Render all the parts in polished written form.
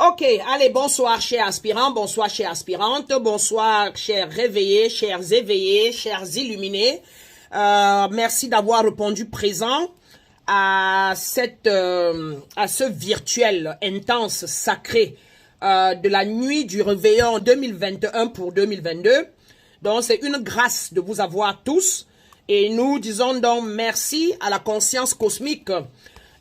Ok, allez, bonsoir chers aspirants, bonsoir chères aspirantes, bonsoir chers réveillés, chers éveillés, chers illuminés. Merci d'avoir répondu présent à ce virtuel intense sacré de la nuit du réveillon 2021 pour 2022. Donc c'est une grâce de vous avoir tous et nous disons donc merci à la conscience cosmique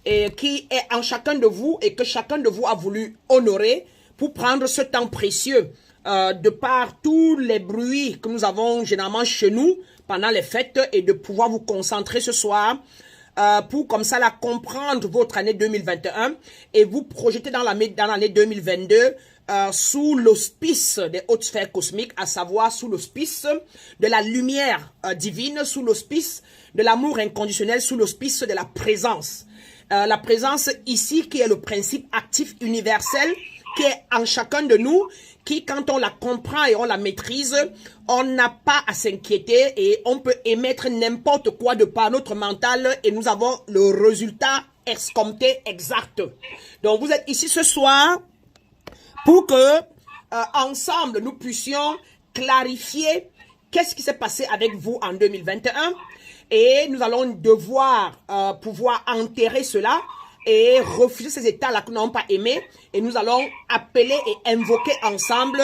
et qui est en chacun de vous et que chacun de vous a voulu honorer pour prendre ce temps précieux de par tous les bruits que nous avons généralement chez nous pendant les fêtes et de pouvoir vous concentrer ce soir pour comme ça la comprendre votre année 2021 et vous projeter dans l'année 2022 sous l'auspice des hautes sphères cosmiques, à savoir sous l'auspice de la lumière divine, sous l'auspice de l'amour inconditionnel, sous l'auspice de la présence. La présence ici qui est le principe actif universel qui est en chacun de nous, qui quand on la comprend et on la maîtrise, on n'a pas à s'inquiéter et on peut émettre n'importe quoi de par notre mental et nous avons le résultat escompté exact. Donc vous êtes ici ce soir pour que ensemble nous puissions clarifier qu'est-ce qui s'est passé avec vous en 2021 et nous allons devoir pouvoir enterrer cela et refuser ces états-là que nous n'avons pas aimés et nous allons appeler et invoquer ensemble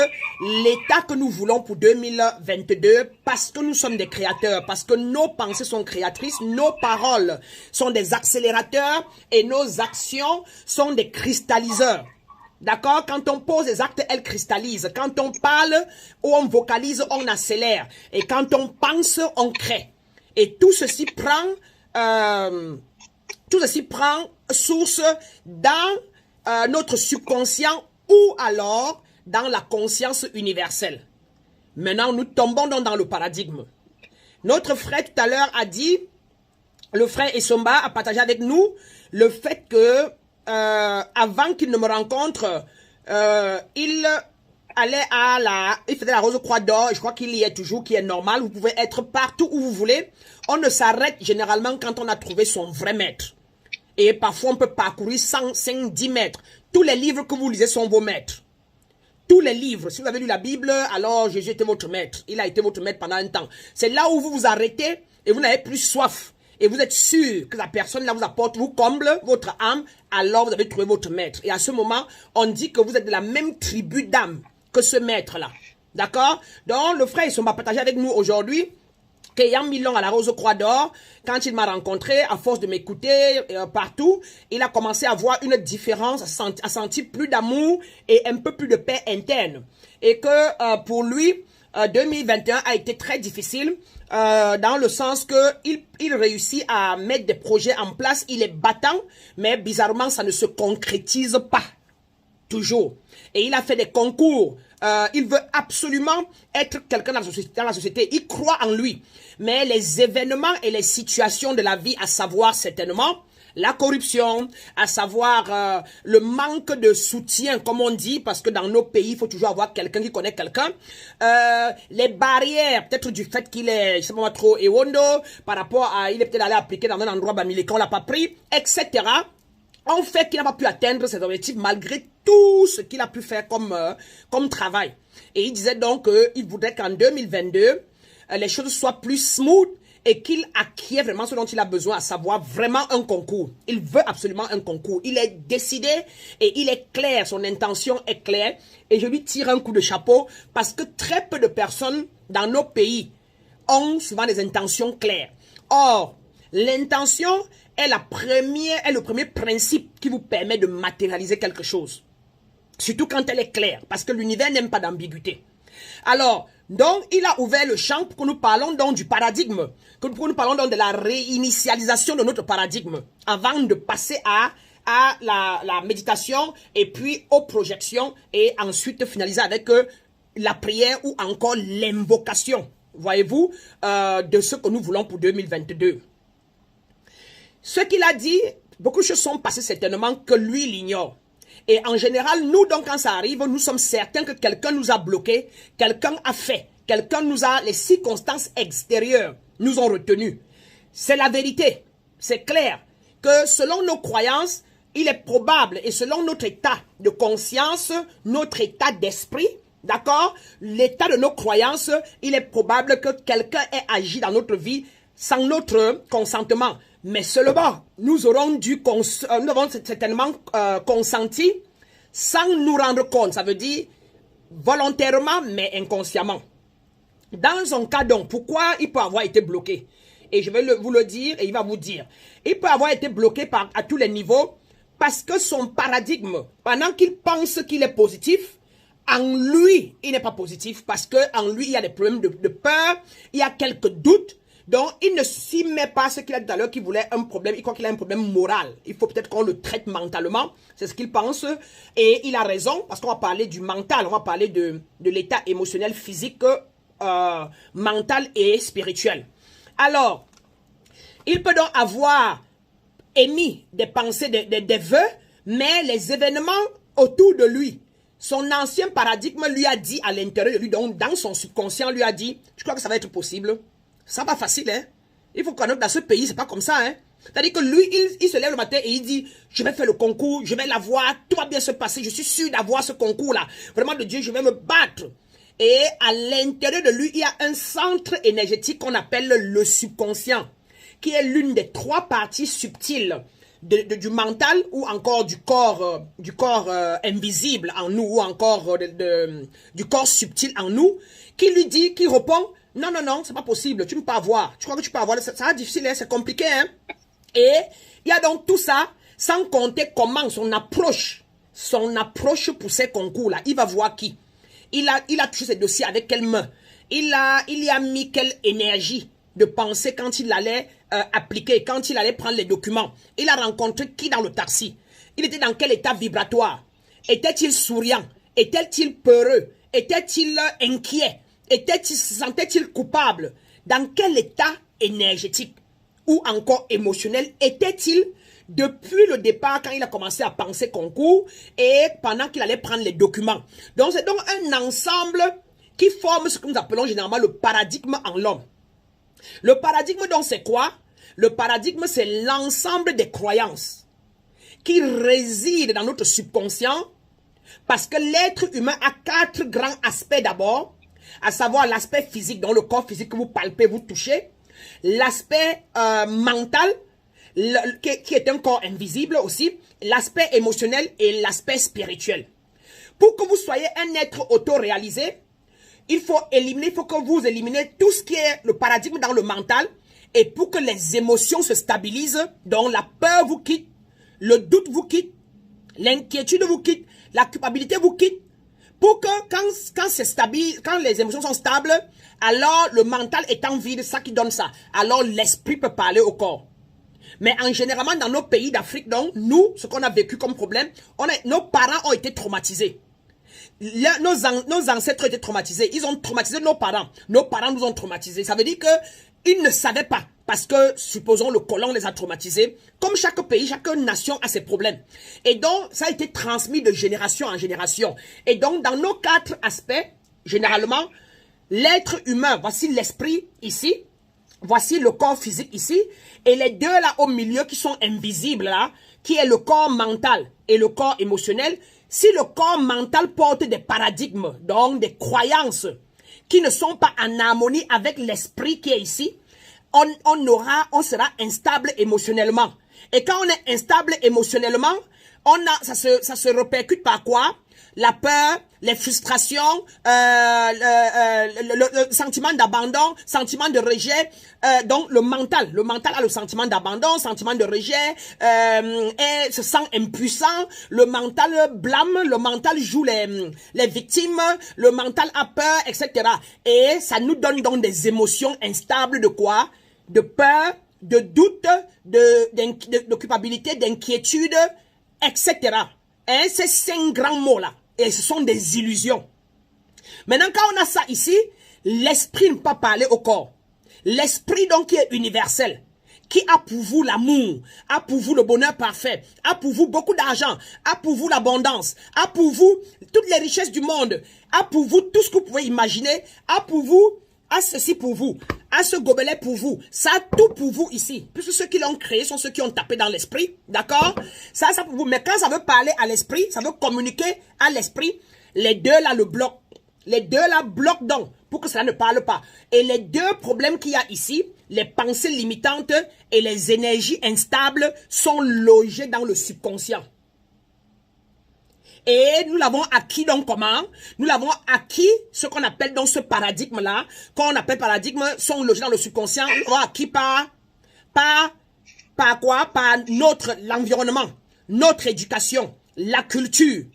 l'état que nous voulons pour 2022 parce que nous sommes des créateurs, parce que nos pensées sont créatrices, nos paroles sont des accélérateurs et nos actions sont des cristalliseurs. D'accord? Quand on pose des actes, elles cristallisent. Quand on parle ou on vocalise, on accélère. Et quand on pense, on crée. Et tout ceci prend source dans notre subconscient ou alors dans la conscience universelle. Maintenant, nous tombons dans le paradigme. Notre frère tout à l'heure a dit, le frère Essomba a partagé avec nous le fait que avant qu'il ne me rencontre, il faisait la Rose Croix d'Or, je crois qu'il y est toujours, qui est normal, vous pouvez être partout où vous voulez. On ne s'arrête généralement quand on a trouvé son vrai maître. Et parfois on peut parcourir 100, 5, 10 mètres. Tous les livres que vous lisez sont vos maîtres. Tous les livres, si vous avez lu la Bible, alors Jésus était votre maître. Il a été votre maître pendant un temps. C'est là où vous vous arrêtez et vous n'avez plus soif. Et vous êtes sûr que la personne là vous apporte, vous comble votre âme, alors vous avez trouvé votre maître. Et à ce moment, on dit que vous êtes de la même tribu d'âme que ce maître-là. D'accord? Donc, le frère, ils sont partagés avec nous aujourd'hui, qu'ayant mis long à la Rose Croix d'Or, quand il m'a rencontré, à force de m'écouter partout, il a commencé à voir une différence, à sentir plus d'amour et un peu plus de paix interne. Et que pour lui, 2021 a été très difficile dans le sens que il réussit à mettre des projets en place, il est battant, mais bizarrement ça ne se concrétise pas toujours. Et il a fait des concours, il veut absolument être quelqu'un dans la société, il croit en lui, mais les événements et les situations de la vie, à savoir certainement la corruption, à savoir le manque de soutien, comme on dit, parce que dans nos pays, il faut toujours avoir quelqu'un qui connaît quelqu'un. Les barrières, peut-être du fait qu'il est, je sais pas trop, Ewondo, par rapport à, il est peut-être allé appliquer dans un endroit bamilé qu'on l'a pas pris, etc. En fait, qu'il n'a pas pu atteindre ses objectifs malgré tout ce qu'il a pu faire comme travail. Et il disait donc qu'il voudrait qu'en 2022, les choses soient plus smooth, et qu'il acquiert vraiment ce dont il a besoin, à savoir vraiment un concours. Il veut absolument un concours. Il est décidé et il est clair, son intention est claire. Et je lui tire un coup de chapeau parce que très peu de personnes dans nos pays ont souvent des intentions claires. Or, l'intention est le premier principe qui vous permet de matérialiser quelque chose. Surtout quand elle est claire, parce que l'univers n'aime pas d'ambiguïté. Alors, donc, il a ouvert le champ pour que nous parlons donc du paradigme, pour que nous parlons donc de la réinitialisation de notre paradigme, avant de passer à la méditation et puis aux projections et ensuite finaliser avec la prière ou encore l'invocation, voyez-vous, de ce que nous voulons pour 2022. Ce qu'il a dit, beaucoup de choses sont passées certainement que lui l'ignore. Et en général, nous, donc, quand ça arrive, nous sommes certains que quelqu'un nous a bloqués, quelqu'un a fait, quelqu'un nous a, les circonstances extérieures nous ont retenus. C'est la vérité. C'est clair que selon nos croyances, il est probable, et selon notre état de conscience, notre état d'esprit, d'accord, l'état de nos croyances, il est probable que quelqu'un ait agi dans notre vie sans notre consentement. Mais seulement, nous avons certainement consenti sans nous rendre compte. Ça veut dire volontairement, mais inconsciemment. Dans son cas donc, pourquoi il peut avoir été bloqué? Et je vais vous le dire, et il va vous dire. Il peut avoir été bloqué à tous les niveaux, parce que son paradigme, pendant qu'il pense qu'il est positif, en lui, il n'est pas positif, parce qu'en lui, il y a des problèmes de peur, il y a quelques doutes, donc il ne s'y met pas, ce qu'il a dit tout à l'heure, qu'il voulait un problème, il croit qu'il a un problème moral. Il faut peut-être qu'on le traite mentalement, c'est ce qu'il pense, et il a raison, parce qu'on va parler du mental, on va parler de l'état émotionnel, physique, mental et spirituel. Alors, il peut donc avoir émis des pensées, des vœux, mais les événements autour de lui, son ancien paradigme lui a dit à l'intérieur de lui, donc dans son subconscient lui a dit, je crois que ça va être possible. Ça va pas facile, hein. Il faut connaître dans ce pays, c'est pas comme ça, hein. C'est-à-dire que lui, il se lève le matin et il dit, je vais faire le concours, je vais l'avoir, tout va bien se passer, je suis sûr d'avoir ce concours-là. Vraiment de Dieu, je vais me battre. Et à l'intérieur de lui, il y a un centre énergétique qu'on appelle le subconscient, qui est l'une des 3 parties subtiles du mental ou encore du corps invisible en nous, ou encore du corps subtil en nous, qui lui dit, qui répond, non, non, non, c'est pas possible, tu ne peux pas avoir. Tu crois que tu peux avoir, ça va être difficile, hein, c'est compliqué, hein. Et il y a donc tout ça, sans compter comment son approche pour ces concours-là, il va voir qui. Il a touché ses dossiers avec quelle main. Il y a mis quelle énergie de penser quand il allait appliquer, quand il allait prendre les documents. Il a rencontré qui dans le taxi? Il était dans quel état vibratoire? Était-il souriant? Était-il peureux? Était-il inquiet? Se sentait-il coupable? Dans quel état énergétique ou encore émotionnel était-il depuis le départ quand il a commencé à penser concours et pendant qu'il allait prendre les documents? Donc c'est donc un ensemble qui forme ce que nous appelons généralement le paradigme en l'homme. Le paradigme donc c'est quoi? Le paradigme c'est l'ensemble des croyances qui résident dans notre subconscient, parce que l'être humain a 4 grands aspects d'abord, à savoir l'aspect physique, dans le corps physique que vous palpez, vous touchez, l'aspect mental, qui est un corps invisible aussi, l'aspect émotionnel et l'aspect spirituel. Pour que vous soyez un être auto-réalisé, il faut que vous éliminez tout ce qui est le paradigme dans le mental, et pour que les émotions se stabilisent, donc la peur vous quitte, le doute vous quitte, l'inquiétude vous quitte, la culpabilité vous quitte, pour que quand c'est stable, quand les émotions sont stables, alors le mental étant vide, ça qui donne ça. Alors l'esprit peut parler au corps. Mais en généralement dans nos pays d'Afrique, donc nous, ce qu'on a vécu comme problème, nos parents ont été traumatisés. Nos ancêtres ont été traumatisés. Ils ont traumatisé nos parents. Nos parents nous ont traumatisés. Ça veut dire que ils ne savaient pas. Parce que, supposons, le colon les a traumatisés. Comme chaque pays, chaque nation a ses problèmes. Et donc, ça a été transmis de génération en génération. Et donc, dans nos 4 aspects, généralement, l'être humain, voici l'esprit ici. Voici le corps physique ici. Et les 2 là au milieu qui sont invisibles là, qui est le corps mental et le corps émotionnel. Si le corps mental porte des paradigmes, donc des croyances, qui ne sont pas en harmonie avec l'esprit qui est ici, on sera instable émotionnellement. Et quand on est instable émotionnellement, ça se répercute par quoi? La peur, les frustrations, le sentiment d'abandon, sentiment de rejet. Donc le mental a le sentiment d'abandon, sentiment de rejet, et se sent impuissant. Le mental blâme, le mental joue les victimes, le mental a peur, etc. Et ça nous donne donc des émotions instables de quoi? De peur, de doute, de culpabilité, d'inquiétude, etc. Hein, ces 5 grands mots-là. Et ce sont des illusions. Maintenant, quand on a ça ici, l'esprit ne peut pas parler au corps. L'esprit donc qui est universel, qui a pour vous l'amour, a pour vous le bonheur parfait, a pour vous beaucoup d'argent, a pour vous l'abondance, a pour vous toutes les richesses du monde, a pour vous tout ce que vous pouvez imaginer, a pour vous, a ceci pour vous. a ce gobelet pour vous. Ça a tout pour vous ici. Puisque ceux qui l'ont créé sont ceux qui ont tapé dans l'esprit. D'accord? Ça pour vous. Mais quand ça veut parler à l'esprit, ça veut communiquer à l'esprit, les deux là le bloquent. Les deux là bloquent donc pour que cela ne parle pas. Et les deux problèmes qu'il y a ici, les pensées limitantes et les énergies instables sont logés dans le subconscient. Et nous l'avons acquis donc comment? Nous l'avons acquis, ce qu'on appelle dans ce paradigme-là, qu'on appelle paradigme, sont logés dans le subconscient, nous l'avons acquis par quoi? Par l'environnement, notre éducation, la culture.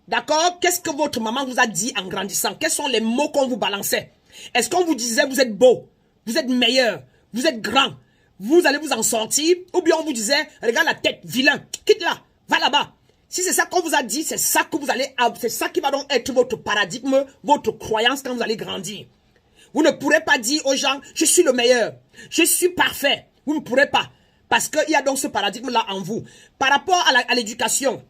D'accord? Qu'est-ce que votre maman vous a dit en grandissant? Quels sont les mots qu'on vous balançait? Est-ce qu'on vous disait vous êtes beau, vous êtes meilleur, vous êtes grand, vous allez vous en sortir? Ou bien on vous disait, regarde la tête, vilain, quitte là, va là-bas. Si c'est ça qu'on vous a dit, c'est ça que vous allez, c'est ça qui va donc être votre paradigme, votre croyance quand vous allez grandir. Vous ne pourrez pas dire aux gens, je suis le meilleur, je suis parfait. Vous ne pourrez pas. Parce qu'il y a donc ce paradigme-là en vous. Par rapport à l'éducation,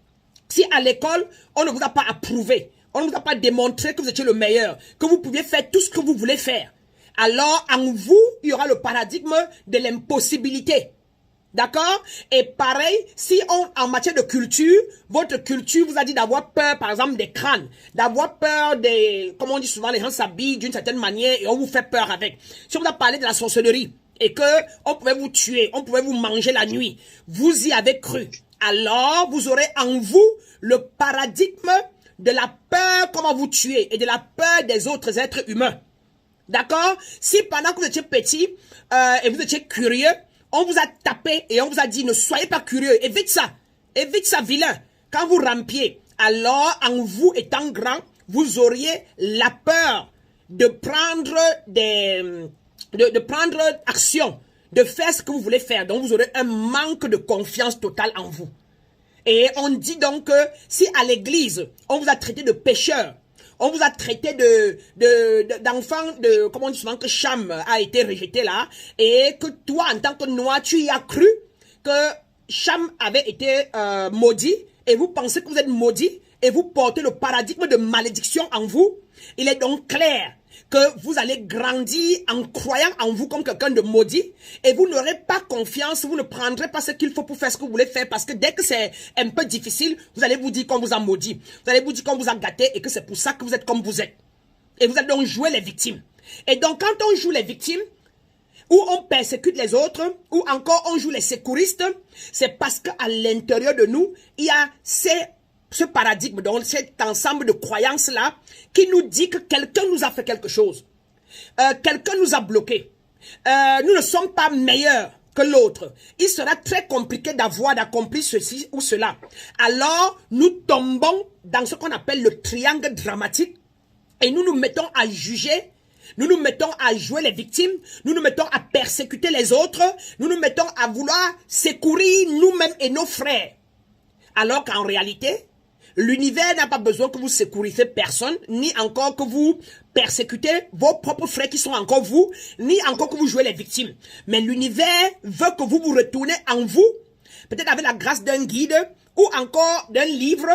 si à l'école, on ne vous a pas approuvé, on ne vous a pas démontré que vous étiez le meilleur, que vous pouviez faire tout ce que vous voulez faire, alors en vous, il y aura le paradigme de l'impossibilité. D'accord? Et pareil, si en matière de culture, votre culture vous a dit d'avoir peur, par exemple, des crânes, d'avoir peur des, comme on dit souvent, les gens s'habillent d'une certaine manière et on vous fait peur avec. Si on vous a parlé de la sorcellerie et que on pouvait vous tuer, on pouvait vous manger la nuit, vous y avez cru. Alors, vous aurez en vous le paradigme de la peur qu'on va vous tuer et de la peur des autres êtres humains. D'accord? Si pendant que vous étiez petit et vous étiez curieux, on vous a tapé et on vous a dit ne soyez pas curieux, évite ça vilain. Quand vous rampiez, alors en vous étant grand, vous auriez la peur de prendre de prendre action, de faire ce que vous voulez faire. Donc vous aurez un manque de confiance totale en vous. Et on dit donc que si à l'église, on vous a traité de pécheur, on vous a traité d'enfant, comment on dit souvent que Cham a été rejeté là, et que toi, en tant que noir, tu y as cru que Cham avait été maudit, et vous pensez que vous êtes maudit, et vous portez le paradigme de malédiction en vous. Il est donc clair que vous allez grandir en croyant en vous comme quelqu'un de maudit, et vous n'aurez pas confiance, vous ne prendrez pas ce qu'il faut pour faire ce que vous voulez faire, parce que dès que c'est un peu difficile, vous allez vous dire qu'on vous a maudit, vous allez vous dire qu'on vous a gâté, et que c'est pour ça que vous êtes comme vous êtes. Et vous allez donc jouer les victimes. Et donc quand on joue les victimes, ou on persécute les autres, ou encore on joue les sécuristes, c'est parce qu'à l'intérieur de nous, il y a ce paradigme, donc cet ensemble de croyances-là, qui nous dit que quelqu'un nous a fait quelque chose. Quelqu'un nous a bloqués. Nous ne sommes pas meilleurs que l'autre. Il sera très compliqué d'accomplir ceci ou cela. Alors, nous tombons dans ce qu'on appelle le triangle dramatique et nous nous mettons à juger. Nous nous mettons à jouer les victimes, nous nous mettons à persécuter les autres, nous nous mettons à vouloir secourir nous-mêmes et nos frères. Alors qu'en réalité, l'univers n'a pas besoin que vous sécurisez personne, ni encore que vous persécutez vos propres frères qui sont encore vous, ni encore que vous jouez les victimes. Mais l'univers veut que vous vous retournez en vous, peut-être avec la grâce d'un guide, ou encore d'un livre,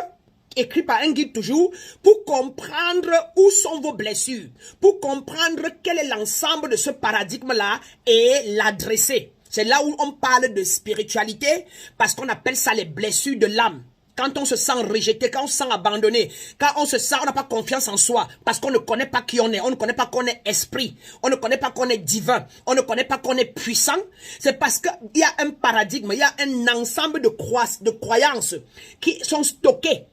écrit par un guide toujours, pour comprendre où sont vos blessures, pour comprendre quel est l'ensemble de ce paradigme-là et l'adresser. C'est là où on parle de spiritualité, parce qu'on appelle ça les blessures de l'âme. Quand on se sent rejeté, quand on se sent abandonné, quand on se sent, on n'a pas confiance en soi, parce qu'on ne connaît pas qui on ne connaît pas qu'on est esprit, on ne connaît pas qu'on est divin, on ne connaît pas qu'on est puissant, c'est parce qu'il y a un paradigme, il y a un ensemble de croyances qui sont stockées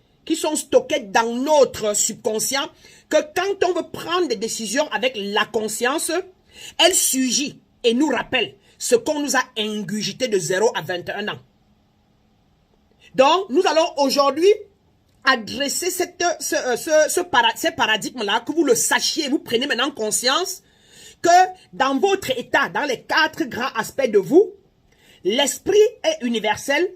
dans notre subconscient, que quand on veut prendre des décisions avec la conscience, elle surgit et nous rappelle ce qu'on nous a ingurgité de 0 à 21 ans. Donc, nous allons aujourd'hui adresser ces paradigmes-là, que vous le sachiez, vous prenez maintenant conscience que dans votre état, dans les 4 grands aspects de vous, l'esprit est universel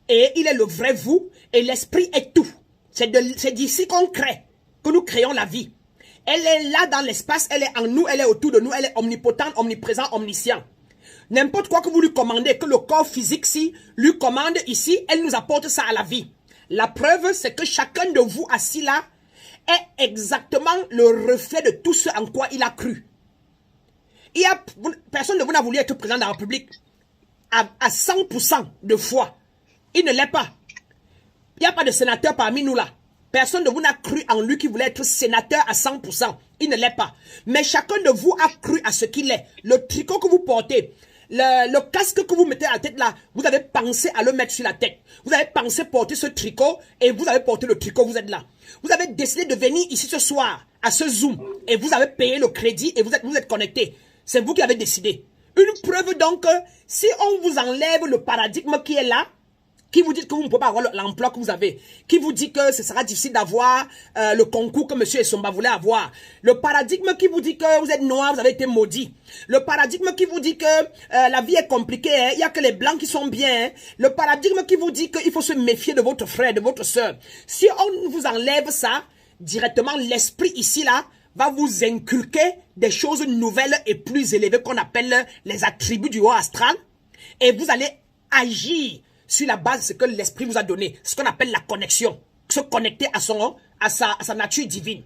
et il est le vrai vous et l'esprit est tout. C'est d'ici qu'on crée, que nous créons la vie. Elle est là dans l'espace, elle est en nous, elle est autour de nous, elle est omnipotente, omniprésente, omniscient. N'importe quoi que vous lui commandez, que le corps physique si lui commande ici, elle nous apporte ça à la vie. La preuve, c'est que chacun de vous assis là est exactement le reflet de tout ce en quoi il a cru. Personne de vous n'a voulu être président de la République à 100% de foi. Il ne l'est pas. Il n'y a pas de sénateur parmi nous là. Personne de vous n'a cru en lui qui voulait être sénateur à 100%. Il ne l'est pas. Mais chacun de vous a cru à ce qu'il est. Le tricot que vous portez, le casque que vous mettez à la tête là, vous avez pensé à le mettre sur la tête. Vous avez pensé porter ce tricot et vous avez porté le tricot, vous êtes là. Vous avez décidé de venir ici ce soir à ce Zoom et vous avez payé le crédit et vous êtes connecté. C'est vous qui avez décidé. Une preuve donc, si on vous enlève le paradigme qui est là, qui vous dit que vous ne pouvez pas avoir l'emploi que vous avez, qui vous dit que ce sera difficile d'avoir le concours que M. Essomba voulait avoir, le paradigme qui vous dit que vous êtes noir, vous avez été maudit, le paradigme qui vous dit que la vie est compliquée, hein, il n'y a que les blancs qui sont bien, hein, le paradigme qui vous dit qu'il faut se méfier de votre frère, de votre soeur. Si on vous enlève ça, directement l'esprit ici là va vous inculquer des choses nouvelles et plus élevées qu'on appelle les attributs du haut astral, et vous allez agir sur la base de ce que l'esprit vous a donné, ce qu'on appelle la connexion, se connecter à sa nature divine.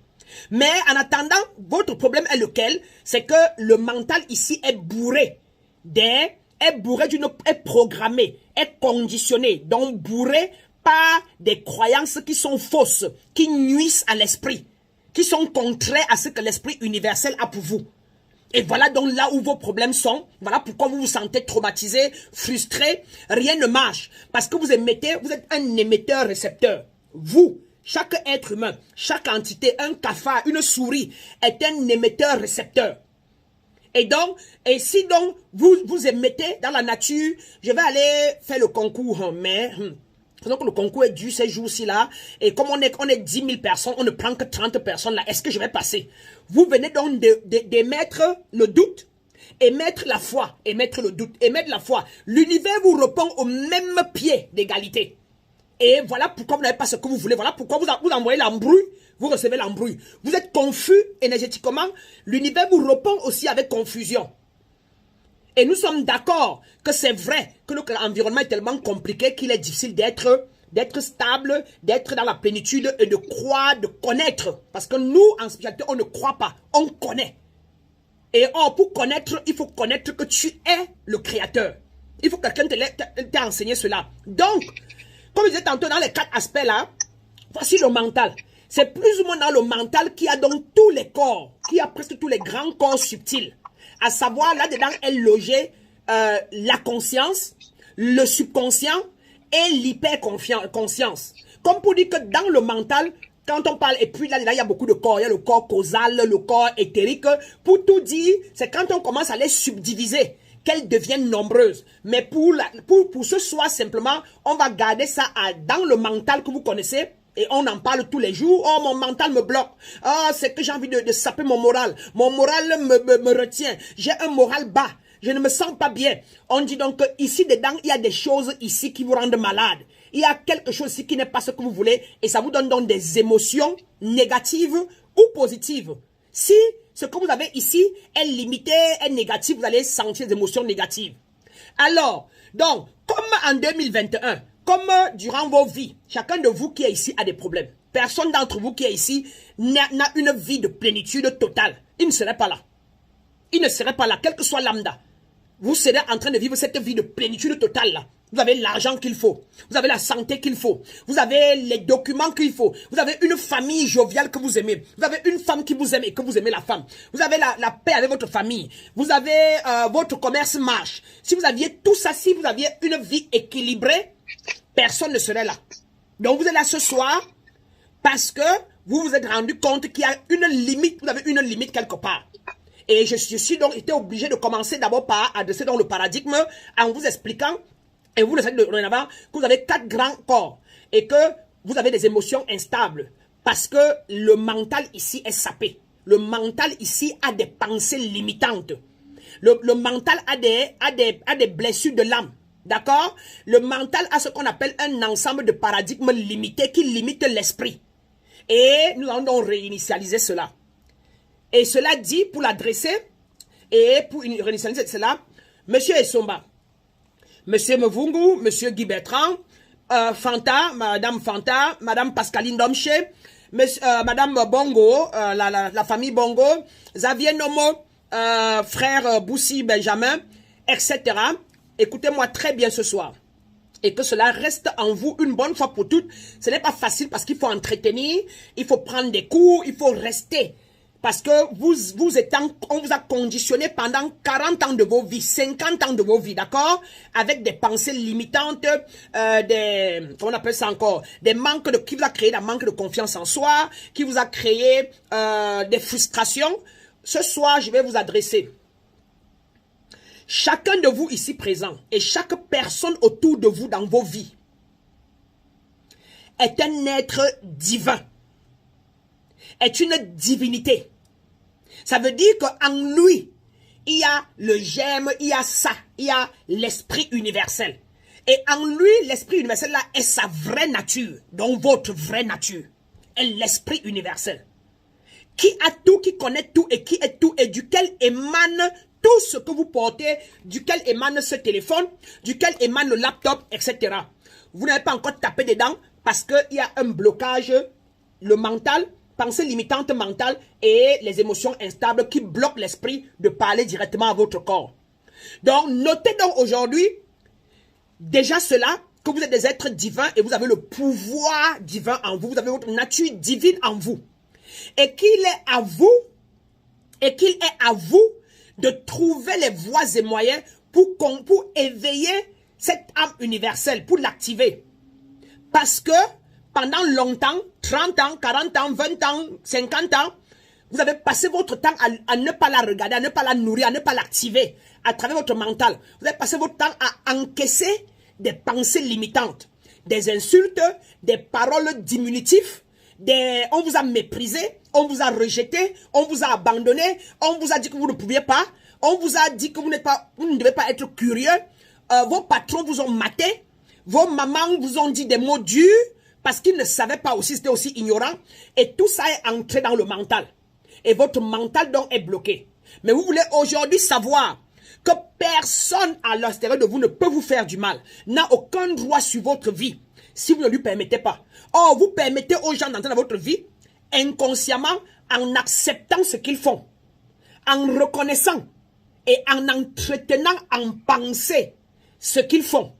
Mais en attendant, votre problème est lequel? C'est que le mental ici est bourré est programmé, est conditionné, donc bourré par des croyances qui sont fausses, qui nuisent à l'esprit, qui sont contraires à ce que l'esprit universel a pour vous. Et voilà donc là où vos problèmes sont. Voilà pourquoi vous vous sentez traumatisé, frustré. Rien ne marche. Parce que vous êtes un émetteur-récepteur. Vous, chaque être humain, chaque entité, un cafard, une souris, est un émetteur-récepteur. Et si donc vous émettez dans la nature, je vais aller faire le concours, mais donc le concours est dû ces jours-ci là, et comme on est 10 000 personnes, on ne prend que 30 personnes là, est-ce que je vais passer? Vous venez donc d'émettre le doute, émettre la foi, émettre le doute, émettre la foi. L'univers vous répond au même pied d'égalité. Et voilà pourquoi vous n'avez pas ce que vous voulez, voilà pourquoi vous envoyez l'embrouille, vous recevez l'embrouille. Vous êtes confus énergétiquement, l'univers vous répond aussi avec confusion. Et nous sommes d'accord que c'est vrai que notre environnement est tellement compliqué qu'il est difficile d'être stable, d'être dans la plénitude et de croire, de connaître. Parce que nous, en spiritualité, on ne croit pas, on connaît. Et pour connaître, il faut connaître que tu es le créateur. Il faut que quelqu'un t'ait enseigné cela. Donc, comme je disais tantôt, dans les 4 aspects là, voici le mental. C'est plus ou moins dans le mental qui a donc tous les corps, qui a presque tous les grands corps subtils. À savoir, là-dedans est logé la conscience, le subconscient et l'hyperconscience. Comme pour dire que dans le mental, quand on parle, et puis là-dedans, il y a beaucoup de corps. Il y a le corps causal, le corps éthérique. Pour tout dire, c'est quand on commence à les subdiviser qu'elles deviennent nombreuses. Mais pour ce soir, simplement, on va garder ça dans le mental que vous connaissez. Et on en parle tous les jours. Oh, mon mental me bloque. Oh, c'est que j'ai envie de saper mon moral. Mon moral me retient. J'ai un moral bas. Je ne me sens pas bien. On dit donc ici dedans, il y a des choses ici qui vous rendent malade. Il y a quelque chose ici qui n'est pas ce que vous voulez. Et ça vous donne donc des émotions négatives ou positives. Si ce que vous avez ici est limité, est négatif, vous allez sentir des émotions négatives. Alors, donc, comme en 2021, comme durant vos vies, chacun de vous qui est ici a des problèmes. Personne d'entre vous qui est ici n'a une vie de plénitude totale. Il ne serait pas là. Il ne serait pas là, quel que soit lambda. Vous serez en train de vivre cette vie de plénitude totale là. Vous avez l'argent qu'il faut. Vous avez la santé qu'il faut. Vous avez les documents qu'il faut. Vous avez une famille joviale que vous aimez. Vous avez une femme qui vous aime et que vous aimez la femme. Vous avez la paix avec votre famille. Vous avez votre commerce marche. Si vous aviez tout ça, si vous aviez une vie équilibrée, personne ne serait là. Donc vous êtes là ce soir parce que vous vous êtes rendu compte qu'il y a une limite. Vous avez une limite quelque part. Et je suis donc été obligé de commencer d'abord par adresser donc le paradigme en vous expliquant, et vous le savez dorénavant, que vous avez 4 grands corps et que vous avez des émotions instables parce que le mental ici est sapé. Le mental ici a des pensées limitantes. Le mental a des blessures de l'âme. D'accord? Le mental a ce qu'on appelle un ensemble de paradigmes limités qui limitent l'esprit. Et nous allons donc réinitialiser cela. Et cela dit, pour l'adresser, et pour réinitialiser cela, Monsieur Essomba, Monsieur Mvungu, Monsieur Guy Bertrand, Fanta, Madame Pascaline Domché, Madame Bongo, la famille Bongo, Xavier Nomo, frère Boussi, Benjamin, etc. Écoutez-moi très bien ce soir. Et que cela reste en vous une bonne fois pour toutes. Ce n'est pas facile parce qu'il faut entretenir, il faut prendre des cours, il faut rester. Parce que on vous a conditionné pendant 40 ans de vos vies, 50 ans de vos vies, d'accord? Avec des pensées limitantes, comment on appelle ça encore? Qui vous a créé un manque de confiance en soi, qui vous a créé des frustrations. Ce soir, je vais vous adresser. Chacun de vous ici présent et chaque personne autour de vous dans vos vies est un être divin, est une divinité. Ça veut dire qu'en lui, il y a le germe, il y a ça, il y a l'esprit universel. Et en lui, l'esprit universel là est sa vraie nature, donc votre vraie nature, est l'esprit universel. Qui a tout, qui connaît tout et qui est tout et duquel émane tout ce que vous portez, duquel émane ce téléphone, duquel émane le laptop, etc. Vous n'avez pas encore tapé dedans parce qu'il y a un blocage, le mental, pensée limitante mentale et les émotions instables qui bloquent l'esprit de parler directement à votre corps. Donc, notez donc aujourd'hui déjà cela, que vous êtes des êtres divins et vous avez le pouvoir divin en vous, vous avez votre nature divine en vous. Et qu'il est à vous, de trouver les voies et moyens pour éveiller cette âme universelle, pour l'activer. Parce que pendant longtemps, 30 ans, 40 ans, 20 ans, 50 ans, vous avez passé votre temps à ne pas la regarder, à ne pas la nourrir, à ne pas l'activer à travers votre mental. Vous avez passé votre temps à encaisser des pensées limitantes, des insultes, des paroles diminutives, on vous a méprisé, on vous a rejeté, on vous a abandonné, on vous a dit que vous ne pouviez pas, on vous a dit que vous ne devez pas être curieux, vos patrons vous ont maté, vos mamans vous ont dit des mots durs parce qu'ils ne savaient pas aussi, c'était aussi ignorant, et tout ça est entré dans le mental. Et votre mental donc est bloqué. Mais vous voulez aujourd'hui savoir que personne à l'extérieur de vous ne peut vous faire du mal, n'a aucun droit sur votre vie si vous ne lui permettez pas. Or, vous permettez aux gens d'entrer dans votre vie inconsciemment en acceptant ce qu'ils font, en reconnaissant et en entretenant en pensée ce qu'ils font.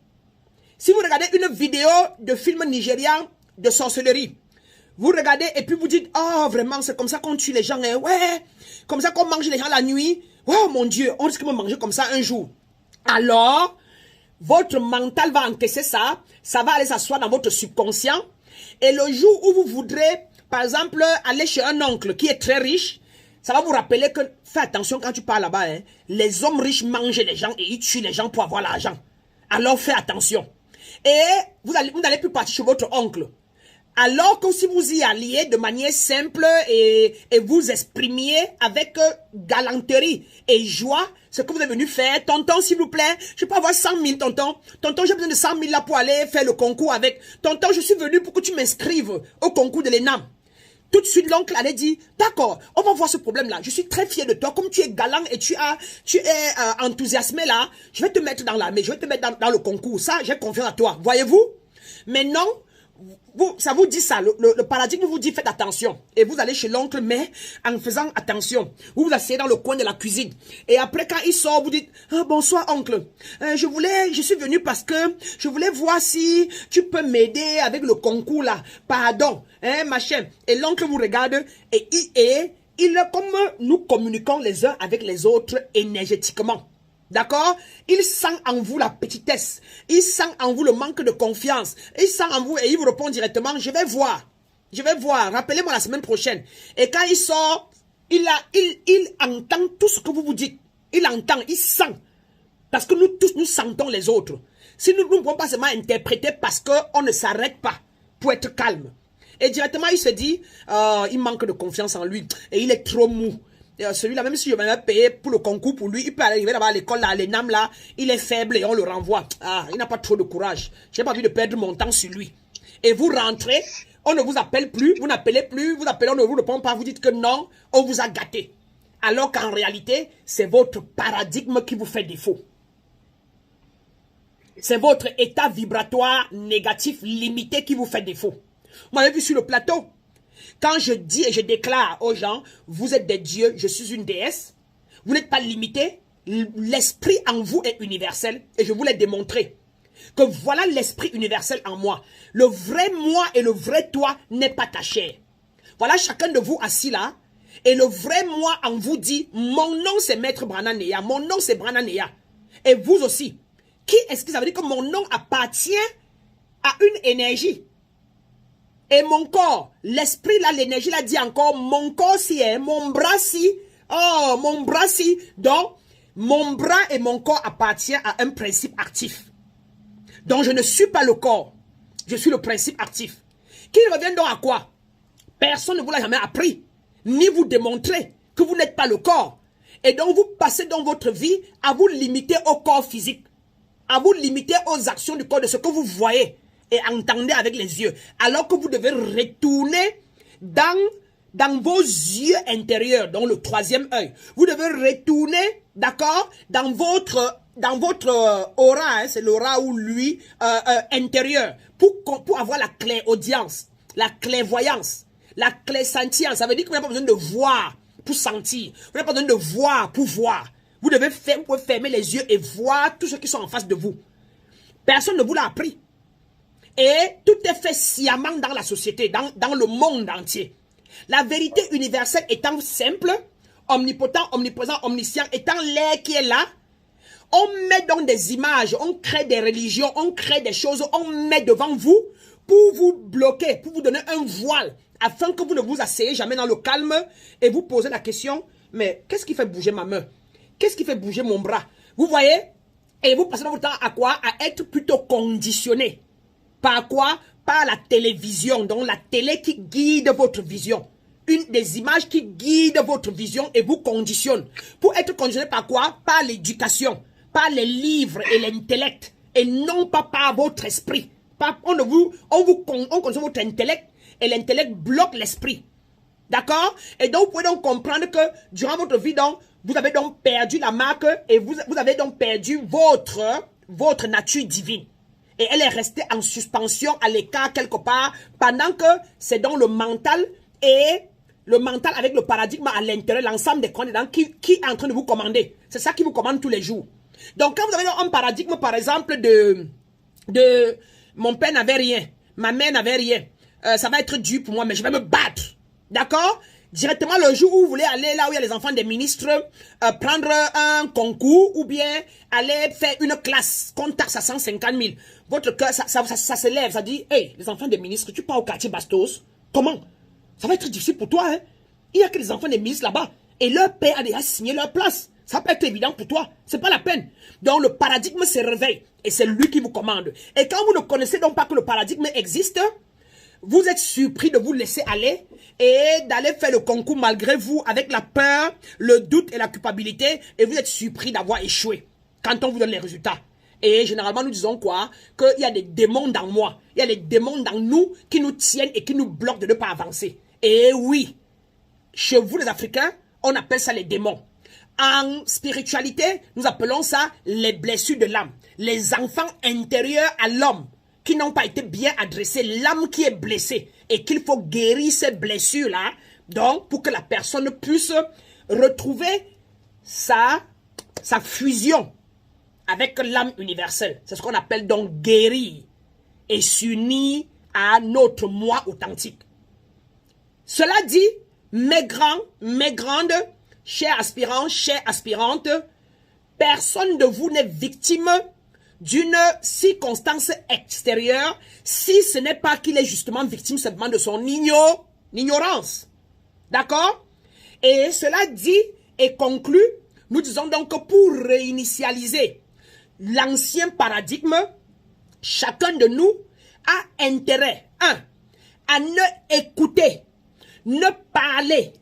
Si vous regardez une vidéo de film nigérian de sorcellerie, vous regardez et puis vous dites, oh vraiment c'est comme ça qu'on tue les gens, hein? Ouais, comme ça qu'on mange les gens la nuit, oh mon Dieu, on risque de me manger comme ça un jour. Alors, votre mental va encaisser ça, ça va aller s'asseoir dans votre subconscient, et le jour où vous voudrez, par exemple, aller chez un oncle qui est très riche, ça va vous rappeler que, fais attention quand tu parles là-bas, hein, les hommes riches mangent les gens et ils tuent les gens pour avoir l'argent. Alors fais attention. Et vous n'allez plus partir chez votre oncle. Alors que si vous y alliez de manière simple et vous exprimiez avec galanterie et joie ce que vous êtes venu faire, tonton s'il vous plaît, je peux avoir 100 000 tonton, tonton j'ai besoin de 100 000 là pour aller faire le concours avec, tonton je suis venu pour que tu m'inscrives au concours de l'ENAM. Tout de suite l'oncle allait dire, d'accord, on va voir ce problème là, je suis très fier de toi, comme tu es galant et tu es enthousiasmé là, je vais te mettre dans l'armée, je vais te mettre dans le concours, ça j'ai confiance à toi, voyez-vous? Mais non, ça vous dit ça, le paradigme vous dit faites attention. Et vous allez chez l'oncle, mais en faisant attention. Vous vous asseyez dans le coin de la cuisine. Et après quand il sort, vous dites, ah, bonsoir oncle. Je suis venu parce que je voulais voir si tu peux m'aider avec le concours là. Pardon, hein, machin. Et l'oncle vous regarde et comme nous communiquons les uns avec les autres énergétiquement. D'accord? Il sent en vous la petitesse. Il sent en vous le manque de confiance. Il sent en vous et il vous répond directement, je vais voir. Je vais voir. Rappelez-moi la semaine prochaine. Et quand il sort, il entend tout ce que vous vous dites. Il entend, il sent. Parce que nous tous, nous sentons les autres. Si nous ne pouvons pas seulement interpréter parce qu'on ne s'arrête pas pour être calme. Et directement, il se dit, il manque de confiance en lui. Et il est trop mou. Celui-là, même si je vais payer pour le concours pour lui, il peut arriver là-bas à l'école, là, à l'ENAM, là, il est faible et on le renvoie. Ah, il n'a pas trop de courage. Je n'ai pas envie de perdre mon temps sur lui. Et vous rentrez, on ne vous appelle plus, vous n'appelez plus, vous appelez, on ne vous répond pas, vous dites que non, on vous a gâté. Alors qu'en réalité, c'est votre paradigme qui vous fait défaut. C'est votre état vibratoire négatif limité qui vous fait défaut. Vous m'avez vu sur le plateau. Quand je dis et je déclare aux gens, vous êtes des dieux, je suis une déesse. Vous n'êtes pas limité. L'esprit en vous est universel. Et je vous l'ai démontré. Que voilà l'esprit universel en moi. Le vrai moi et le vrai toi n'est pas ta chair. Voilà chacun de vous assis là. Et le vrai moi en vous dit, mon nom c'est Maître Brananeya. Mon nom c'est Brananeya. Et vous aussi. Qui est-ce que ça veut dire que mon nom appartient à une énergie? Et mon corps, l'esprit là, l'énergie là dit encore, mon corps si est, mon bras si, oh, mon bras si. Donc, mon bras et mon corps appartiennent à un principe actif. Donc, je ne suis pas le corps. Je suis le principe actif. Qui revient donc à quoi? Personne ne vous l'a jamais appris. Ni vous démontrer que vous n'êtes pas le corps. Et donc, vous passez dans votre vie à vous limiter au corps physique. À vous limiter aux actions du corps, de ce que vous voyez et entendez avec les yeux. Alors que vous devez retourner dans vos yeux intérieurs, dans le troisième œil. Vous devez retourner, d'accord, dans votre aura, hein, c'est l'aura ou lui intérieur, pour avoir la clairaudience, la clairvoyance, la clairsentience. Ça veut dire que vous n'avez pas besoin de voir pour sentir. Vous n'avez pas besoin de voir pour voir. Vous pouvez fermer les yeux et voir tous ceux qui sont en face de vous. Personne ne vous l'a appris. Et tout est fait sciemment dans la société, dans le monde entier. La vérité universelle étant simple, omnipotent, omniprésent, omniscient, étant l'air qui est là, on met donc des images, on crée des religions, on crée des choses, on met devant vous pour vous bloquer, pour vous donner un voile, afin que vous ne vous asseyez jamais dans le calme et vous posez la question, mais qu'est-ce qui fait bouger ma main? Qu'est-ce qui fait bouger mon bras? Vous voyez? Et vous passez votre temps à quoi? À être plutôt conditionné. Par quoi? Par la télévision. Donc la télé qui guide votre vision. Une des images qui guide votre vision et vous conditionne. Pour être conditionné par quoi? Par l'éducation. Par les livres et l'intellect. Et non pas par votre esprit. On conditionne votre intellect et l'intellect bloque l'esprit. D'accord? Et donc vous pouvez donc comprendre que durant votre vie, donc, vous avez donc perdu la marque et vous avez donc perdu votre nature divine. Et elle est restée en suspension à l'écart quelque part pendant que c'est dans le mental et le mental avec le paradigme à l'intérieur, l'ensemble des croyances qui est en train de vous commander. C'est ça qui vous commande tous les jours. Donc quand vous avez un paradigme par exemple de mon père n'avait rien, ma mère n'avait rien, ça va être dur pour moi mais je vais me battre. D'accord? Directement le jour où vous voulez aller là où il y a les enfants des ministres, prendre un concours ou bien aller faire une classe qu'on taxe à 150 000. Votre cœur, ça se lève, ça dit, hey, les enfants des ministres, tu pars au quartier Bastos. Comment? Ça va être difficile pour toi, hein? Il n'y a que les enfants des ministres là-bas. Et leur père a déjà signé leur place. Ça peut être évident pour toi. C'est pas la peine. Donc le paradigme se réveille. Et c'est lui qui vous commande. Et quand vous ne connaissez donc pas que le paradigme existe, vous êtes surpris de vous laisser aller et d'aller faire le concours malgré vous avec la peur, le doute et la culpabilité. Et vous êtes surpris d'avoir échoué quand on vous donne les résultats. Et généralement, nous disons quoi? Qu'il y a des démons dans moi. Il y a des démons dans nous qui nous tiennent et qui nous bloquent de ne pas avancer. Et oui, chez vous les Africains, on appelle ça les démons. En spiritualité, nous appelons ça les blessures de l'âme. Les enfants intérieurs à l'homme qui n'ont pas été bien adressés. L'âme qui est blessée et qu'il faut guérir ces blessures-là. Donc, pour que la personne puisse retrouver sa fusion avec l'âme universelle. C'est ce qu'on appelle donc guérir et s'unir à notre moi authentique. Cela dit, mes grands, mes grandes, chers aspirants, chères aspirantes, personne de vous n'est victime d'une circonstance extérieure si ce n'est pas qu'il est justement victime simplement de son ignorance. D'accord? Et cela dit et conclu, nous disons donc que pour réinitialiser l'ancien paradigme, chacun de nous a intérêt, à ne écouter, ne parler,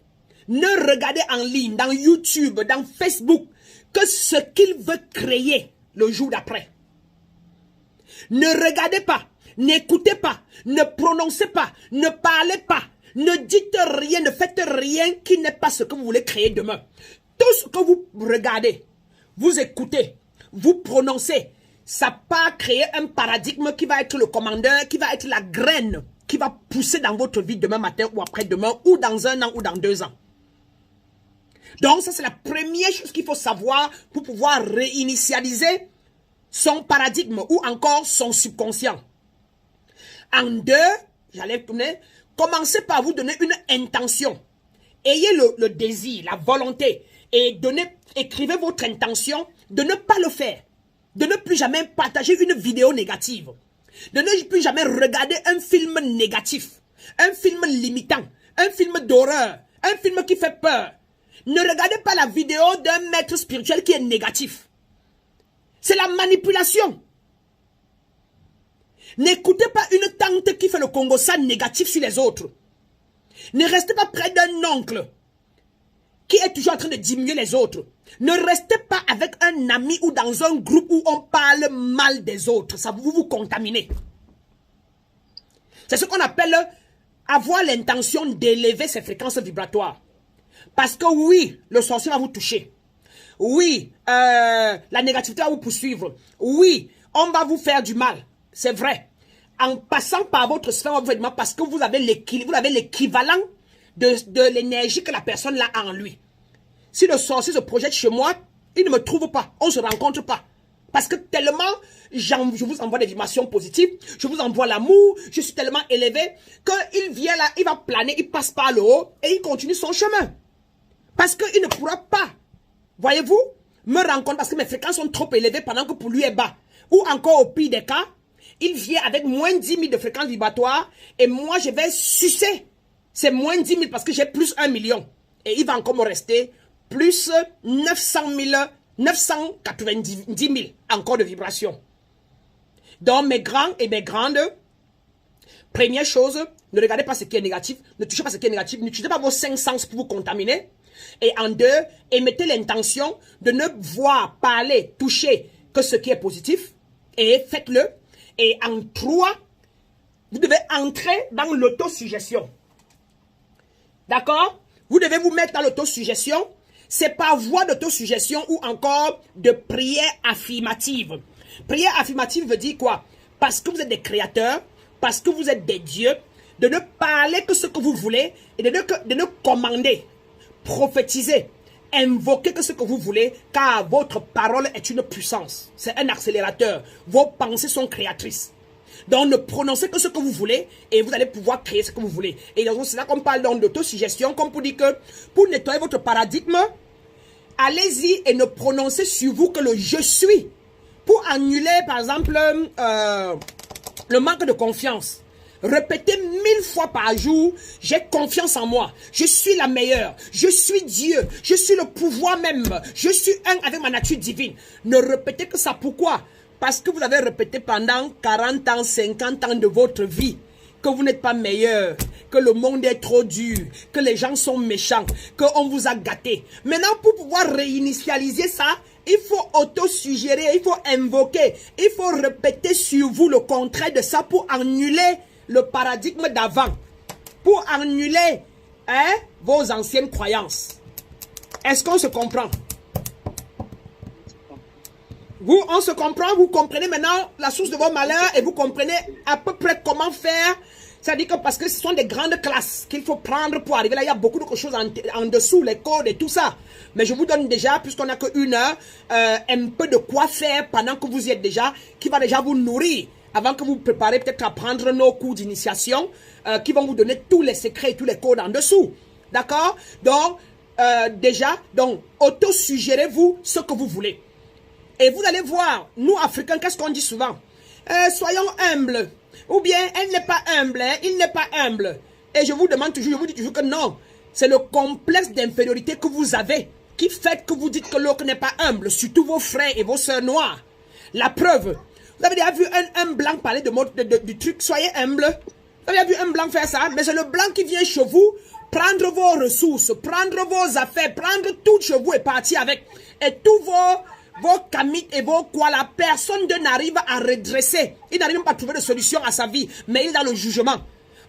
ne regarder en ligne, dans YouTube, dans Facebook, que ce qu'il veut créer le jour d'après. Ne regardez pas, n'écoutez pas, ne prononcez pas, ne parlez pas, ne dites rien, ne faites rien qui n'est pas ce que vous voulez créer demain. Tout ce que vous regardez, vous écoutez, vous prononcez, ça va créer un paradigme qui va être le commandeur, qui va être la graine, qui va pousser dans votre vie demain matin ou après-demain, ou dans un an ou dans 2 ans. Donc, ça, c'est la première chose qu'il faut savoir pour pouvoir réinitialiser son paradigme ou encore son subconscient. En deux, j'allais tourner, commencez par vous donner une intention. Ayez le désir, la volonté et écrivez votre intention de ne pas le faire. De ne plus jamais partager une vidéo négative. De ne plus jamais regarder un film négatif. Un film limitant. Un film d'horreur. Un film qui fait peur. Ne regardez pas la vidéo d'un maître spirituel qui est négatif. C'est la manipulation. N'écoutez pas une tante qui fait le Congo-ça négatif sur les autres. Ne restez pas près d'un oncle qui est toujours en train de diminuer les autres. Ne restez pas avec un ami ou dans un groupe où on parle mal des autres. Ça vous contaminez. C'est ce qu'on appelle avoir l'intention d'élever ses fréquences vibratoires. Parce que oui, le sorcier va vous toucher. Oui, la négativité va vous poursuivre. Oui, on va vous faire du mal. C'est vrai. En passant par votre sphère, on va vous faire du mal parce que vous avez l'équivalent de l'énergie que la personne a en lui. Si le sorcier se projette chez moi, il ne me trouve pas. On ne se rencontre pas. Parce que tellement, je vous envoie des vibrations positives, je vous envoie l'amour, je suis tellement élevé qu'il vient là, il va planer, il passe par le haut et il continue son chemin. Parce qu'il ne pourra pas, voyez-vous, me rencontrer parce que mes fréquences sont trop élevées pendant que pour lui est bas. Ou encore au pire des cas, il vient avec moins 10 000 de fréquences vibratoires et moi je vais sucer. C'est moins 10 000 parce que j'ai plus 1 million. Et il va encore me rester plus 990 000 encore de vibrations. Donc mes grands et mes grandes, première chose, ne regardez pas ce qui est négatif, ne touchez pas ce qui est négatif, n'utilisez pas vos 5 sens pour vous contaminer. Et en deux, émettez l'intention de ne voir, parler, toucher que ce qui est positif. Et faites-le. Et en trois, vous devez entrer dans l'autosuggestion. D'accord? Vous devez vous mettre dans l'autosuggestion. C'est par voie d'autosuggestion ou encore de prière affirmative. Prière affirmative veut dire quoi? Parce que vous êtes des créateurs, parce que vous êtes des dieux, de ne parler que ce que vous voulez et de ne commander, prophétiser, invoquer que ce que vous voulez, car votre parole est une puissance. C'est un accélérateur. Vos pensées sont créatrices. Donc ne prononcez que ce que vous voulez et vous allez pouvoir créer ce que vous voulez. Et c'est là qu'on parle d'autosuggestion, comme pour dire que pour nettoyer votre paradigme, allez-y et ne prononcez sur vous que le je suis. Pour annuler par exemple le manque de confiance. Répétez 1000 fois par jour, j'ai confiance en moi, je suis la meilleure, je suis Dieu, je suis le pouvoir même, je suis un avec ma nature divine. Ne répétez que ça, pourquoi? Parce que vous avez répété pendant 40 ans, 50 ans de votre vie que vous n'êtes pas meilleur, que le monde est trop dur, que les gens sont méchants, qu'on vous a gâté. Maintenant, pour pouvoir réinitialiser ça, il faut auto-suggérer, il faut invoquer, il faut répéter sur vous le contraire de ça pour annuler le paradigme d'avant, pour annuler vos anciennes croyances. Est-ce qu'on se comprend? Vous, on se comprend, vous comprenez maintenant la source de vos malheurs et vous comprenez à peu près comment faire. C'est-à-dire que parce que ce sont des grandes classes qu'il faut prendre pour arriver là. Il y a beaucoup de choses en dessous, les codes et tout ça. Mais je vous donne déjà, puisqu'on n'a qu'une heure, un peu de quoi faire pendant que vous y êtes déjà, qui va déjà vous nourrir. Avant que vous préparez peut-être à prendre nos cours d'initiation, qui vont vous donner tous les secrets et tous les codes en dessous. D'accord? Donc, déjà, auto-suggérez-vous ce que vous voulez. Et vous allez voir, nous Africains, qu'est-ce qu'on dit souvent? Soyons humbles. Ou bien, elle n'est pas humble, hein, il n'est pas humble. Et je vous demande toujours, je vous dis toujours que non. C'est le complexe d'infériorité que vous avez qui fait que vous dites que l'autre n'est pas humble. Surtout vos frères et vos sœurs noires. La preuve, vous avez déjà vu un blanc parler du truc, soyez humble. Vous avez déjà vu un blanc faire ça? Mais c'est le blanc qui vient chez vous, prendre vos ressources, prendre vos affaires, prendre tout chez vous et partir avec. Et tous vos kamites et vos quoi, la personne n'arrive à redresser. Il n'arrive même pas à trouver de solution à sa vie, mais il est dans le jugement.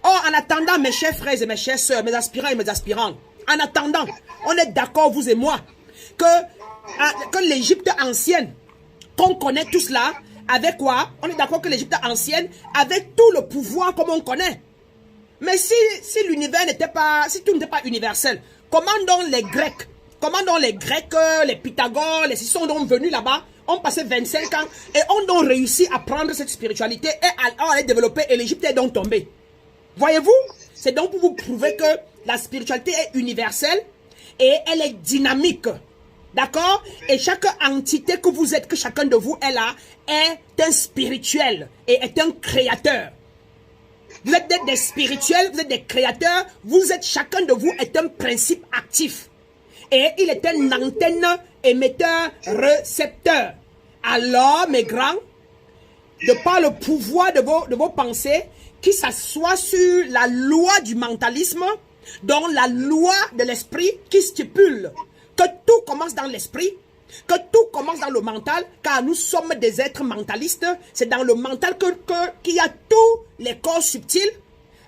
Oh, en attendant, mes chers frères et mes chères sœurs, mes aspirants et mes aspirantes, en attendant, on est d'accord, vous et moi, que l'Égypte ancienne, qu'on connaît tous là, avec quoi? On est d'accord que l'Égypte ancienne, avec tout le pouvoir comme on connaît. Mais si l'univers n'était pas, si tout n'était pas universel, comment donc les Grecs, Comment donc les Grecs, les Pythagores, les sont donc venus là-bas, ont passé 25 ans et ont donc réussi à prendre cette spiritualité et à aller développer et l'Égypte est donc tombée. Voyez-vous? C'est donc pour vous prouver que la spiritualité est universelle et elle est dynamique. D'accord? Et chaque entité que vous êtes, que chacun de vous est là, est un spirituel et est un créateur. Vous êtes des spirituels, vous êtes des créateurs, vous êtes, chacun de vous est un principe actif. Et il est un antenne, émetteur, récepteur. Alors, mes grands, de par le pouvoir de vos pensées, qui s'assoit sur la loi du mentalisme, dont la loi de l'esprit qui stipule que tout commence dans l'esprit, que tout commence dans le mental, car nous sommes des êtres mentalistes. C'est dans le mental qu'il y a tous les corps subtils.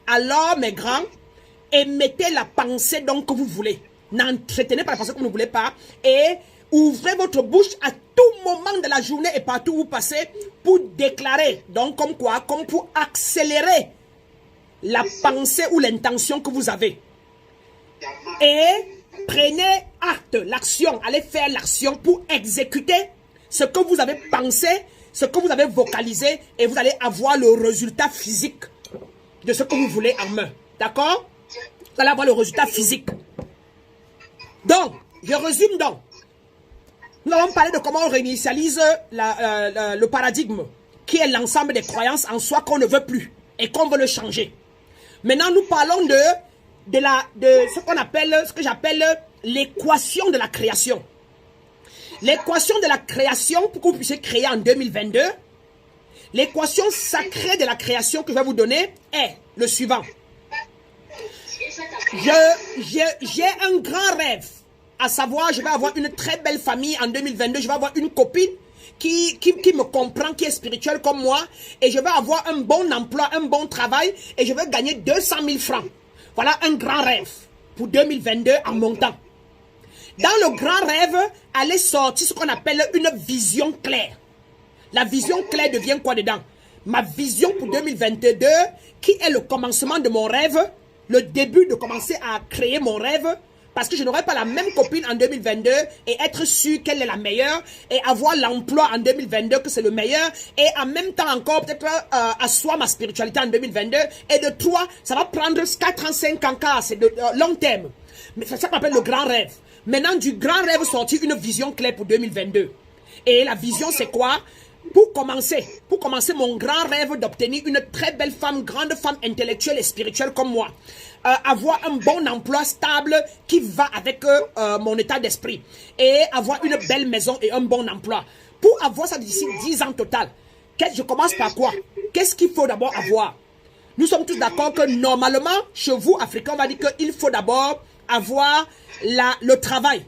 Alors, mes grands, émettez la pensée donc que vous voulez. N'entretenez pas la pensée que vous ne voulez pas. Et ouvrez votre bouche à tout moment de la journée et partout où vous passez pour déclarer. Donc, comme quoi? Comme pour accélérer la pensée ou l'intention que vous avez. Et prenez acte, l'action, allez faire l'action pour exécuter ce que vous avez pensé, ce que vous avez vocalisé et vous allez avoir le résultat physique de ce que vous voulez en main. D'accord? Vous allez avoir le résultat physique. Donc, je résume donc. Nous allons parler de comment on réinitialise le paradigme qui est l'ensemble des croyances en soi qu'on ne veut plus et qu'on veut le changer. Maintenant, nous parlons de ce qu'on appelle, ce que j'appelle l'équation de la création. L'équation de la création, pour que vous puissiez créer en 2022, l'équation sacrée de la création que je vais vous donner est le suivant. J'ai un grand rêve, à savoir, je vais avoir une très belle famille en 2022, je vais avoir une copine qui me comprend, qui est spirituelle comme moi, et je vais avoir un bon emploi, un bon travail, et je vais gagner 200 000 francs. Voilà un grand rêve pour 2022 en montant. Dans le grand rêve, allez sortir ce qu'on appelle une vision claire. La vision claire devient quoi dedans? Ma vision pour 2022, qui est le commencement de mon rêve, le début de commencer à créer mon rêve, parce que je n'aurai pas la même copine en 2022 et être sûr qu'elle est la meilleure et avoir l'emploi en 2022 que c'est le meilleur et en même temps encore peut-être asseoir ma spiritualité en 2022 et de 3, ça va prendre 4 ans, 5 ans car c'est de long terme. Mais c'est ça qu'on appelle le grand rêve. Maintenant du grand rêve sortir une vision claire pour 2022. Et la vision c'est quoi? Pour commencer mon grand rêve d'obtenir une très belle femme, grande femme intellectuelle et spirituelle comme moi. Avoir un bon emploi stable qui va avec mon état d'esprit. Et avoir une belle maison et un bon emploi. Pour avoir ça d'ici 10 ans total, je commence par quoi? Qu'est-ce qu'il faut d'abord avoir? Nous sommes tous d'accord que normalement, chez vous, Africains, on va dire qu'il faut d'abord avoir le travail.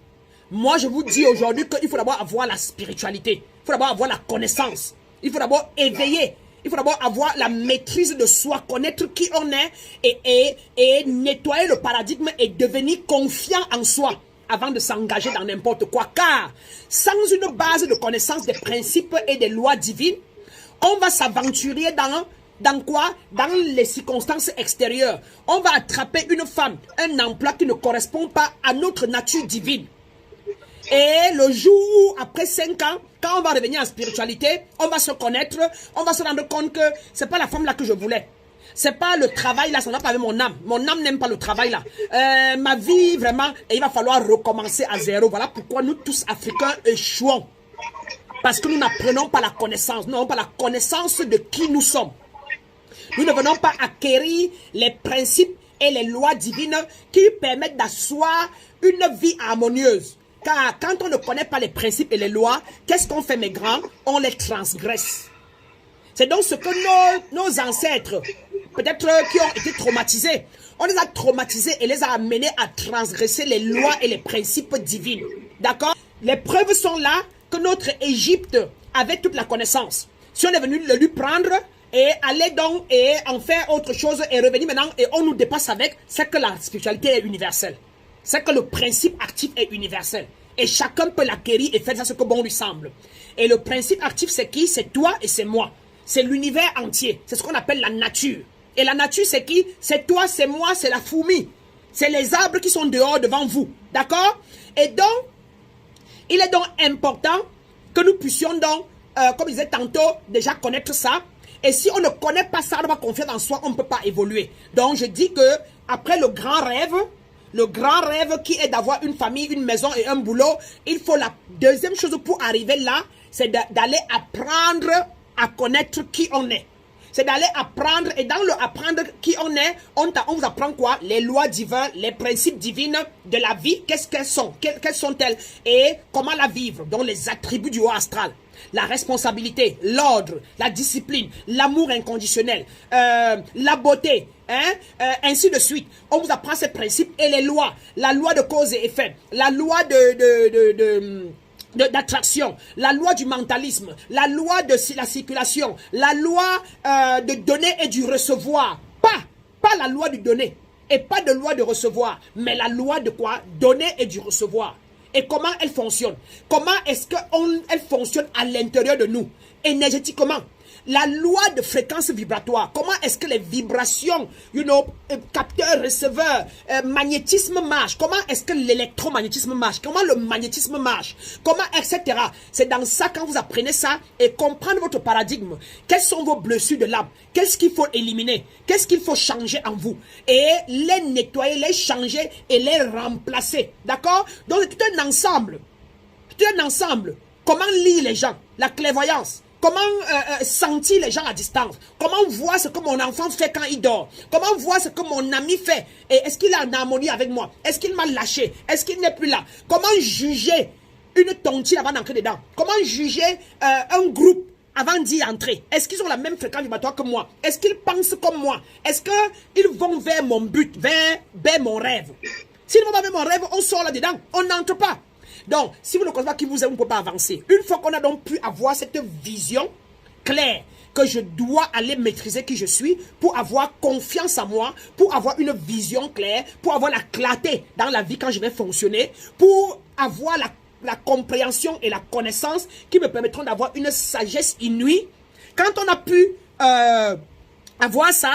Moi, je vous dis aujourd'hui qu'il faut d'abord avoir la spiritualité. Il faut d'abord avoir la connaissance. Il faut d'abord éveiller. Il faut d'abord avoir la maîtrise de soi, connaître qui on est et nettoyer le paradigme et devenir confiant en soi avant de s'engager dans n'importe quoi. Car sans une base de connaissance des principes et des lois divines, on va s'aventurer dans quoi? Dans les circonstances extérieures. On va attraper une femme, un emploi qui ne correspond pas à notre nature divine. Et le jour où, après 5 ans, quand on va revenir en spiritualité, on va se connaître, on va se rendre compte que c'est pas la femme là que je voulais. C'est pas le travail là, ça n'a pas avec mon âme. Mon âme n'aime pas le travail là. Ma vie, vraiment, et il va falloir recommencer à zéro. Voilà pourquoi nous tous Africains échouons. Parce que nous n'apprenons pas la connaissance. Nous n'avons pas la connaissance de qui nous sommes. Nous ne venons pas acquérir les principes et les lois divines qui permettent d'asseoir une vie harmonieuse. Car quand on ne connaît pas les principes et les lois, qu'est-ce qu'on fait mes grands? On les transgresse. C'est donc ce que nos ancêtres, peut-être qui ont été traumatisés, on les a traumatisés et les a amenés à transgresser les lois et les principes divins. D'accord? Les preuves sont là que notre Égypte avait toute la connaissance. Si on est venu le lui prendre et aller donc et en faire autre chose et revenir maintenant et on nous dépasse avec, c'est que la spiritualité est universelle. C'est que le principe actif est universel. Et chacun peut l'acquérir et faire ça ce que bon lui semble. Et le principe actif, c'est qui? C'est toi et c'est moi. C'est l'univers entier. C'est ce qu'on appelle la nature. Et la nature, c'est qui? C'est toi, c'est moi, c'est la fourmi. C'est les arbres qui sont dehors devant vous. D'accord? Et donc, il est donc important que nous puissions donc, comme je disais tantôt, déjà connaître ça. Et si on ne connaît pas ça, on n'a pas confiance en soi, on ne peut pas évoluer. Donc, je dis que après le grand rêve qui est d'avoir une famille, une maison et un boulot, il faut la deuxième chose pour arriver là, c'est d'aller apprendre à connaître qui on est. C'est d'aller apprendre, et dans le apprendre qui on est, on vous apprend quoi? Les lois divines, les principes divins de la vie, qu'est-ce qu'elles sont? Quelles sont-elles? Et comment la vivre? Donc les attributs du haut astral. La responsabilité, l'ordre, la discipline, l'amour inconditionnel, la beauté, ainsi de suite. On vous apprend ces principes et les lois. La loi de cause et effet, la loi d'attraction, la loi du mentalisme, la loi de la circulation, la loi de donner et du recevoir. Pas la loi du donner et pas de loi de recevoir, mais la loi de quoi? Donner et du recevoir. Et comment elle fonctionne? Comment est-ce qu'elle fonctionne à l'intérieur de nous, énergétiquement? La loi de fréquence vibratoire. Comment est-ce que les vibrations, capteurs, receveurs, magnétisme marche? Comment est-ce que l'électromagnétisme marche? Comment le magnétisme marche? Comment, etc. C'est dans ça, quand vous apprenez ça et comprendre votre paradigme, quelles sont vos blessures de l'âme? Qu'est-ce qu'il faut éliminer? Qu'est-ce qu'il faut changer en vous? Et les nettoyer, les changer et les remplacer. D'accord? Donc, c'est tout un ensemble. Tout un ensemble. Comment lire les gens? La clairvoyance. Comment sentir les gens à distance? Comment voir ce que mon enfant fait quand il dort? Comment voir ce que mon ami fait? Et est-ce qu'il est en harmonie avec moi? Est-ce qu'il m'a lâché? Est-ce qu'il n'est plus là? Comment juger une tontine avant d'entrer dedans? Comment juger un groupe avant d'y entrer? Est-ce qu'ils ont la même fréquence vibratoire que moi? Est-ce qu'ils pensent comme moi? Est-ce qu'ils vont vers mon but, vers mon rêve? S'ils vont pas vers mon rêve, on sort là-dedans. On n'entre pas. Donc, si vous ne connaissez pas qui vous êtes, vous ne pouvez pas avancer. Une fois qu'on a donc pu avoir cette vision claire, que je dois aller maîtriser qui je suis, pour avoir confiance en moi, pour avoir une vision claire, pour avoir la clarté dans la vie quand je vais fonctionner, pour avoir la compréhension et la connaissance qui me permettront d'avoir une sagesse inouïe. Quand on a pu avoir ça,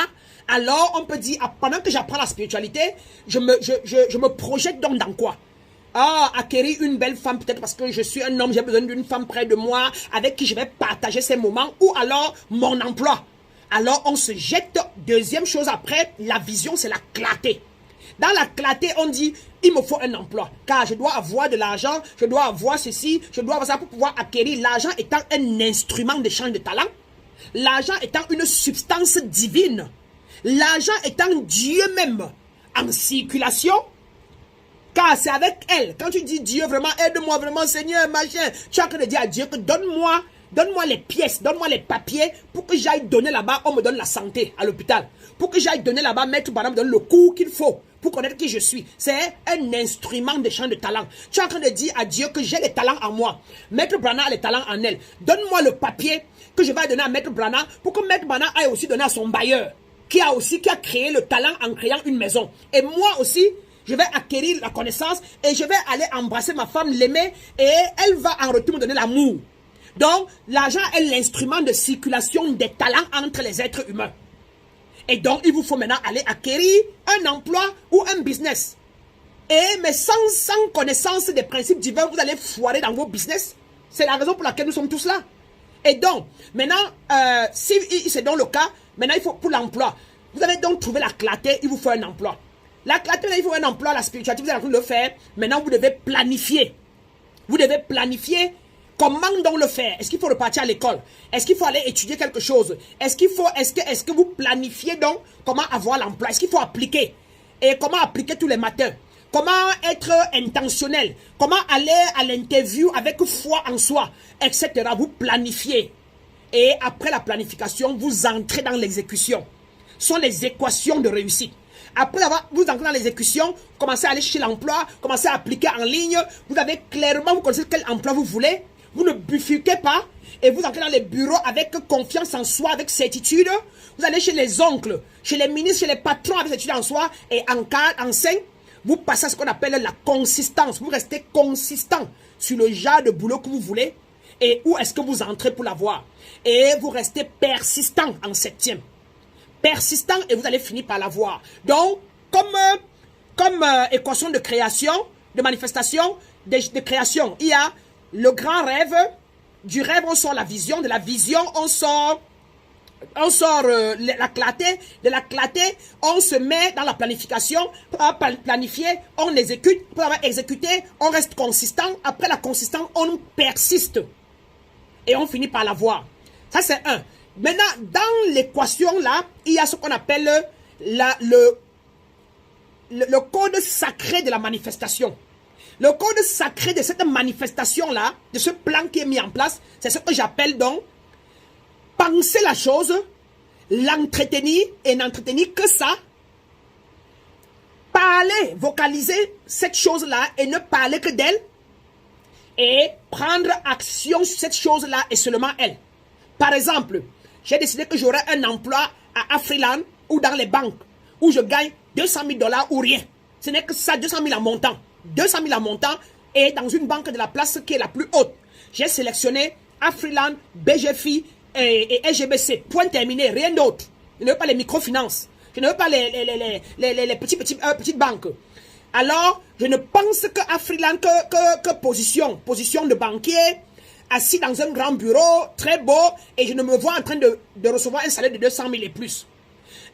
alors on peut dire, pendant que j'apprends la spiritualité, je me projette donc dans quoi? Acquérir une belle femme, peut-être parce que je suis un homme, j'ai besoin d'une femme près de moi, avec qui je vais partager ces moments, ou alors mon emploi. Alors on se jette. Deuxième chose après, la vision, c'est la clarté. Dans la clarté, on dit, il me faut un emploi, car je dois avoir de l'argent, je dois avoir ceci, je dois avoir ça pour pouvoir acquérir. L'argent étant un instrument d'échange de talent, l'argent étant une substance divine, l'argent étant Dieu même en circulation. Car c'est avec elle, quand tu dis Dieu, vraiment, aide-moi, vraiment, Seigneur, machin, tu as que dire à Dieu que donne-moi les pièces, donne-moi les papiers pour que j'aille donner là-bas, on me donne la santé à l'hôpital. Pour que j'aille donner là-bas, Maître Branham me donne le cours qu'il faut pour connaître qui je suis. C'est un instrument d'échange de talent. Tu es en train de dire à Dieu que j'ai les talents en moi. Maître Branham a les talents en elle. Donne-moi le papier que je vais donner à Maître Branham pour que Maître Branham aille aussi donner à son bailleur, qui a créé le talent en créant une maison. Et moi aussi, je vais acquérir la connaissance et je vais aller embrasser ma femme, l'aimer, et elle va en retour me donner l'amour. Donc, l'argent est l'instrument de circulation des talents entre les êtres humains. Et donc, il vous faut maintenant aller acquérir un emploi ou un business. Mais sans connaissance des principes divins, vous allez foirer dans vos business. C'est la raison pour laquelle nous sommes tous là. Et donc, maintenant, si c'est donc le cas, maintenant il faut pour l'emploi. Vous avez donc trouvé la clarté, il vous faut un emploi. La clarté, il faut un emploi, la spiritualité, vous êtes en train de le faire. Maintenant, vous devez planifier. Vous devez planifier comment donc le faire. Est-ce qu'il faut repartir à l'école? Est-ce qu'il faut aller étudier quelque chose? Est-ce que vous planifiez donc comment avoir l'emploi? Est-ce qu'il faut appliquer? Et comment appliquer tous les matins? Comment être intentionnel? Comment aller à l'interview avec foi en soi? Etc. Vous planifiez. Et après la planification, vous entrez dans l'exécution. Ce sont les équations de réussite. Après avoir, vous entrez dans l'exécution, commencez à aller chercher l'emploi, commencez à appliquer en ligne. Vous avez clairement, vous connaissez quel emploi vous voulez. Vous ne bifurquez pas et vous entrez dans les bureaux avec confiance en soi, avec certitude. Vous allez chez les oncles, chez les ministres, chez les patrons avec certitude en soi. Et en cas, en 5, vous passez à ce qu'on appelle la consistance. Vous restez consistant sur le genre de boulot que vous voulez. Et où est-ce que vous entrez pour l'avoir. Et vous restez persistant en 7e. Persistant et vous allez finir par l'avoir. Donc, comme comme équation de création, de manifestation, de création. Il y a le grand rêve. Du rêve, on sort la vision. De la vision, on sort la clarté. De la clarté, on se met dans la planification. Pour avoir planifié, on exécute. Pour avoir exécuté, on reste consistant. Après la consistance, on persiste. Et on finit par l'avoir. Ça, c'est un. Maintenant, dans l'équation, là, il y a ce qu'on appelle le code sacré de la manifestation. Le code sacré de cette manifestation-là, de ce plan qui est mis en place, c'est ce que j'appelle donc penser la chose, l'entretenir et n'entretenir que ça, parler, vocaliser cette chose-là et ne parler que d'elle, et prendre action sur cette chose-là et seulement elle. Par exemple, j'ai décidé que j'aurai un emploi à Afriland ou dans les banques où je gagne 200 000 $ ou rien. Ce n'est que ça, 200 000 en montant. 200 000 en montant et dans une banque de la place qui est la plus haute. J'ai sélectionné Afriland, BGFI et SGBC. Point terminé, rien d'autre. Je ne veux pas les microfinances. Je ne veux pas les petites banques. Alors, je ne pense que Afriland que position de banquier, assis dans un grand bureau, très beau, et je ne me vois en train de recevoir un salaire de 200 000 et plus.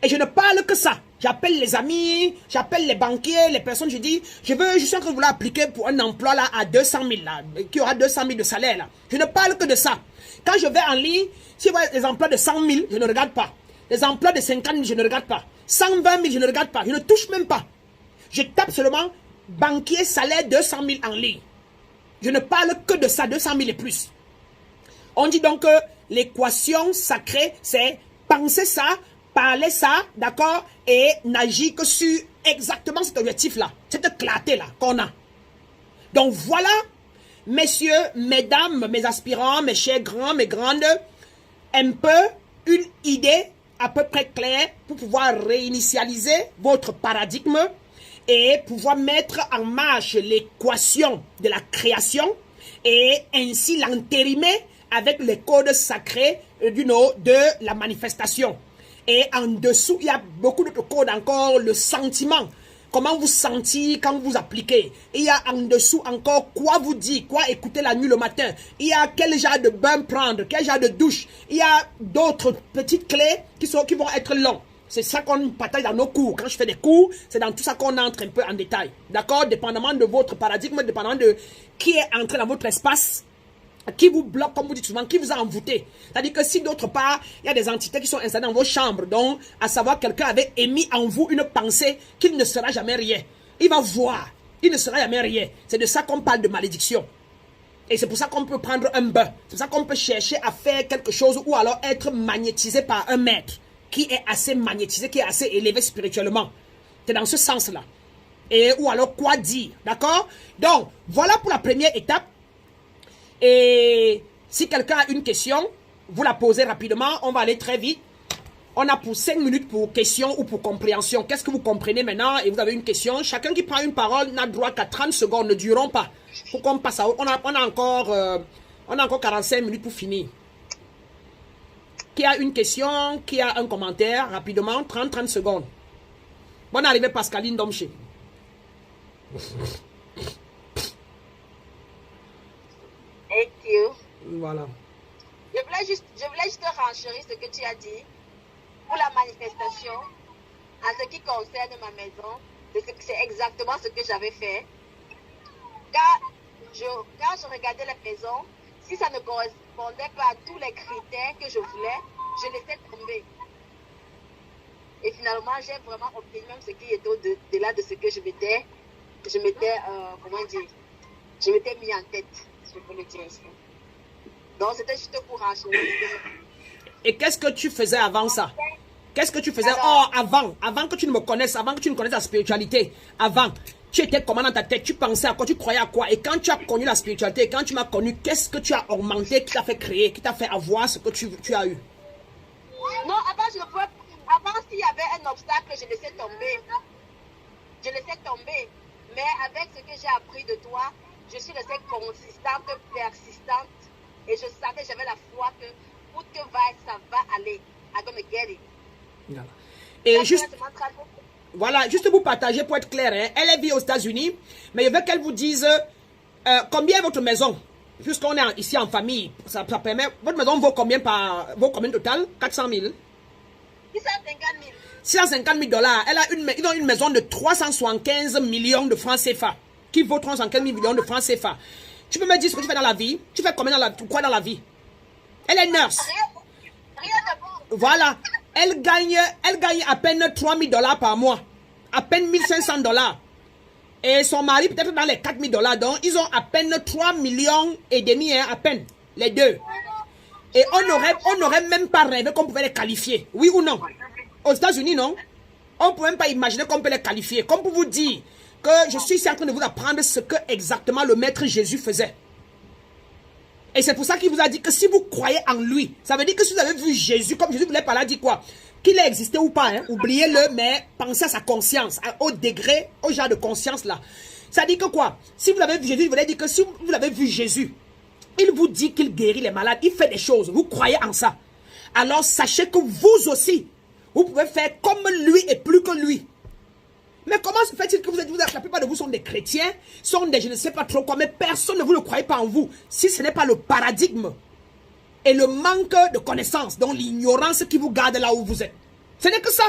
Et je ne parle que ça. J'appelle les amis, j'appelle les banquiers, les personnes, je dis, je suis en train de vouloir appliquer pour un emploi là à 200 000 là, qui aura 200 000 de salaire là. Je ne parle que de ça. Quand je vais en ligne, si je vois des emplois de 100 000, je ne regarde pas. Les emplois de 50 000, je ne regarde pas. 120 000, je ne regarde pas. Je ne touche même pas. Je tape seulement banquier salaire 200 000 en ligne. Je ne parle que de ça, 200 000 et plus. On dit donc que l'équation sacrée, c'est penser ça, parler ça, d'accord, et n'agir que sur exactement cet objectif-là, cette clarté-là qu'on a. Donc voilà, messieurs, mesdames, mes aspirants, mes chers grands, mes grandes, un peu une idée à peu près claire pour pouvoir réinitialiser votre paradigme et pouvoir mettre en marche l'équation de la création et ainsi l'entérimer avec les codes sacrés de la manifestation. Et en dessous, il y a beaucoup d'autres codes encore, le sentiment. Comment vous sentez quand vous appliquez. Il y a en dessous encore quoi vous dire, quoi écouter la nuit, le matin. Il y a quel genre de bain prendre, quel genre de douche. Il y a d'autres petites clés qui vont être longues. C'est ça qu'on partage dans nos cours. Quand je fais des cours, c'est dans tout ça qu'on entre un peu en détail. D'accord? Dépendamment de votre paradigme, dépendamment de qui est entré dans votre espace, qui vous bloque, comme vous dites souvent, qui vous a envoûté. C'est-à-dire que si d'autre part, il y a des entités qui sont installées dans vos chambres, donc, à savoir, quelqu'un avait émis en vous une pensée qu'il ne sera jamais rien. Il va voir, il ne sera jamais rien. C'est de ça qu'on parle de malédiction. Et c'est pour ça qu'on peut prendre un bain. C'est pour ça qu'on peut chercher à faire quelque chose ou alors être magnétisé par un maître qui est assez magnétisé, qui est assez élevé spirituellement. C'est dans ce sens-là. Et ou alors quoi dire, d'accord? Donc, voilà pour la première étape. Et si quelqu'un a une question, vous la posez rapidement, on va aller très vite. On a pour 5 minutes pour question ou pour compréhension. Qu'est-ce que vous comprenez maintenant? Et vous avez une question. Chacun qui prend une parole n'a droit qu'à 30 secondes, ne durons pas. Pour qu'on passe à... On a encore 45 minutes pour finir. Qui a une question, qui a un commentaire, rapidement, 30 secondes. Bonne arrivée Pascaline Domché. Thank you. Voilà. Je voulais juste renchérir ce que tu as dit pour la manifestation en ce qui concerne ma maison. C'est exactement ce que j'avais fait. Quand je regardais la maison, si ça ne correspondait pas à tous les critères que je voulais, je laissais tomber. Et finalement, j'ai vraiment obtenu même ce qui était au-delà de ce que je m'étais mis en tête. Donc, c'était juste pour racheter. Et qu'est-ce que tu faisais avant ça? Qu'est-ce que tu faisais avant que tu ne me connaisses, avant que tu ne connaisses la spiritualité? Avant, tu étais comment dans ta tête? Tu pensais à quoi? Tu croyais à quoi? Et quand tu as connu la spiritualité, quand tu m'as connu, qu'est-ce que tu as augmenté, qui t'a fait créer, qui t'a fait avoir ce que tu as eu? Non, avant, s'il y avait un obstacle, je laissais tomber. Mais avec ce que j'ai appris de toi, je suis restée consistante, persistante, et je savais, j'avais la foi que où que ça va aller. I'm gonna get it. Voilà. Et juste, Voilà, juste pour partager, pour être clair, hein, elle vit aux États-Unis, mais je veux qu'elle vous dise combien est votre maison. Puisqu'on est ici en famille, ça permet. Votre maison vaut combien total? 400 000? 650 000. 650 000 $. Ils ont une maison de 375 millions de francs CFA, qui vaut 375 millions de francs CFA. Tu peux me dire ce que tu fais dans la vie? Tu fais combien quoi dans la vie? Elle est nurse. Rien de bon. Voilà. Elle gagne à peine 3 000 $ par mois. À peine 1 500 $. Et son mari, peut-être dans les 4 000 $. Donc, ils ont à peine 3 millions et demi, hein, à peine. Les deux. Et on n'aurait même pas rêvé qu'on pouvait les qualifier. Oui ou non? Aux États-Unis, non? On ne peut même pas imaginer qu'on peut les qualifier. Comme pour vous dire que je suis ici en train de vous apprendre ce que exactement le Maître Jésus faisait. Et c'est pour ça qu'il vous a dit que si vous croyez en lui, ça veut dire que si vous avez vu Jésus, comme Jésus voulait parler, dit quoi? Qu'il ait existé ou pas, hein, oubliez-le, mais pensez à sa conscience, au degré, au genre de conscience là. Ça dit que quoi? Si vous avez vu Jésus, il voulait dire que si vous avez vu Jésus, il vous dit qu'il guérit les malades, il fait des choses, vous croyez en ça. Alors sachez que vous aussi, vous pouvez faire comme lui et plus que lui. Mais comment se fait-il que la plupart de vous sont des chrétiens, sont des je ne sais pas trop quoi, mais personne ne vous le croyez pas en vous, si ce n'est pas le paradigme et le manque de connaissances, donc l'ignorance qui vous garde là où vous êtes. Ce n'est que ça.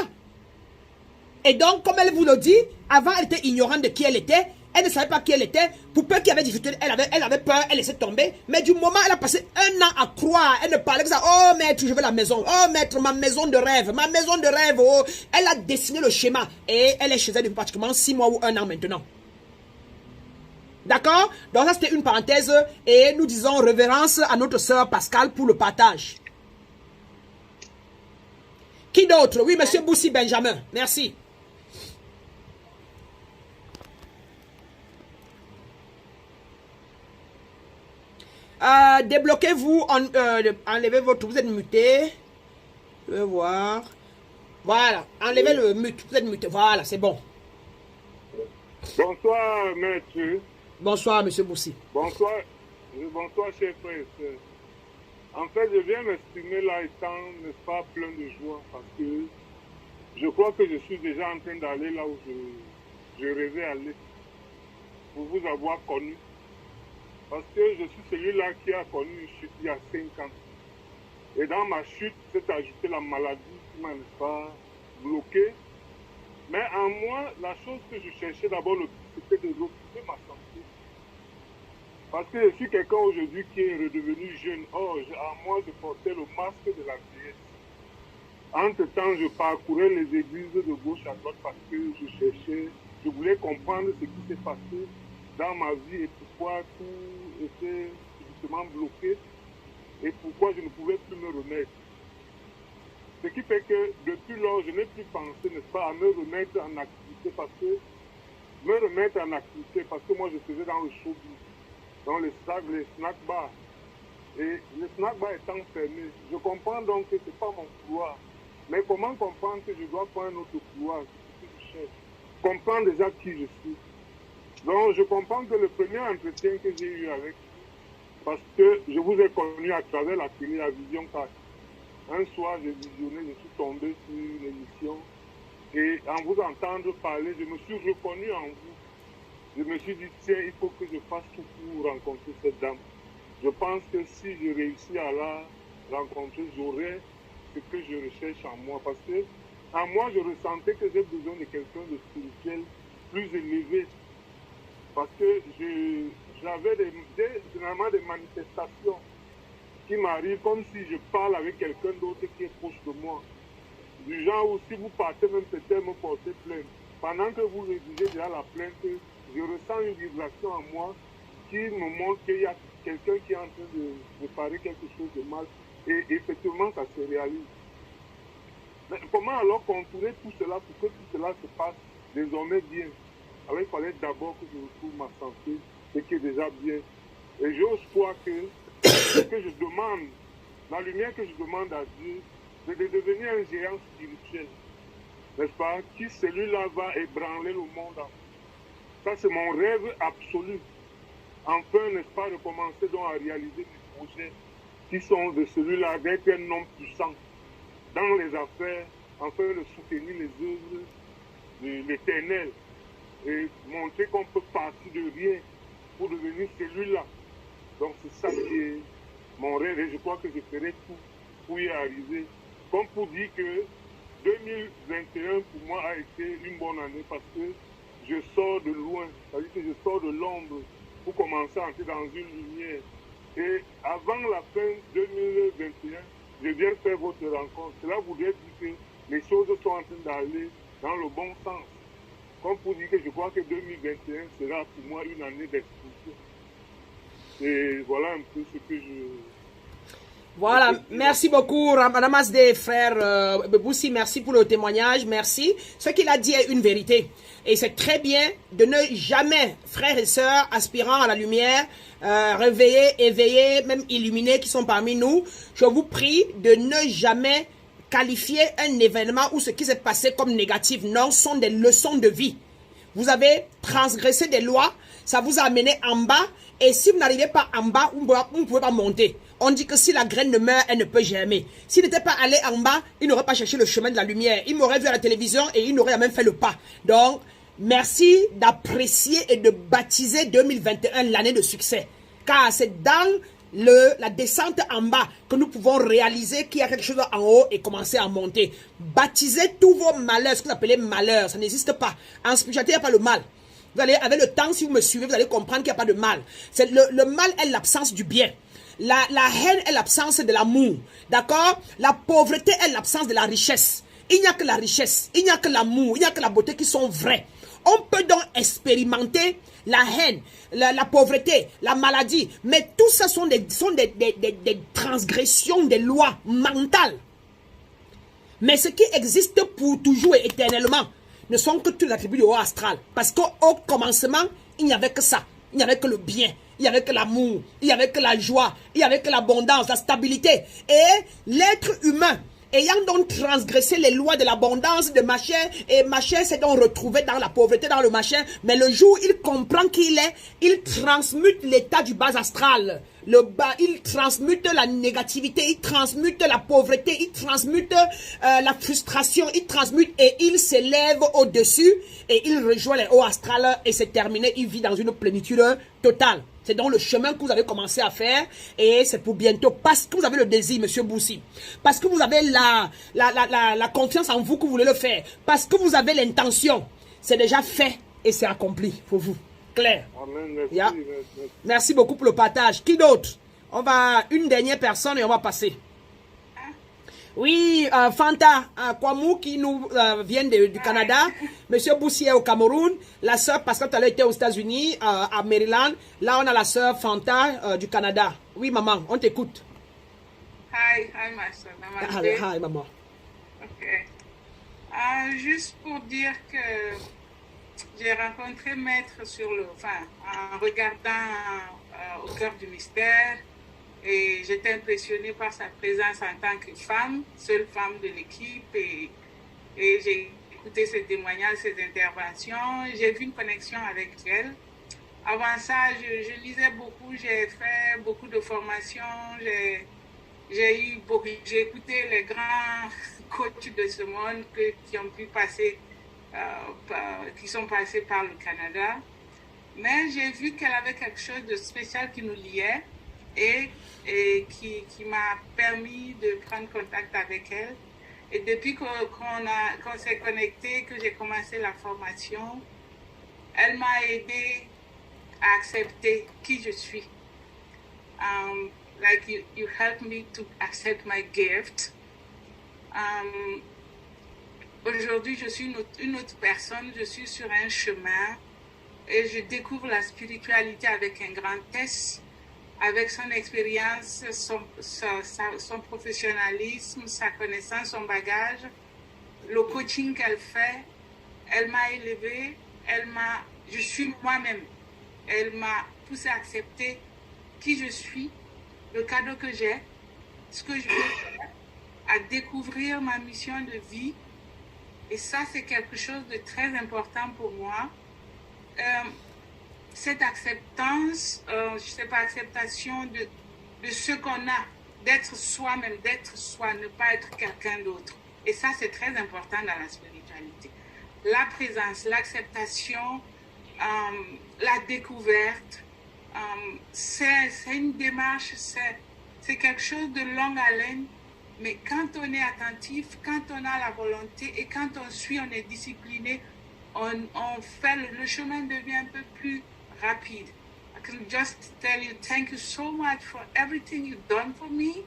Et donc, comme elle vous le dit, avant elle était ignorante de qui elle était, elle ne savait pas qui elle était, pour peu qu'il y avait difficulté, elle avait peur, elle laissait tomber, mais du moment elle a passé 1 an à croire, elle ne parlait que ça, oh maître, je veux la maison, oh maître, ma maison de rêve, oh, elle a dessiné le schéma, et elle est chez elle depuis pratiquement 6 mois ou 1 an maintenant. D'accord? Donc ça c'était une parenthèse, et nous disons révérence à notre sœur Pascal pour le partage. Qui d'autre? Oui, monsieur Boussi Benjamin, merci. Débloquez-vous, enlevez votre... Vous êtes muté. Je vais voir. Voilà, enlevez le mute. Vous êtes muté. Voilà, c'est bon. Bonsoir, maître. Bonsoir, monsieur Boussi. Bonsoir, chers frères et sœurs. En fait, je viens m'exprimer là étant, n'est-ce pas, plein de joie parce que je crois que je suis déjà en train d'aller là où je rêvais aller pour vous avoir connu. Parce que je suis celui-là qui a connu une chute il y a 5 ans. Et dans ma chute, s'est ajoutée la maladie qui m'a, n'est-ce pas, bloqué. Mais en moi, la chose que je cherchais d'abord, c'était de retrouver ma santé. Parce que je suis quelqu'un aujourd'hui qui est redevenu jeune. Or, en moi, je portais le masque de la vieillesse. Entre-temps, je parcourais les églises de gauche à droite parce que je voulais comprendre ce qui s'est passé dans ma vie et pourquoi tout était justement bloqué et pourquoi je ne pouvais plus me remettre. Ce qui fait que depuis lors, je n'ai plus pensé, n'est-ce pas, à me remettre en activité parce que moi je faisais dans le showbiz, dans les snack bars. Et les snack bars étant fermés, je comprends donc que ce n'est pas mon couloir. Mais comment comprendre que je dois prendre un autre couloir? C'est ce que je cherche. Comprendre déjà qui je suis. Donc, je comprends que le premier entretien que j'ai eu avec vous, parce que je vous ai connu à travers la télé, à Vision 4. Un soir, j'ai visionné, je suis tombé sur une émission et en vous entendre parler, je me suis reconnu en vous. Je me suis dit, tiens, il faut que je fasse tout pour rencontrer cette dame. Je pense que si je réussis à la rencontrer, j'aurai ce que je recherche en moi. Parce que en moi, je ressentais que j'ai besoin de quelqu'un de spirituel plus élevé. Parce que j'avais généralement des manifestations qui m'arrivent comme si je parle avec quelqu'un d'autre qui est proche de moi. Du genre où si vous partez même peut-être me porter plainte. Pendant que vous rédigez déjà la plainte, je ressens une vibration en moi qui me montre qu'il y a quelqu'un qui est en train de préparer quelque chose de mal. Et effectivement, ça se réalise. Mais comment alors contourner tout cela pour que tout cela se passe désormais bien? Alors il fallait d'abord que je retrouve ma santé, ce qui est déjà bien. Et j'ose croire que ce que je demande, la lumière que je demande à Dieu, c'est de devenir un géant spirituel. N'est-ce pas? Qui celui-là va ébranler le monde. Ça c'est mon rêve absolu. Enfin, n'est-ce pas, de commencer donc à réaliser mes projets qui sont de celui-là d'être un homme puissant dans les affaires, enfin de soutenir les œuvres de l'éternel et montrer qu'on peut partir de rien pour devenir celui-là. Donc c'est ça qui est mon rêve et je crois que je ferai tout pour y arriver. Comme pour dire que 2021 pour moi a été une bonne année parce que je sors de loin, c'est-à-dire que je sors de l'ombre pour commencer à entrer dans une lumière. Et avant la fin 2021, je viens faire votre rencontre. Cela voudrait dire que les choses sont en train d'aller dans le bon sens. Comme pour dire que je crois que 2021 sera pour moi une année d'explosion. Et voilà un peu ce que je... Voilà, merci beaucoup, Ramadas des frères Boussi, merci pour le témoignage, merci. Ce qu'il a dit est une vérité. Et c'est très bien de ne jamais, frères et sœurs, aspirant à la lumière, réveillés, éveillés, même illuminés qui sont parmi nous, je vous prie de ne jamais qualifier un événement ou ce qui s'est passé comme négatif. Non, ce sont des leçons de vie. Vous avez transgressé des lois, ça vous a amené en bas, et si vous n'arrivez pas en bas, vous ne pouvez pas monter. On dit que si la graine ne meurt, elle ne peut germer. S'il n'était pas allé en bas, il n'aurait pas cherché le chemin de la lumière. Il m'aurait vu à la télévision et il n'aurait même fait le pas. Donc, merci d'apprécier et de baptiser 2021 l'année de succès. Car c'est dans la descente en bas que nous pouvons réaliser qu'il y a quelque chose en haut et commencer à monter. Baptisez tous vos malheurs, ce que vous appelez malheur, ça n'existe pas. En spiritualité, il n'y a pas le mal. Vous allez, avec le temps, si vous me suivez, vous allez comprendre qu'il n'y a pas de mal. Le mal est l'absence du bien. La haine est l'absence de l'amour. D'accord? La pauvreté est l'absence de la richesse. Il n'y a que la richesse, il n'y a que l'amour, il n'y a que la beauté qui sont vrais. On peut donc expérimenter la haine, la pauvreté, la maladie. Mais tout ça sont des transgressions des lois mentales. Mais ce qui existe pour toujours et éternellement ne sont que tous les attributs du haut astral. Parce qu'au commencement, il n'y avait que ça. Il n'y avait que le bien. Il n'y avait que l'amour. Il n'y avait que la joie. Il n'y avait que l'abondance, la stabilité. Et l'être humain, ayant donc transgressé les lois de l'abondance de machin, et machin s'est donc retrouvé dans la pauvreté, dans le machin, mais le jour où il comprend qui il transmute l'état du bas astral. Il transmute la négativité, il transmute la pauvreté, il transmute la frustration, il transmute et il s'élève au-dessus et il rejoint les hauts astrales et c'est terminé, il vit dans une plénitude totale. C'est donc le chemin que vous avez commencé à faire et c'est pour bientôt parce que vous avez le désir, monsieur Boussi. Parce que vous avez la confiance en vous que vous voulez le faire. Parce que vous avez l'intention. C'est déjà fait et c'est accompli pour vous. Claire. Amen, merci, Yeah. merci. Merci beaucoup pour le partage. Qui d'autre? On va une dernière personne et on va passer. Oui, Fanta Kwamou qui nous vient du Canada. Monsieur Boussi est au Cameroun. La sœur Pascal tout à l'heure était aux États-Unis, à Maryland. Là, on a la sœur Fanta du Canada. Oui, maman, on t'écoute. Hi, my son. Namaste. Hi, maman. Ok. Juste pour dire que j'ai rencontré Maître en regardant au cœur du mystère et j'étais impressionnée par sa présence en tant que femme, seule femme de l'équipe et j'ai écouté ses témoignages, ses interventions, j'ai vu une connexion avec elle. Avant ça, je lisais beaucoup, j'ai fait beaucoup de formations, j'ai écouté les grands coachs de ce monde qui ont pu passer, qui sont passés par le Canada. Mais j'ai vu qu'elle avait quelque chose de spécial qui nous liait et qui m'a permis de prendre contact avec elle. Et depuis qu'on s'est connecté, que j'ai commencé la formation, elle m'a aidé à accepter qui je suis. Like you helped me to accept my gift. Aujourd'hui, je suis une autre personne, je suis sur un chemin et je découvre la spiritualité avec un grand S, avec son expérience, son professionnalisme, sa connaissance, son bagage, le coaching qu'elle fait. Elle m'a élevée, je suis moi-même. Elle m'a poussé à accepter qui je suis, le cadeau que j'ai, ce que je veux faire, à découvrir ma mission de vie. Et ça, c'est quelque chose de très important pour moi. Cette acceptance, je sais pas, acceptation de ce qu'on a, d'être soi-même, d'être soi, ne pas être quelqu'un d'autre. Et ça, c'est très important dans la spiritualité. la présence, l'acceptation, la découverte. C'est une démarche, c'est quelque chose de longue haleine, mais quand on est attentif, quand on a la volonté et quand on suit, on est discipliné, on fait, le chemin devient un peu plus rapide. I can just tell you, thank you so much for everything you've done for me.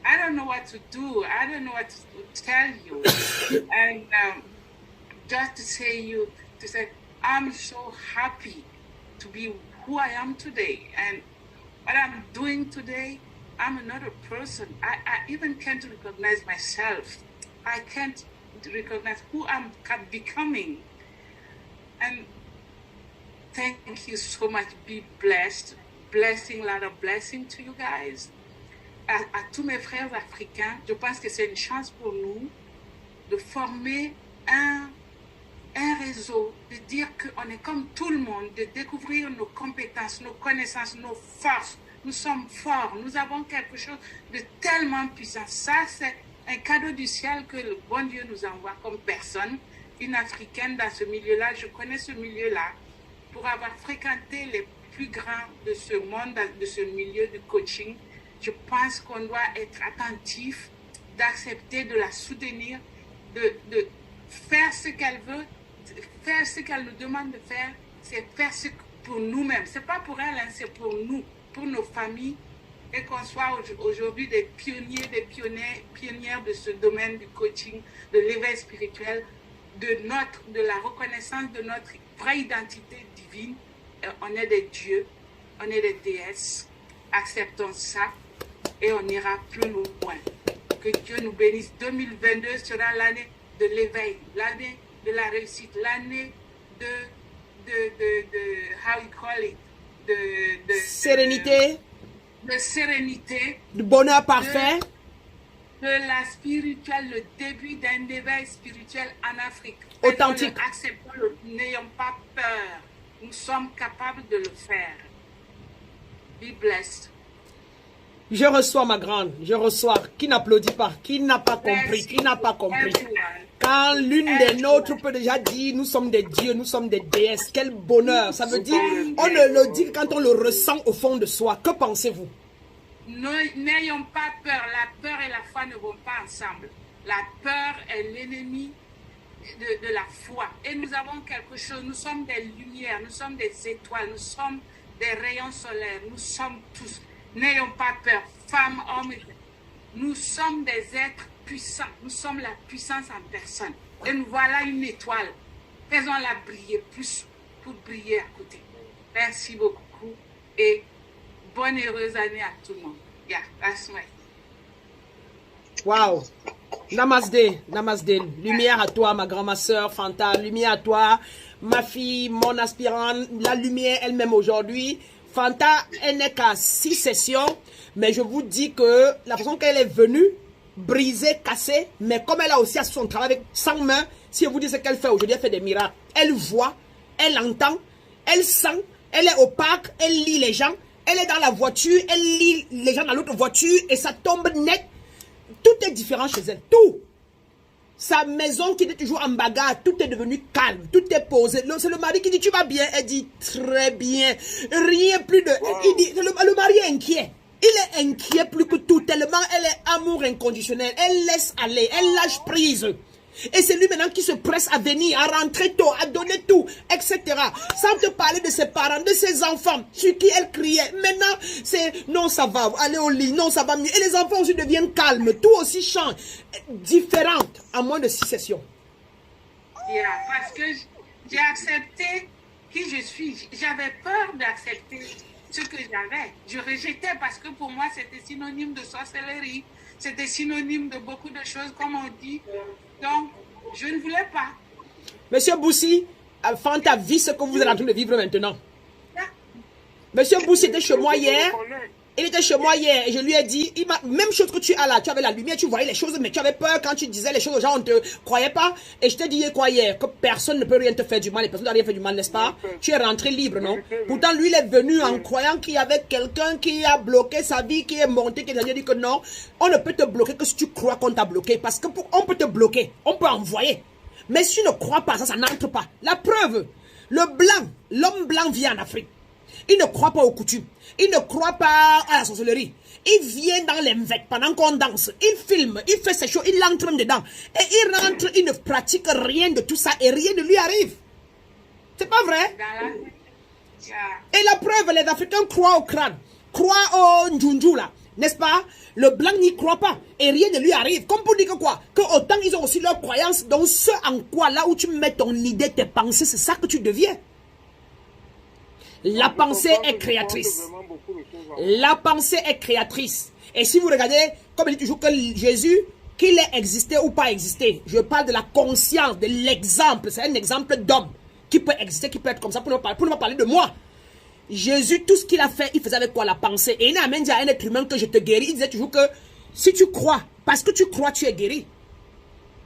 I don't know what to do. I don't know what to tell you. And just to say, I'm so happy to be who I am today. And what I'm doing today, I'm another person. I even can't recognize myself. I can't recognize who I'm becoming. And thank you so much. Be blessed. Blessing, a lot of blessing to you guys. À tous mes frères africains, je pense que c'est une chance pour nous de former un réseau, de dire qu'on est comme tout le monde, de découvrir nos compétences, nos connaissances, nos forces. Nous sommes forts, nous avons quelque chose de tellement puissant. Ça, c'est un cadeau du ciel que le bon Dieu nous envoie comme personne. Une Africaine dans ce milieu-là, je connais ce milieu-là, pour avoir fréquenté les plus grands de ce monde, de ce milieu du coaching. Je pense qu'on doit être attentif, d'accepter, de la soutenir, de faire ce qu'elle veut, faire ce qu'elle nous demande de faire, c'est faire ce pour nous-mêmes. Ce n'est pas pour elle, hein, c'est pour nous, pour nos familles, et qu'on soit aujourd'hui des pionniers, des pionnières de ce domaine du coaching, de l'éveil spirituel, de la reconnaissance de notre vraie identité divine. On est des dieux, on est des déesses. Acceptons ça. Et on ira plus loin. Que Dieu nous bénisse. 2022 sera l'année de l'éveil, l'année de la réussite, l'année de how you call it, de sérénité, de sérénité, de bonheur parfait, de la spirituelle, le début d'un éveil spirituel en Afrique. Authentique. Acceptons-le, n'ayons pas peur. Nous sommes capables de le faire. Be blessed. Je reçois ma grande, je reçois. Qui n'applaudit pas? Qui n'a pas compris? Qui n'a pas compris? Quand l'une des nôtres peut déjà dire nous sommes des dieux, nous sommes des déesses, quel bonheur. Ça veut dire, on ne le dit que quand on le ressent au fond de soi. Que pensez-vous? N'ayons pas peur. La peur et la foi ne vont pas ensemble. La peur est l'ennemi de la foi. Et nous avons quelque chose, nous sommes des lumières, nous sommes des étoiles, nous sommes des rayons solaires, nous sommes tous. N'ayons pas peur, femmes, hommes, nous sommes des êtres puissants, nous sommes la puissance en personne. Et nous voilà une étoile. Faisons-la briller plus pour briller à côté. Merci beaucoup et bonne et heureuse année à tout le monde. Yeah, that's my. Wow. Namaste, namaste. Lumière à toi, ma grand-ma sœur Fanta. Lumière à toi, ma fille, mon aspirante. La lumière elle-même aujourd'hui. Fanta, elle n'est qu'à 6 sessions, mais je vous dis que la façon qu'elle est venue, brisée, cassée, mais comme elle a aussi son travail avec 100 mains, si je vous dis ce qu'elle fait aujourd'hui, elle fait des miracles. Elle voit, elle entend, elle sent, elle est opaque, elle lit les gens, elle est dans la voiture, elle lit les gens dans l'autre voiture et ça tombe net. Tout est différent chez elle, tout. Sa maison qui était toujours en bagarre, tout est devenu calme, tout est posé. C'est le mari qui dit, tu vas bien? Elle dit, très bien. Rien plus de... Il dit, le mari est inquiet. Il est inquiet plus que tout, tellement elle est amour inconditionnel. Elle laisse aller, elle lâche prise. Et c'est lui maintenant qui se presse à venir, à rentrer tôt, à donner tout, etc. Sans te parler de ses parents, de ses enfants, sur qui elle criait. Maintenant, c'est non, ça va, aller au lit, non, ça va mieux. Et les enfants aussi deviennent calmes, tout aussi change. Différente, en moins de 6 sessions. Yeah, parce que j'ai accepté qui je suis. J'avais peur d'accepter ce que j'avais. Je rejetais parce que pour moi, c'était synonyme de sorcellerie. C'était synonyme de beaucoup de choses, comme on dit. Donc, je ne voulais pas. Monsieur Boussi, Fanta vit ce que vous êtes en train de vivre maintenant. Monsieur Boussi était chez moi hier. Il était chez moi hier et je lui ai dit, même chose que tu as là, tu avais la lumière, tu voyais les choses, mais tu avais peur quand tu disais les choses aux gens, on ne te croyait pas. Et je t'ai dit quoi hier, que personne ne peut rien te faire du mal, et personne ne rien fait du mal, n'est-ce pas? Tu es rentré libre, non? Pourtant, lui, il est venu en croyant qu'il y avait quelqu'un qui a bloqué sa vie, qui est monté, qui a dit que non, on ne peut te bloquer que si tu crois qu'on t'a bloqué, parce que on peut te bloquer, on peut envoyer. Mais si tu ne crois pas, ça n'entre pas. La preuve, l'homme blanc vient en Afrique. Il ne croit pas aux coutumes. Il ne croit pas à la sorcellerie. Il vient dans les MVEC pendant qu'on danse. Il filme, il fait ses choses, il entre dedans. Et il rentre, il ne pratique rien de tout ça et rien ne lui arrive. C'est pas vrai? Et la preuve, les Africains croient au crâne, croient au njunju là, n'est-ce pas? Le blanc n'y croit pas et rien ne lui arrive. Comme pour dire que quoi? Que autant ils ont aussi leurs croyances. Donc ce en quoi, là où tu mets ton idée, tes pensées, c'est ça que tu deviens. La pensée est créatrice. La pensée est créatrice. Et si vous regardez, comme il dit toujours que Jésus, qu'il ait existé ou pas existé, je parle de la conscience, de l'exemple. C'est un exemple d'homme qui peut exister, qui peut être comme ça, pour ne pas parler de moi. Jésus, tout ce qu'il a fait, il faisait avec quoi? La pensée. Et il n'a même dit à un être humain que je te guéris. Il disait toujours que si tu crois, parce que tu crois, tu es guéri.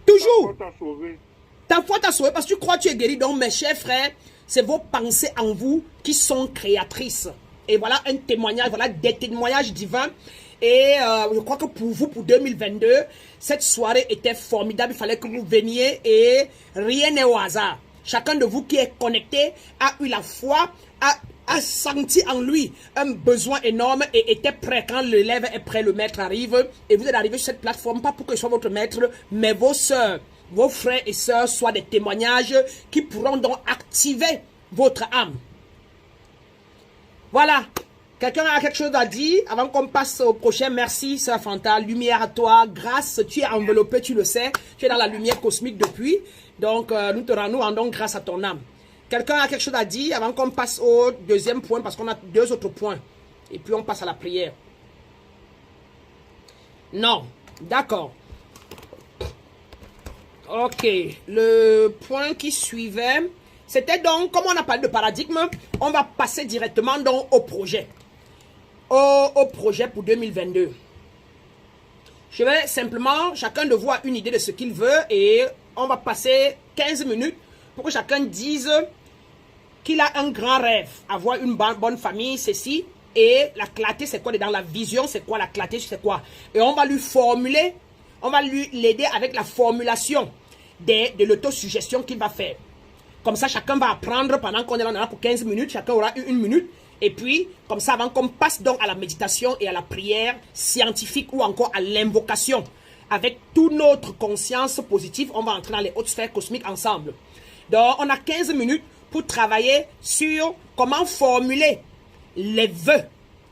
Toujours. Ta foi t'a sauvé parce que tu crois, tu es guéri. Donc, mes chers frères, c'est vos pensées en vous qui sont créatrices. Et voilà un témoignage, voilà des témoignages divins. Et je crois que pour vous, pour 2022, cette soirée était formidable. Il fallait que vous veniez et rien n'est au hasard. Chacun de vous qui est connecté a eu la foi, a senti en lui un besoin énorme et était prêt. Quand l'élève est prêt, le maître arrive. Et vous êtes arrivé sur cette plateforme, pas pour que je sois votre maître, mais vos sœurs, vos frères et sœurs soient des témoignages qui pourront donc activer votre âme. Voilà. Quelqu'un a quelque chose à dire avant qu'on passe au prochain? Merci, sœur Fanta. Lumière à toi. Grâce, tu es enveloppé, tu le sais. Tu es dans la lumière cosmique depuis. Donc, nous rendons grâce à ton âme. Quelqu'un a quelque chose à dire avant qu'on passe au deuxième point, parce qu'on a deux autres points. Et puis, on passe à la prière. Non. D'accord. Ok. Le point qui suivait, c'était donc, comme on a parlé de paradigme, on va passer directement donc au projet. Au projet pour 2022. Je vais simplement, chacun de vous a une idée de ce qu'il veut et on va passer 15 minutes pour que chacun dise qu'il a un grand rêve, avoir une bonne famille, ceci, et la clarté c'est quoi dedans, la vision c'est quoi, la clarté c'est quoi. Et on va lui formuler, on va l'aider avec la formulation de l'autosuggestion qu'il va faire. Comme ça, chacun va apprendre pendant qu'on est là pour 15 minutes, chacun aura une minute. Et puis, comme ça, avant qu'on passe donc à la méditation et à la prière scientifique ou encore à l'invocation, avec toute notre conscience positive, on va entrer dans les hautes sphères cosmiques ensemble. Donc, on a 15 minutes pour travailler sur comment formuler les vœux,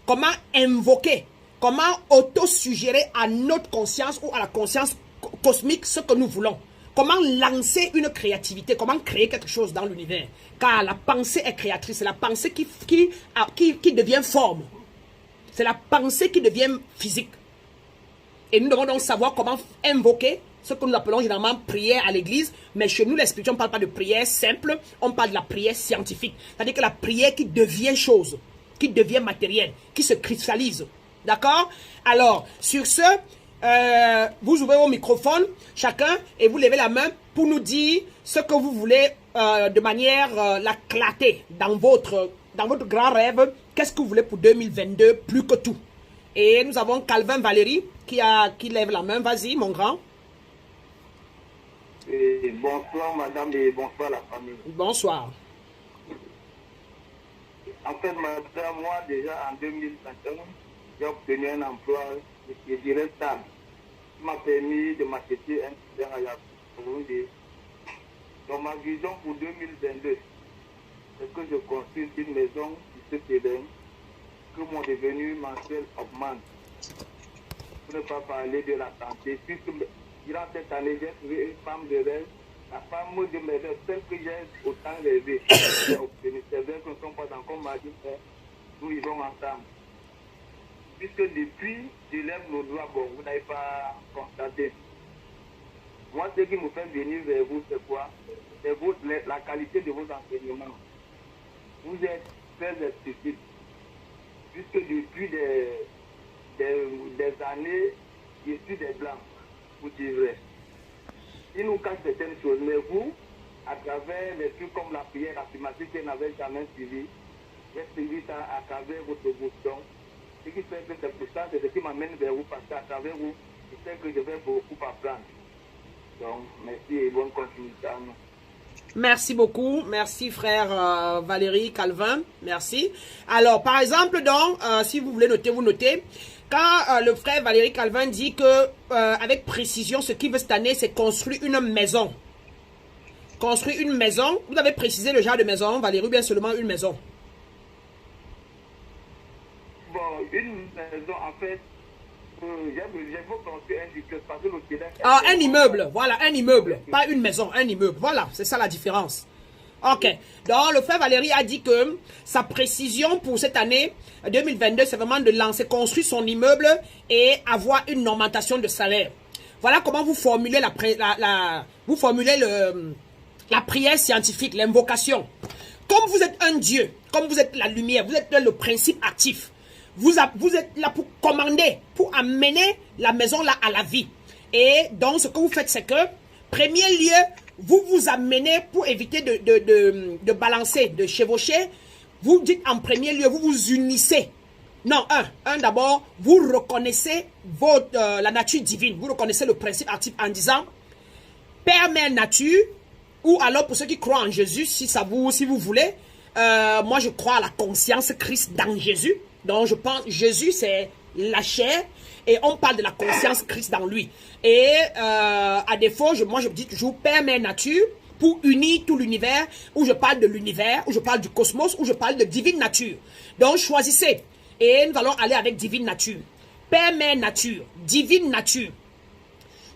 comment invoquer, comment auto-suggérer à notre conscience ou à la conscience cosmique ce que nous voulons. Comment lancer une créativité, comment créer quelque chose dans l'univers. Car la pensée est créatrice, c'est la pensée qui devient forme. C'est la pensée qui devient physique. Et nous devons donc savoir comment invoquer ce que nous appelons généralement prière à l'église. Mais chez nous, les spirituels, on ne parle pas de prière simple, on parle de la prière scientifique. C'est-à-dire que la prière qui devient chose, qui devient matérielle, qui se cristallise. D'accord? Alors, sur ce, vous ouvrez vos microphones, chacun, et vous levez la main pour nous dire ce que vous voulez de manière la clarté dans votre grand rêve. Qu'est-ce que vous voulez pour 2022 plus que tout? Et nous avons Calvin Valérie qui lève la main. Vas-y, mon grand. Et bonsoir, madame, et bonsoir, la famille. Bonsoir. En fait, madame, moi, déjà en 2021, j'ai obtenu un emploi, je dirais, stable, qui m'a permis de m'acheter un terrain à Yaoundé. Donc, ma vision pour 2022, c'est que je construise une maison sur ce terrain, que mon revenu mensuel augmente. Pour ne pas parler de la santé, puisque durant cette année, j'ai trouvé une femme de rêve, la femme de mes rêves, celle que j'ai autant rêvé. J'ai obtenu. C'est vrai que nous ne sommes pas encore mariés, mais nous vivons ensemble. Puisque depuis, je lève nos doigts, bon, vous n'avez pas constaté. Moi, ce qui me fait venir vers vous, c'est quoi? C'est la qualité de vos enseignements. Vous êtes très explicite. Puisque depuis des années, je suis des blancs, vous direz. Ils nous cachent certaines choses, mais vous, à travers des trucs comme la prière affirmative que n'avait jamais suivi, j'ai suivi ça à travers votre bouton. Ce qui fait que c'est pour ça, c'est ce qui m'amène vers vous, parce qu'à travers vous, je sais que je vais beaucoup apprendre. Donc, merci et bonne continuité à nous. Merci beaucoup. Merci, frère Valérie Calvin. Merci. Alors, par exemple, donc, si vous voulez noter, vous notez. Quand le frère Valérie Calvin dit que, avec précision, ce qu'il veut cette année, c'est construire une maison. Construire une maison. Vous avez précisé le genre de maison, Valérie, ou bien seulement une maison? Bon, une maison, en fait, j'ai beau construire un duplex parce que le Québec... Ah, un immeuble, voilà, un immeuble. Pas une maison, un immeuble. Voilà, c'est ça la différence. Ok. Donc, le frère Valérie a dit que sa précision pour cette année 2022, c'est vraiment de lancer, construire son immeuble et avoir une augmentation de salaire. Voilà comment vous formulez la prière scientifique, l'invocation. Comme vous êtes un Dieu, comme vous êtes la lumière, vous êtes le principe actif. Vous êtes là pour commander, pour amener la maison là à la vie. Et donc, ce que vous faites, c'est que, premier lieu, vous vous amenez pour éviter de balancer, de chevaucher. Vous dites en premier lieu, vous vous unissez. Non, d'abord, vous reconnaissez la nature divine. Vous reconnaissez le principe actif en disant, Père, Mère, Nature, ou alors pour ceux qui croient en Jésus, si vous voulez, moi je crois à la conscience Christ dans Jésus. Donc je pense Jésus c'est la chair et on parle de la conscience Christ dans lui. Et à défaut, moi je dis toujours Père, Mère, Nature pour unir tout l'univers, où je parle de l'univers, où je parle du cosmos, où je parle de divine nature. Donc choisissez et nous allons aller avec divine nature. Père, Mère, Nature, divine nature.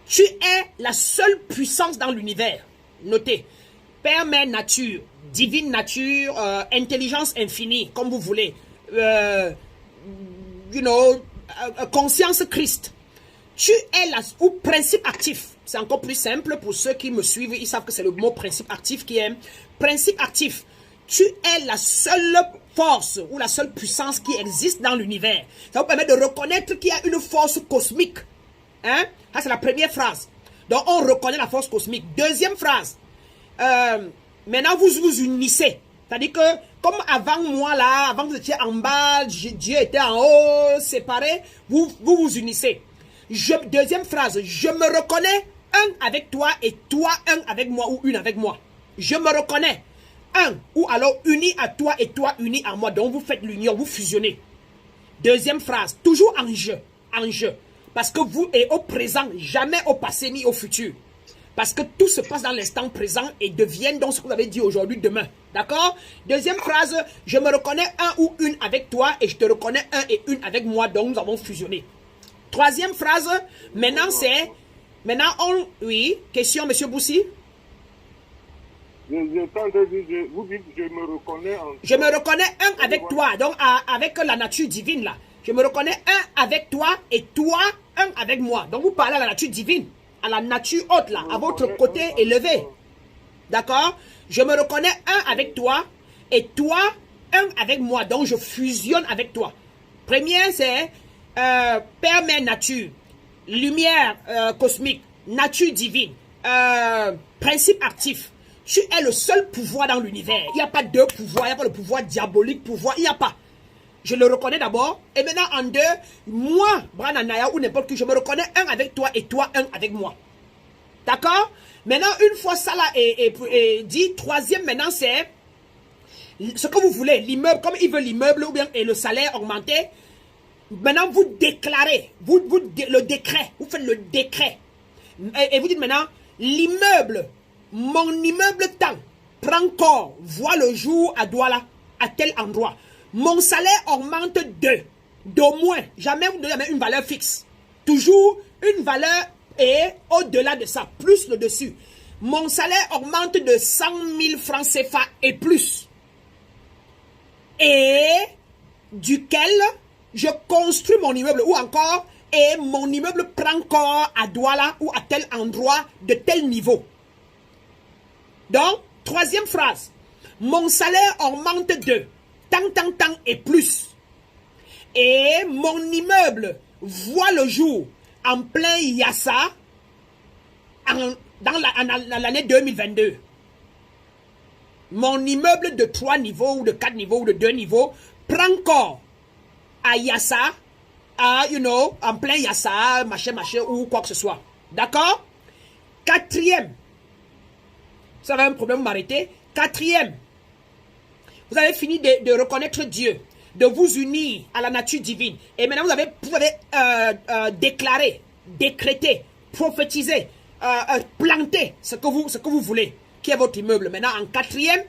Tu es la seule puissance dans l'univers. Notez. Père, Mère, Nature, divine nature, intelligence infinie, comme vous voulez. Conscience Christ. Tu es ou principe actif. C'est encore plus simple pour ceux qui me suivent. Ils savent que c'est le mot principe actif qui est principe actif. Tu es la seule force ou la seule puissance qui existe dans l'univers. Ça vous permet de reconnaître qu'il y a une force cosmique. Hein? Ça, c'est la première phrase. Donc, on reconnaît la force cosmique. Deuxième phrase. Maintenant, vous vous unissez. C'est-à-dire que, comme avant moi, là, avant que vous étiez en bas, Dieu était en haut, séparé, vous vous unissez. Deuxième phrase. Je me reconnais un avec toi et toi un avec moi ou une avec moi. Je me reconnais un ou alors uni à toi et toi uni à moi. Donc, vous faites l'union, vous fusionnez. Deuxième phrase. Toujours en jeu. En jeu. Parce que vous êtes au présent, jamais au passé ni au futur. Parce que tout se passe dans l'instant présent et devient donc ce que vous avez dit aujourd'hui, demain. D'accord? Deuxième phrase, je me reconnais un ou une avec toi et je te reconnais un et une avec moi, donc nous avons fusionné. Troisième phrase, maintenant c'est... Oui, question, monsieur Boussi? Vous dites, je me reconnais en... Je me reconnais un avec toi, donc avec la nature divine là. Je me reconnais un avec toi et toi un avec moi. Donc vous parlez à la nature divine, à la nature haute là, à votre côté élevé. D'accord? Je me reconnais un avec toi et toi un avec moi. Donc je fusionne avec toi. Premier c'est Père, Mère, Nature, lumière cosmique, nature divine, principe actif. Tu es le seul pouvoir dans l'univers. Il n'y a pas deux pouvoirs, il n'y a pas le pouvoir diabolique, il n'y a pas. Je le reconnais d'abord. Et maintenant, en deux, moi, Brananaya ou n'importe qui, je me reconnais un avec toi et toi un avec moi. D'accord? Maintenant, une fois ça là est dit, troisième maintenant, c'est ce que vous voulez. L'immeuble, comme il veut l'immeuble ou bien et le salaire augmenté. Maintenant, vous déclarez, le décret, vous faites le décret. Et vous dites maintenant, l'immeuble, mon immeuble temps, prend corps, voit le jour à Douala, à tel endroit. Mon salaire augmente d'au moins, jamais vous donnez une valeur fixe. Toujours une valeur et au-delà de ça, plus le dessus. Mon salaire augmente de 100 000 francs CFA et plus. Et duquel je construis mon immeuble ou encore, et mon immeuble prend corps à Douala ou à tel endroit de tel niveau. Donc, troisième phrase. Mon salaire augmente de tant et plus. Et mon immeuble voit le jour en plein Yassa dans l'année 2022. Mon immeuble de 3 niveaux ou de 4 niveaux ou de 2 niveaux prend corps à Yassa, en plein Yassa, machin, ou quoi que ce soit. D'accord? quatrième, vous avez un problème, vous m'arrêtez. Quatrième, vous avez fini de reconnaître Dieu, de vous unir à la nature divine. Et maintenant, vous avez déclaré, décrété, prophétisé, planté ce que vous voulez, qui est votre immeuble. Maintenant, en quatrième,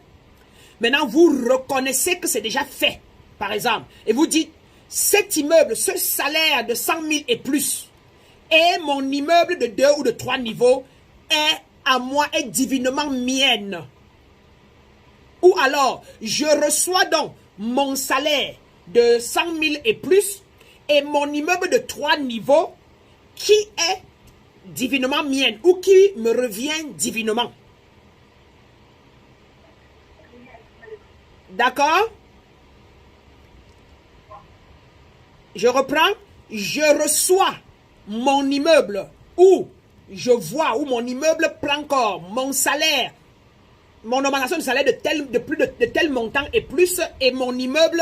maintenant, vous reconnaissez que c'est déjà fait, par exemple. Et vous dites, cet immeuble, ce salaire de 100 000 et plus, et mon immeuble de 2 ou de 3 niveaux est à moi, est divinement mienne. Ou alors, je reçois donc mon salaire de 100 000 et plus et mon immeuble de 3 niveaux qui est divinement mienne ou qui me revient divinement. D'accord? Je reprends. Je reçois mon immeuble ou je vois où mon immeuble prend corps, mon salaire, mon augmentation de salaire de tel montant et plus, et mon immeuble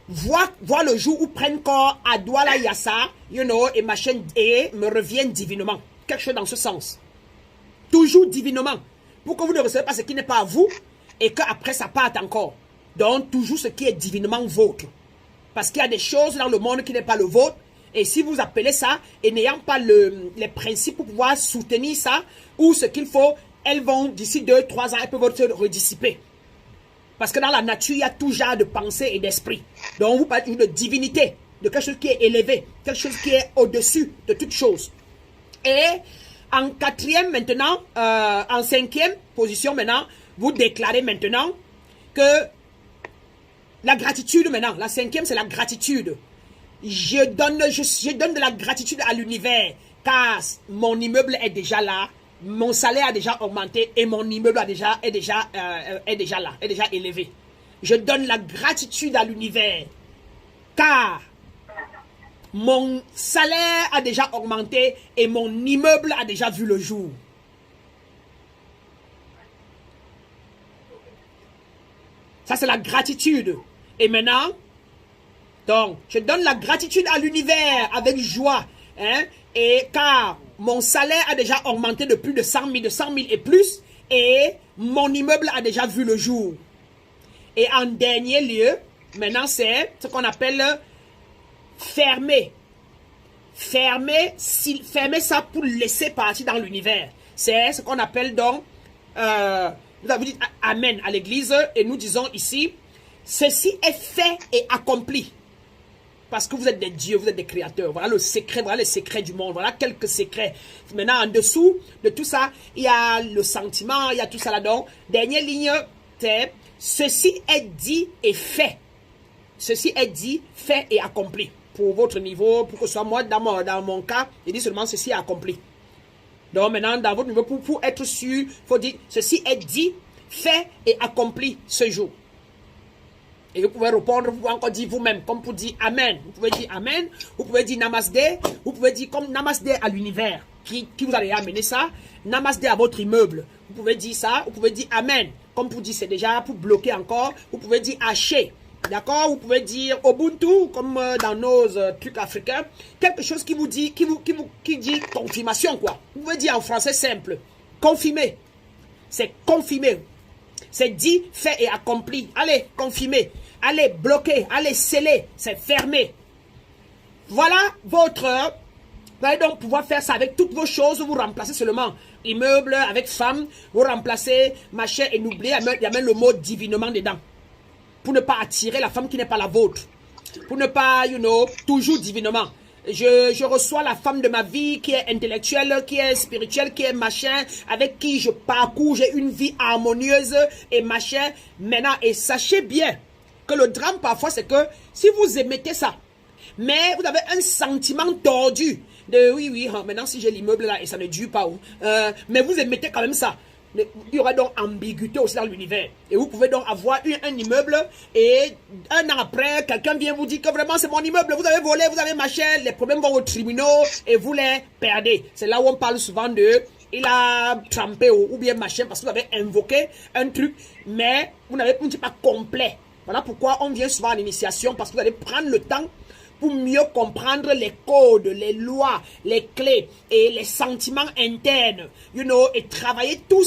voit le jour où prenne corps à Douala Yassa, et machin, et me revient divinement. Quelque chose dans ce sens. Toujours divinement. Pour que vous ne recevez pas ce qui n'est pas à vous, et qu'après ça parte encore. Donc, toujours ce qui est divinement vôtre. Parce qu'il y a des choses dans le monde qui n'est pas le vôtre. Et si vous appelez ça, et n'ayant pas les principes pour pouvoir soutenir ça, ou ce qu'il faut, elles vont, d'ici 2-3 ans, elles peuvent se redissiper. Parce que dans la nature, il y a tout genre de pensée et d'esprit. Donc, vous parlez de divinité, de quelque chose qui est élevé, quelque chose qui est au-dessus de toute chose. Et en quatrième maintenant, en cinquième position maintenant, vous déclarez maintenant que la gratitude maintenant, la cinquième c'est la gratitude. Je donne de la gratitude à l'univers car mon immeuble est déjà là, mon salaire a déjà augmenté et mon immeuble est déjà là, est déjà élevé. Je donne la gratitude à l'univers car mon salaire a déjà augmenté et mon immeuble a déjà vu le jour. Ça c'est la gratitude. Et maintenant, donc, je donne la gratitude à l'univers avec joie. Hein, et car mon salaire a déjà augmenté de plus de 100 000 et plus. Et mon immeuble a déjà vu le jour. Et en dernier lieu, maintenant c'est ce qu'on appelle fermer. Fermer ça pour laisser partir dans l'univers. C'est ce qu'on appelle donc, vous avez dit Amen à l'église. Et nous disons ici, ceci est fait et accompli. Parce que vous êtes des dieux, vous êtes des créateurs. Voilà le secret, voilà les secrets du monde. Voilà quelques secrets. Maintenant, en dessous de tout ça, il y a le sentiment, il y a tout ça là-dedans. Dernière ligne, c'est ceci est dit et fait. Ceci est dit, fait et accompli. Pour votre niveau, pour que ce soit moi, dans mon cas, il dit seulement ceci est accompli. Donc maintenant, dans votre niveau, pour être sûr, il faut dire ceci est dit, fait et accompli ce jour. Et vous pouvez répondre, vous pouvez encore dire vous-même, comme pour dire Amen. Vous pouvez dire Amen, vous pouvez dire Namasté, vous pouvez dire comme Namasté à l'univers, qui vous allez amener ça, Namasté à votre immeuble. Vous pouvez dire ça, vous pouvez dire Amen, comme pour dire c'est déjà pour bloquer encore. Vous pouvez dire Haché, d'accord. Vous pouvez dire Ubuntu, comme dans nos trucs africains. Quelque chose qui vous dit, qui dit confirmation, quoi. Vous pouvez dire en français simple, confirmer. C'est confirmer. C'est dit, fait et accompli. Allez, confirmer. Allez, bloquer. Allez, sceller. C'est fermé. Voilà votre... Vous allez donc pouvoir faire ça avec toutes vos choses. Vous remplacez seulement immeuble avec femme. Vous remplacez machin et n'oubliez, il y a même le mot divinement dedans. Pour ne pas attirer la femme qui n'est pas la vôtre. Pour ne pas, toujours divinement. Je reçois la femme de ma vie qui est intellectuelle, qui est spirituelle, qui est machin, avec qui je parcours, j'ai une vie harmonieuse et machin. Maintenant, et sachez bien que le drame parfois c'est que si vous émettez ça, mais vous avez un sentiment tordu de oui, maintenant si j'ai l'immeuble là et ça ne dure pas, mais vous émettez quand même ça. Il y aura donc ambiguïté aussi dans l'univers. Et vous pouvez donc avoir un immeuble et un an après, quelqu'un vient vous dire que vraiment c'est mon immeuble, vous avez volé, vous avez machin, les problèmes vont aux tribunaux et vous les perdez. C'est là où on parle souvent de il a trempé ou bien machin parce que vous avez invoqué un truc, mais vous n'avez pas complet. Voilà pourquoi on vient souvent à l'initiation parce que vous allez prendre le temps pour mieux comprendre les codes, les lois, les clés et les sentiments internes, et travailler tous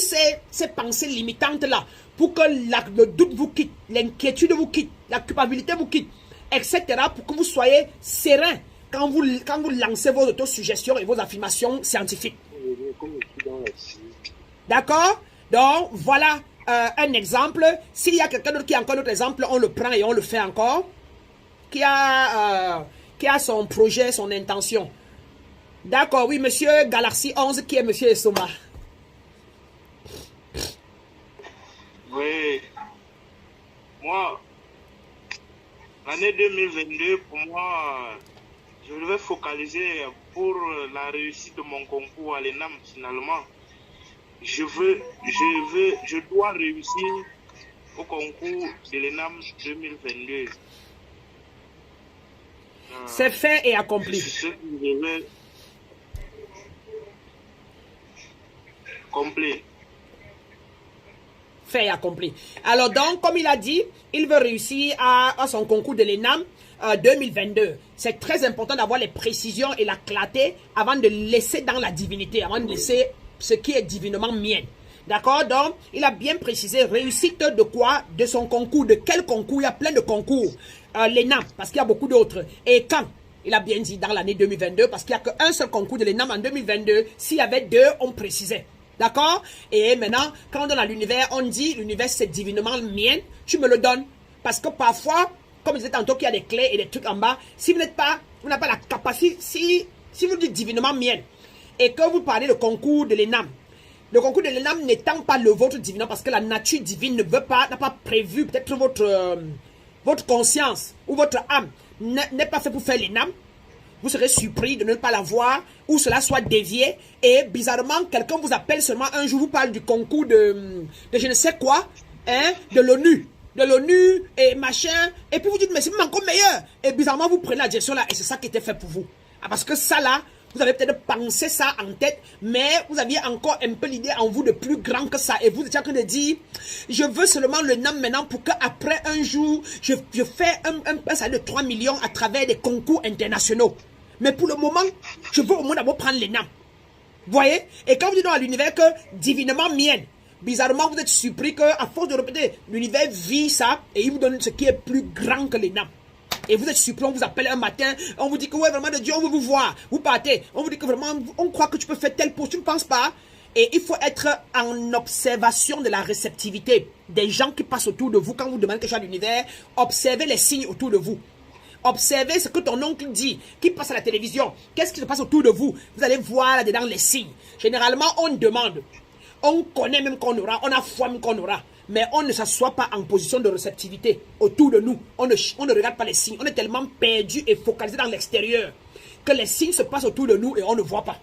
ces pensées limitantes-là pour que le doute vous quitte, l'inquiétude vous quitte, la culpabilité vous quitte, etc. pour que vous soyez serein quand vous lancez vos autosuggestions et vos affirmations scientifiques. D'accord? Donc, voilà un exemple. S'il y a quelqu'un d'autre qui a encore d'autres exemples, on le prend et on le fait encore. Qui a son projet, son intention. D'accord, oui, monsieur Galaxy 11, qui est monsieur Essoma. Oui. Moi, l'année 2022, pour moi, je vais focaliser pour la réussite de mon concours à l'ENAM finalement. Je dois réussir au concours de l'ENAM 2022. C'est fait et accompli. Complet. Fait et accompli. Alors donc, comme il a dit, il veut réussir à son concours de l'ENAM 2022. C'est très important d'avoir les précisions et la clarté avant de laisser dans la divinité, avant de laisser ce qui est divinement mien. D'accord? Donc, il a bien précisé réussite de quoi? De son concours. De quel concours? Il y a plein de concours. L'ENAM, parce qu'il y a beaucoup d'autres. Et quand? Il a bien dit dans l'année 2022, parce qu'il n'y a qu'un seul concours de l'ENAM en 2022. S'il y avait deux, on précisait. D'accord? Et maintenant, quand on donne à l'univers, on dit, l'univers c'est divinement mien, tu me le donnes. Parce que parfois, comme je disais tantôt qu'il y a des clés et des trucs en bas, si vous n'avez pas la capacité, si vous dites divinement mien, et que vous parlez de concours de l'ENAM, le concours de l'ENAM n'étant pas le vôtre divinement, parce que la nature divine n'a pas prévu, peut-être votre conscience ou votre âme n'est pas fait pour faire l'ENAM, vous serez surpris de ne pas la voir, ou cela soit dévié, et bizarrement, quelqu'un vous appelle seulement un jour, vous parle du concours de je ne sais quoi, hein, de l'ONU, et machin, et puis vous dites, mais c'est même encore meilleur, et bizarrement, vous prenez la direction là, et c'est ça qui était fait pour vous. Ah, parce que ça là, vous avez peut-être pensé ça en tête, mais vous aviez encore un peu l'idée en vous de plus grand que ça. Et vous étiez en train de dire, je veux seulement le NAM maintenant pour qu'après un jour, je fais un salaire de 3 millions à travers des concours internationaux. Mais pour le moment, je veux au moins d'abord prendre les NAM. Vous voyez? Et quand vous dites dans l'univers que divinement mien, bizarrement vous êtes surpris qu'à force de répéter, l'univers vit ça et il vous donne ce qui est plus grand que les NAM. Et vous êtes surpris, on vous appelle un matin, on vous dit que ouais, vraiment de Dieu, on veut vous voir. Vous partez, on vous dit que vraiment, on croit que tu peux faire telle pause, tu ne penses pas. Et il faut être en observation de la réceptivité des gens qui passent autour de vous. Quand vous demandez quelque chose à l'univers, observez les signes autour de vous. Observez ce que ton oncle dit, qui passe à la télévision. Qu'est-ce qui se passe autour de vous? Vous allez voir là-dedans les signes. Généralement, on demande. On connaît même qu'on aura, on a foi même qu'on aura. Mais on ne s'assoit pas en position de réceptivité autour de nous. On ne regarde pas les signes. On est tellement perdu et focalisé dans l'extérieur que les signes se passent autour de nous et on ne voit pas.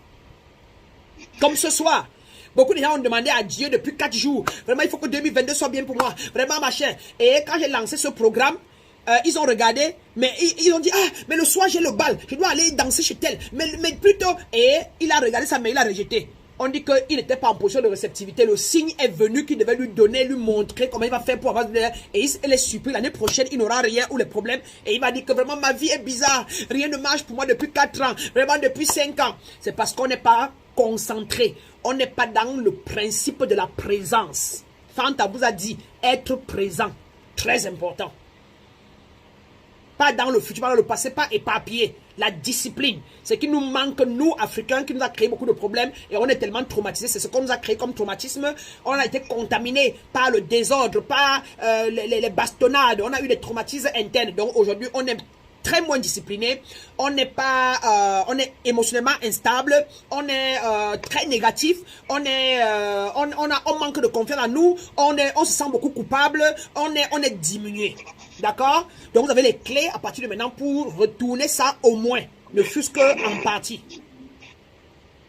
Comme ce soir. Beaucoup de gens ont demandé à Dieu depuis 4 jours. Vraiment, il faut que 2022 soit bien pour moi. Vraiment, machin. Et quand j'ai lancé ce programme, ils ont regardé, mais ils ont dit, ah, mais le soir j'ai le bal. Je dois aller danser chez tel. Mais plutôt, et il a regardé ça, mais il a rejeté. On dit qu'il n'était pas en position de réceptivité. Le signe est venu qu'il devait lui donner, lui montrer comment il va faire pour avoir... Et il est surpris. L'année prochaine, il n'aura rien ou les problèmes. Et il va dire que vraiment ma vie est bizarre. Rien ne marche pour moi depuis 4 ans. Vraiment depuis 5 ans. C'est parce qu'on n'est pas concentré. On n'est pas dans le principe de la présence. Fanta vous a dit être présent. Très important. Pas dans le futur, pas dans le passé, pas éparpillé. La discipline, ce qui nous manque, nous, Africains, qui nous a créé beaucoup de problèmes et on est tellement traumatisés. C'est ce qu'on nous a créé comme traumatisme. On a été contaminés par le désordre, par les bastonnades. On a eu des traumatismes internes. Donc aujourd'hui, on est très moins discipliné. On n'est pas, on est émotionnellement instable. On est très négatif. On manque de confiance en nous. On se sent beaucoup coupable. On est diminué. D'accord? Donc vous avez les clés à partir de maintenant pour retourner ça au moins, ne fût-ce qu'en partie.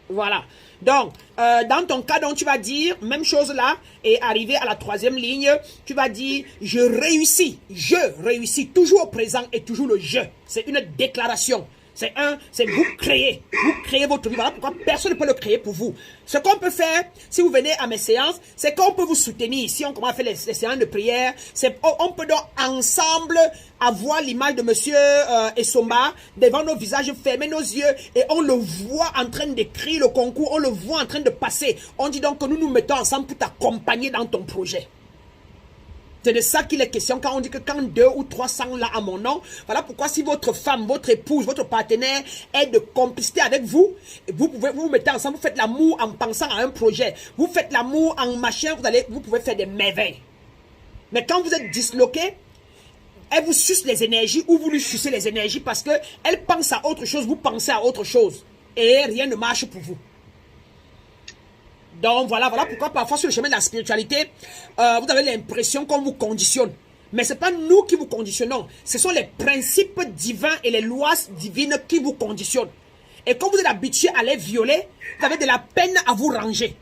Voilà. Donc, dans ton cas, donc, tu vas dire, même chose là, et arriver à la 3e ligne, tu vas dire, je réussis, toujours au présent et toujours le je. C'est une déclaration. C'est vous créez votre vie. Voilà pourquoi personne ne peut le créer pour vous. Ce qu'on peut faire, si vous venez à mes séances, c'est qu'on peut vous soutenir. Ici, on commence à faire les séances de prière. On peut donc ensemble avoir l'image de monsieur Essomba devant nos visages, fermer nos yeux et on le voit en train d'écrire le concours, on le voit en train de passer. On dit donc que nous nous mettons ensemble pour t'accompagner dans ton projet. C'est de ça qu'il est question quand on dit que quand 2 ou 300 là à mon nom, voilà pourquoi si votre femme, votre épouse, votre partenaire est de complicité avec vous, vous pouvez vous mettez ensemble, vous faites l'amour en pensant à un projet, vous faites l'amour en machin, vous pouvez faire des merveilles. Mais quand vous êtes disloqué, elle vous suce les énergies ou vous lui sucez les énergies parce que elle pense à autre chose, vous pensez à autre chose et rien ne marche pour vous. Donc voilà pourquoi parfois sur le chemin de la spiritualité, vous avez l'impression qu'on vous conditionne. Mais ce n'est pas nous qui vous conditionnons. Ce sont les principes divins et les lois divines qui vous conditionnent. Et quand vous êtes habitué à les violer, vous avez de la peine à vous ranger.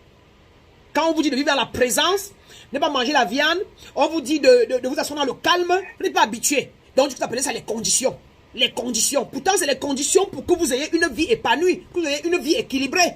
Quand on vous dit de vivre dans la présence, ne pas manger la viande, on vous dit de vous asseoir dans le calme, vous n'êtes pas habitué. Donc vous appelez ça les conditions. Les conditions. Pourtant, c'est les conditions pour que vous ayez une vie épanouie, que vous ayez une vie équilibrée.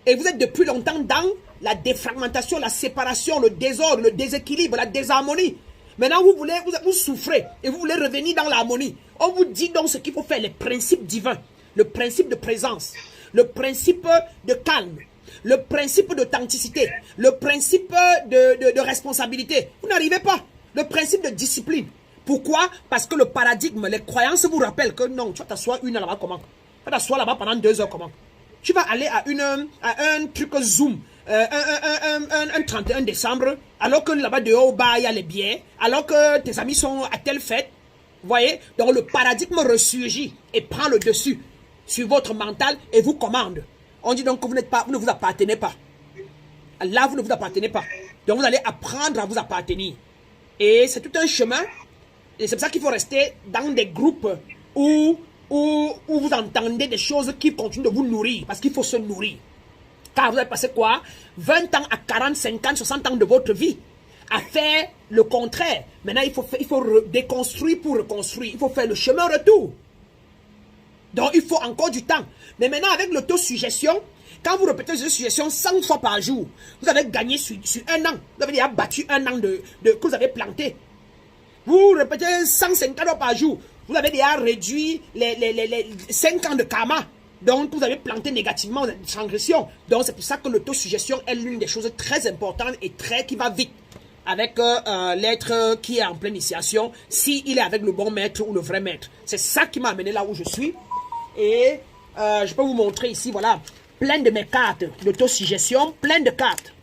Et vous êtes depuis longtemps dans la défragmentation, la séparation, le désordre, le déséquilibre, la désharmonie. Maintenant, vous souffrez et vous voulez revenir dans l'harmonie. On vous dit donc ce qu'il faut faire, les principes divins, le principe de présence, le principe de calme, le principe d'authenticité, le principe de responsabilité. Vous n'arrivez pas. Le principe de discipline. Pourquoi? Parce que le paradigme, les croyances vous rappellent que non, tu vas t'asseoir une heure là-bas comment? Tu vas t'asseoir là-bas pendant 2 heures comment? Tu vas aller à un truc Zoom, un 31 décembre, alors que là-bas dehors au bar, il y a les billets, alors que tes amis sont à telle fête. Vous voyez? Donc le paradigme ressurgit et prend le dessus sur votre mental et vous commande. On dit donc que vous ne vous appartenez pas. Là, vous ne vous appartenez pas. Donc vous allez apprendre à vous appartenir. Et c'est tout un chemin. Et c'est pour ça qu'il faut rester dans des groupes où vous entendez des choses qui continuent de vous nourrir. Parce qu'il faut se nourrir. Car vous avez passé quoi? 20 ans à 40, 50, 60 ans de votre vie à faire le contraire. Maintenant, il faut déconstruire pour reconstruire. Il faut faire le chemin retour. Donc, il faut encore du temps. Mais maintenant, avec l'autosuggestion, quand vous répétez l'autosuggestion 100 fois par jour, vous avez gagné sur 1 an. Vous avez déjà battu 1 an que vous avez planté. Vous répétez 150 fois par jour. Vous avez déjà réduit les 5 ans de karma. Donc, vous avez planté négativement une transgression. Donc, c'est pour ça que l'autosuggestion est l'une des choses très importantes et qui va vite avec l'être qui est en pleine initiation, s'il est avec le bon maître ou le vrai maître. C'est ça qui m'a amené là où je suis. Et je peux vous montrer ici, voilà, plein de mes cartes d'autosuggestion, plein de cartes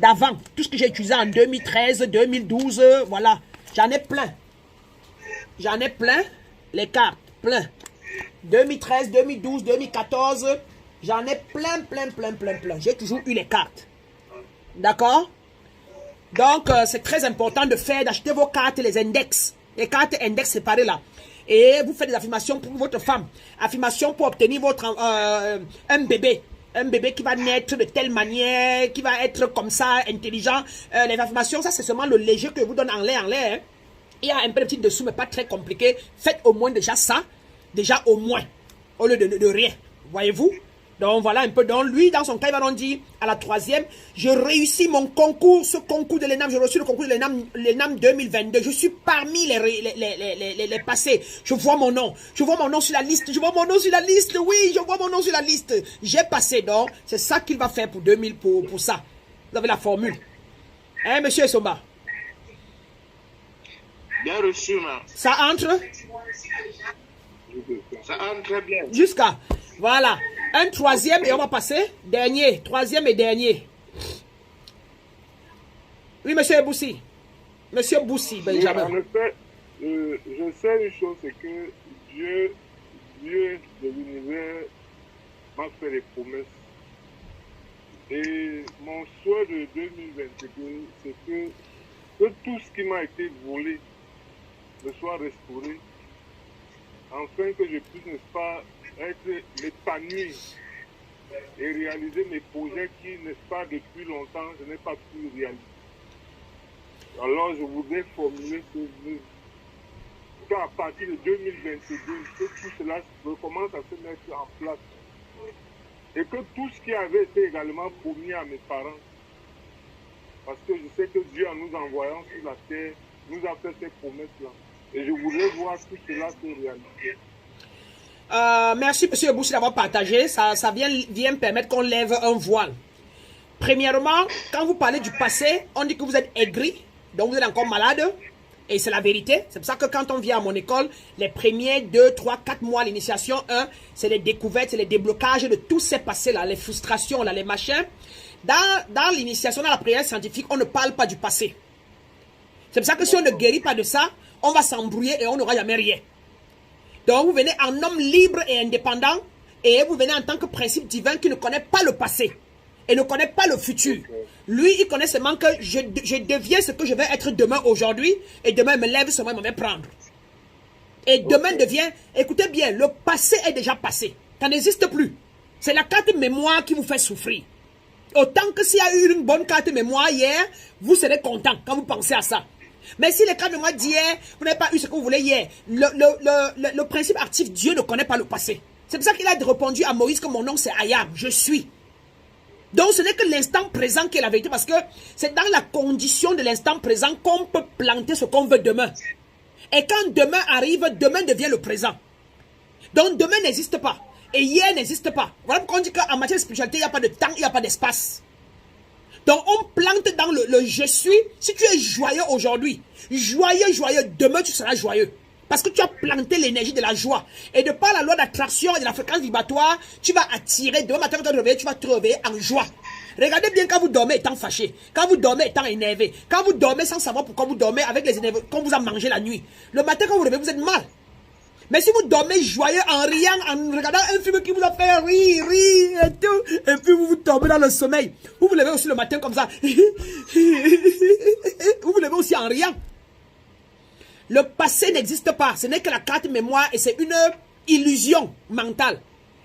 d'avant. Tout ce que j'ai utilisé en 2013, 2012, voilà. J'en ai plein. J'en ai plein, les cartes, plein. 2013, 2012, 2014, j'en ai plein. J'ai toujours eu les cartes. D'accord? Donc, c'est très important d'acheter vos cartes, les index. Les cartes index séparées là. Et vous faites des affirmations pour votre femme. Affirmations pour obtenir un bébé. Un bébé qui va naître de telle manière, qui va être comme ça, intelligent. Les affirmations, ça c'est seulement le léger que je vous donne en l'air. Hein. Il y a un peu de petit dessous, mais pas très compliqué. Faites au moins déjà ça. Déjà au moins. Au lieu de rien. Voyez-vous? Donc voilà un peu. Donc lui, dans son cas, il va donc dire à la 3e, je réussis mon concours, ce concours de l'ENAM. J'ai reçu le concours de l'ENAM 2022. Je suis parmi les passés. Je vois mon nom. Je vois mon nom sur la liste. Je vois mon nom sur la liste. Oui, je vois mon nom sur la liste. J'ai passé. Donc, c'est ça qu'il va faire pour 2000, pour ça. Vous avez la formule. Hein, monsieur Essomba? Bien reçu, man. Ça entre? Ça entre très bien. Jusqu'à. Voilà. Un 3e et on va passer. Dernier. 3e et dernier. Oui, monsieur Boussi. Monsieur Boussi, Benjamin. Oui, en effet, je sais une chose, c'est que Dieu de l'univers m'a fait des promesses. Et mon souhait de 2022, c'est que tout ce qui m'a été volé me soit restauré, afin que je puisse, n'est-ce pas, être épanoui et réaliser mes projets qui, n'est-ce pas, depuis longtemps, je n'ai pas pu réaliser. Alors, je voudrais formuler ce vœu. À partir de 2022 que tout cela recommence à se mettre en place. Et que tout ce qui avait été également promis à mes parents, parce que je sais que Dieu, en nous envoyant sur la terre, nous a fait ces promesses-là. Et je voudrais voir tout cela se réaliser. Merci, monsieur Boussi, d'avoir partagé. Ça vient permettre qu'on lève un voile. Premièrement, quand vous parlez du passé, on dit que vous êtes aigri, donc vous êtes encore malade. Et c'est la vérité. C'est pour ça que quand on vient à mon école, les premiers 2, 3, 4 mois, l'initiation 1, c'est les découvertes, c'est les déblocages de tous ces passés-là, les frustrations, là, les machins. Dans l'initiation, dans la prière scientifique, on ne parle pas du passé. C'est pour ça que si on ne guérit pas de ça, on va s'embrouiller et on n'aura jamais rien. Donc vous venez en homme libre et indépendant et vous venez en tant que principe divin qui ne connaît pas le passé et ne connaît pas le futur. Lui, il connaît seulement que je deviens ce que je vais être demain, aujourd'hui, et demain, il me lève seulement, il me met prendre. Et demain devient, écoutez bien, le passé est déjà passé. Ça n'existe plus. C'est la carte mémoire qui vous fait souffrir. Autant que s'il y a eu une bonne carte mémoire hier, vous serez content quand vous pensez à ça. Mais si les cartes mémoire d'hier, vous n'avez pas eu ce que vous voulez hier, le principe actif, Dieu ne connaît pas le passé. C'est pour ça qu'il a répondu à Moïse que mon nom c'est Ayam, je suis. Donc ce n'est que l'instant présent qui est la vérité, parce que c'est dans la condition de l'instant présent qu'on peut planter ce qu'on veut demain. Et quand demain arrive, demain devient le présent. Donc demain n'existe pas. Et hier n'existe pas. Voilà pourquoi on dit qu'en matière de spiritualité, il n'y a pas de temps, il n'y a pas d'espace. Donc on plante dans le je suis. Si tu es joyeux aujourd'hui, joyeux, demain tu seras joyeux. Parce que tu as planté l'énergie de la joie. Et de par la loi d'attraction et de la fréquence vibratoire, tu vas attirer. Demain matin, quand tu vas te réveiller, tu vas te réveiller en joie. Regardez bien quand vous dormez étant fâché, quand vous dormez étant énervé, quand vous dormez sans savoir pourquoi vous dormez avec les énerves qu'on vous a mangé la nuit. Le matin, quand vous réveillez, vous êtes mal. Mais si vous dormez joyeux en riant, en regardant un film qui vous a fait rire et tout, et puis vous tombez dans le sommeil, vous vous levez aussi le matin comme ça. Vous vous levez aussi en riant. Le passé n'existe pas. Ce n'est que la carte mémoire et c'est une illusion mentale.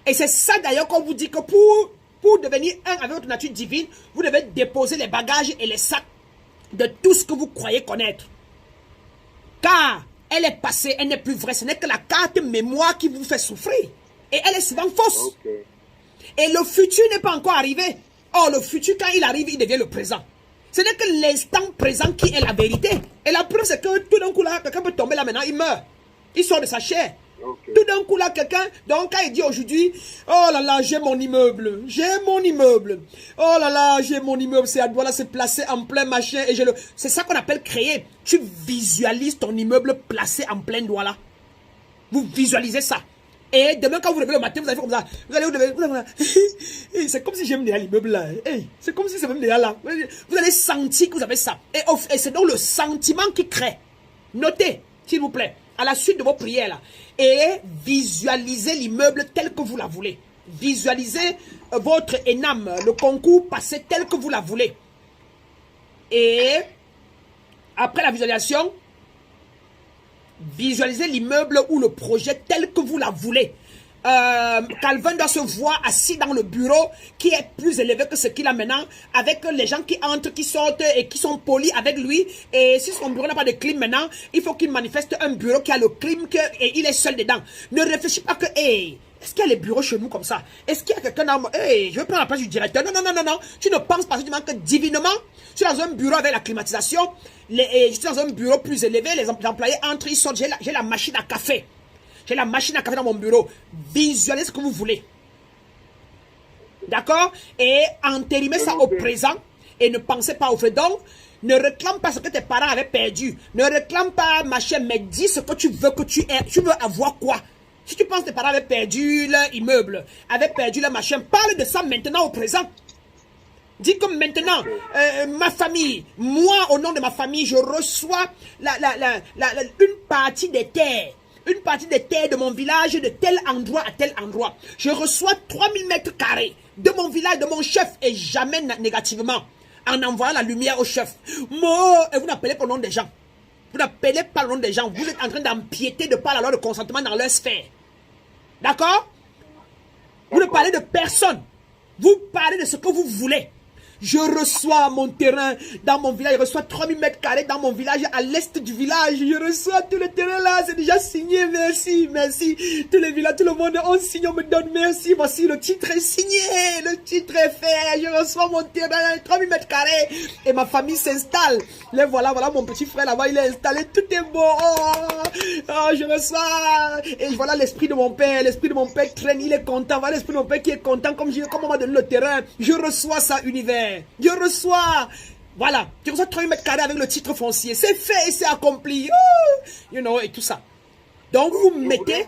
Et c'est ça d'ailleurs qu'on vous dit que pour devenir un avec votre nature divine, vous devez déposer les bagages et les sacs de tout ce que vous croyez connaître. Car elle est passée, elle n'est plus vraie. Ce n'est que la carte mémoire qui vous fait souffrir. Et elle est souvent fausse. Et le futur n'est pas encore arrivé. Or, le futur, quand il arrive, il devient le présent. Ce n'est que l'instant présent qui est la vérité. Et la preuve, c'est que tout d'un coup, là, quelqu'un peut tomber là maintenant, il meurt. Il sort de sa chair. Tout d'un coup, là, quelqu'un, donc quand il dit aujourd'hui, oh là là, j'ai mon immeuble. Oh là là, j'ai mon immeuble. C'est à doit là se placer en plein machin. Et c'est ça qu'on appelle créer. Tu visualises ton immeuble placé en plein doigt là. Vous visualisez ça. Et demain, quand vous levez le matin, vous allez faire comme ça. Vous allez vous lever. C'est comme si j'aime déjà l'immeuble là. C'est comme si c'est même déjà là. Vous allez sentir que vous avez ça. Et c'est donc le sentiment qui crée. Notez, s'il vous plaît, à la suite de vos prières là. Et visualisez l'immeuble tel que vous la voulez. Visualisez votre éname, le concours passé tel que vous la voulez. Et après la visualisation, visualisez l'immeuble ou le projet tel que vous la voulez. Calvin doit se voir assis dans le bureau qui est plus élevé que ce qu'il a maintenant, avec les gens qui entrent, qui sortent et qui sont polis avec lui. Et si son bureau n'a pas de clim maintenant, il faut qu'il manifeste un bureau qui a le clim et il est seul dedans. Ne réfléchis pas que, est-ce qu'il y a les bureaux chez nous comme ça? Est-ce qu'il y a quelqu'un dans... je vais prendre la place du directeur. Non. Tu ne penses pas que divinement, je suis dans un bureau avec la climatisation, je suis dans un bureau plus élevé, les employés entrent, ils sortent, j'ai la machine à café. J'ai la machine à café dans mon bureau. Visualisez ce que vous voulez. D'accord? Et entérimez ça au présent. Et ne pensez pas au fait. Donc, ne réclame pas ce que tes parents avaient perdu. Ne réclame pas machin, mais dis ce que tu veux que tu aies. Tu veux avoir quoi? Si tu penses que tes parents avaient perdu leur immeuble, avaient perdu leur machin, parle de ça maintenant au présent. Dis que maintenant, ma famille, moi au nom de ma famille, je reçois une partie des terres. Une partie des terres de mon village de tel endroit à tel endroit. Je reçois 3000 mètres carrés de mon village, de mon chef, et jamais négativement, en envoyant la lumière au chef. Et vous n'appelez pas le nom des gens. Vous n'appelez pas le nom des gens. Vous êtes en train d'empiéter de par la loi de consentement dans leur sphère. D'accord? Vous ne parlez de personne. Vous parlez de ce que vous voulez. Je reçois mon terrain dans mon village. Je reçois 3000 mètres carrés dans mon village, à l'est du village. Je reçois tout le terrain là. C'est déjà signé. Merci, merci. Tous les villages, tout le monde, on signe, on me donne merci. Voici, le titre est signé. Le titre est fait. Je reçois mon terrain, 3000 mètres carrés. Et ma famille s'installe. Là, voilà, voilà mon petit frère là-bas, il est installé. Tout est beau. Je reçois. Et voilà l'esprit de mon père. L'esprit de mon père traîne. Il est content. Voilà l'esprit de mon père qui est content. Comme on m'a donné le terrain. Je reçois ça, univers. Je reçois, voilà, je reçois 30 mètres carrés avec le titre foncier. C'est fait et c'est accompli. Oh, you know, et tout ça. Donc, vous mettez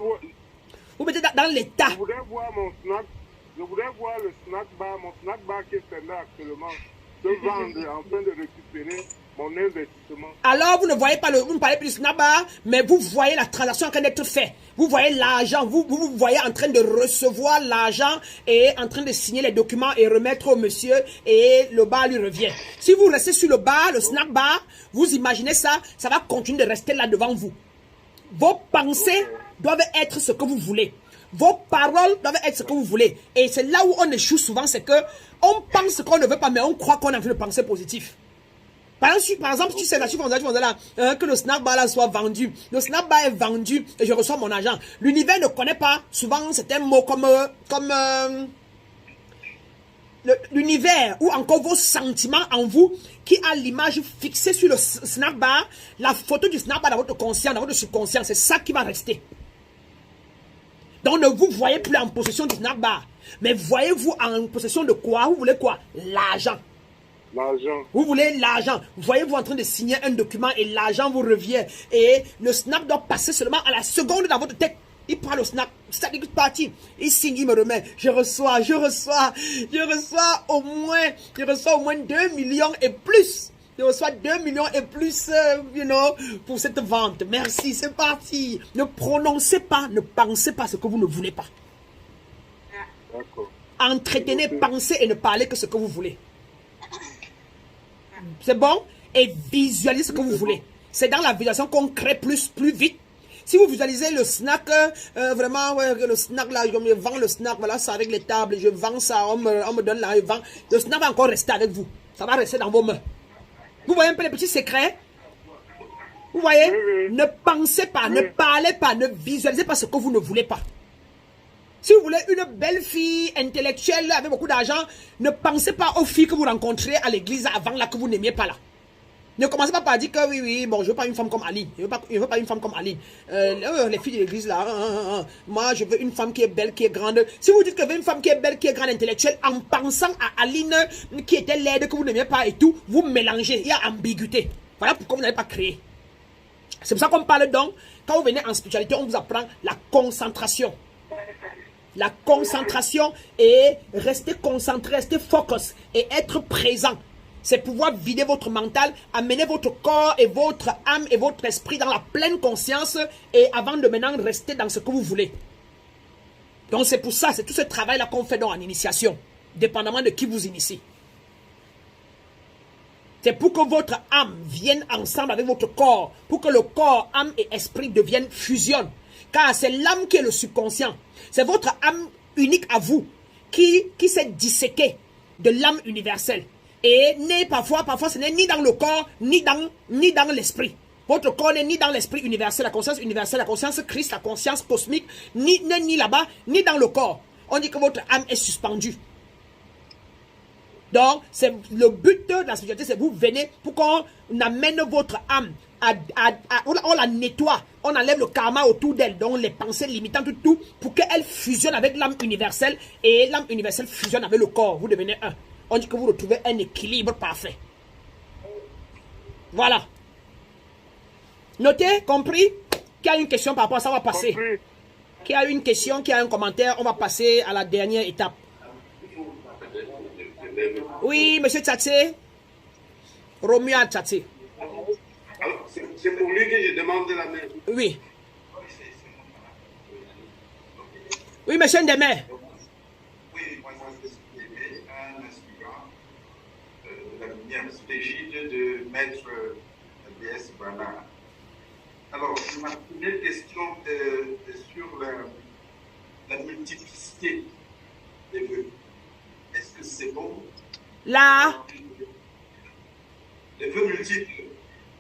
dans l'état. Je voudrais voir mon snack. Je voudrais voir le snack bar, mon snack bar qui est fermé actuellement, se vendre en train de récupérer mon investissement. Alors, vous ne voyez pas vous ne parlez plus du snack bar, mais vous voyez la transaction en train d'être faite. Vous voyez l'argent, vous voyez en train de recevoir l'argent et en train de signer les documents et remettre au monsieur et le bar lui revient. Si vous restez sur le bar, le snack bar, vous imaginez ça, ça va continuer de rester là devant vous. Vos pensées doivent être ce que vous voulez. Vos paroles doivent être ce que vous voulez. Et c'est là où on échoue souvent, c'est que on pense ce qu'on ne veut pas, mais on croit qu'on a envie de penser positif. Par exemple, si tu sais là, que le snack bar là soit vendu. Le snack bar est vendu et je reçois mon argent. L'univers ne connaît pas souvent certains mots comme l'univers ou encore vos sentiments en vous qui a l'image fixée sur le snack bar, la photo du snack bar dans votre conscient, dans votre subconscient, c'est ça qui va rester. Donc ne vous voyez plus en possession du snack bar, mais voyez-vous en possession de quoi? Vous voulez quoi? L'argent. L'argent. Vous voulez l'argent. Voyez-vous en train de signer un document et l'argent vous revient. Et le snap doit passer seulement à la seconde dans votre tête. Il prend le snap, c'est parti. Il signe, il me remet. Je reçois au moins 2 millions et plus. Je reçois 2 millions et plus, pour cette vente. Merci, c'est parti. Ne prononcez pas, ne pensez pas ce que vous ne voulez pas. D'accord. Entretenez, pensez et ne parlez que ce que vous voulez. C'est bon? Et visualisez ce que vous voulez. C'est dans la visualisation qu'on crée plus vite. Si vous visualisez le snack, vraiment, ouais, le snack là, je me vends le snack, voilà, ça avec les tables, je vends ça, on me donne là, je vends. Le snack va encore rester avec vous. Ça va rester dans vos mains. Vous voyez un peu les petits secrets? Vous voyez? Ne pensez pas, ne parlez pas, ne visualisez pas ce que vous ne voulez pas. Si vous voulez une belle fille intellectuelle avec beaucoup d'argent, ne pensez pas aux filles que vous rencontrez à l'église avant là que vous n'aimiez pas là. Ne commencez pas par dire que oui, bon, je veux pas une femme comme Aline. Je veux pas une femme comme Aline. Les filles de l'église là, moi je veux une femme qui est belle, qui est grande. Si vous dites que vous voulez une femme qui est belle, qui est grande, intellectuelle, en pensant à Aline qui était laide, que vous n'aimiez pas et tout, vous mélangez, il y a ambiguïté. Voilà pourquoi vous n'avez pas créé. C'est pour ça qu'on parle donc, quand vous venez en spiritualité, on vous apprend la concentration. La concentration et rester concentré, rester focus et être présent. C'est pouvoir vider votre mental, amener votre corps et votre âme et votre esprit dans la pleine conscience et avant de maintenant rester dans ce que vous voulez. Donc c'est pour ça, c'est tout ce travail-là qu'on fait dans en initiation, dépendamment de qui vous initie. C'est pour que votre âme vienne ensemble avec votre corps, pour que le corps, âme et esprit fusionnent. Car c'est l'âme qui est le subconscient. C'est votre âme unique à vous qui s'est disséquée de l'âme universelle. Et n'est parfois ce n'est ni dans le corps, ni dans l'esprit. Votre corps n'est ni dans l'esprit universel, la conscience Christ, la conscience cosmique, ni là-bas, ni dans le corps. On dit que votre âme est suspendue. Donc, c'est le but de la spiritualité, c'est vous venez pour qu'on amène votre âme, on la nettoie, on enlève le karma autour d'elle, donc les pensées limitantes, tout, pour qu'elle fusionne avec l'âme universelle, et l'âme universelle fusionne avec le corps, vous devenez un. On dit que vous retrouvez un équilibre parfait. Voilà. Notez, compris? Qui a une question par rapport à ça, on va passer. Compris. Qui a une question, qui a un commentaire, on va passer à la dernière étape. Oui, monsieur Tchatsé. Romua Tchatsé. C'est pour lui que je demande la main. Oui. Oui, monsieur Ndemé. Oui, moi, c'est un aspirant de la lumière sous l'égide de Maître B.S. Bernard. Alors, ma première question est sur la multiplicité des vœux. Est-ce que c'est bon? Là. Les vœux multiples.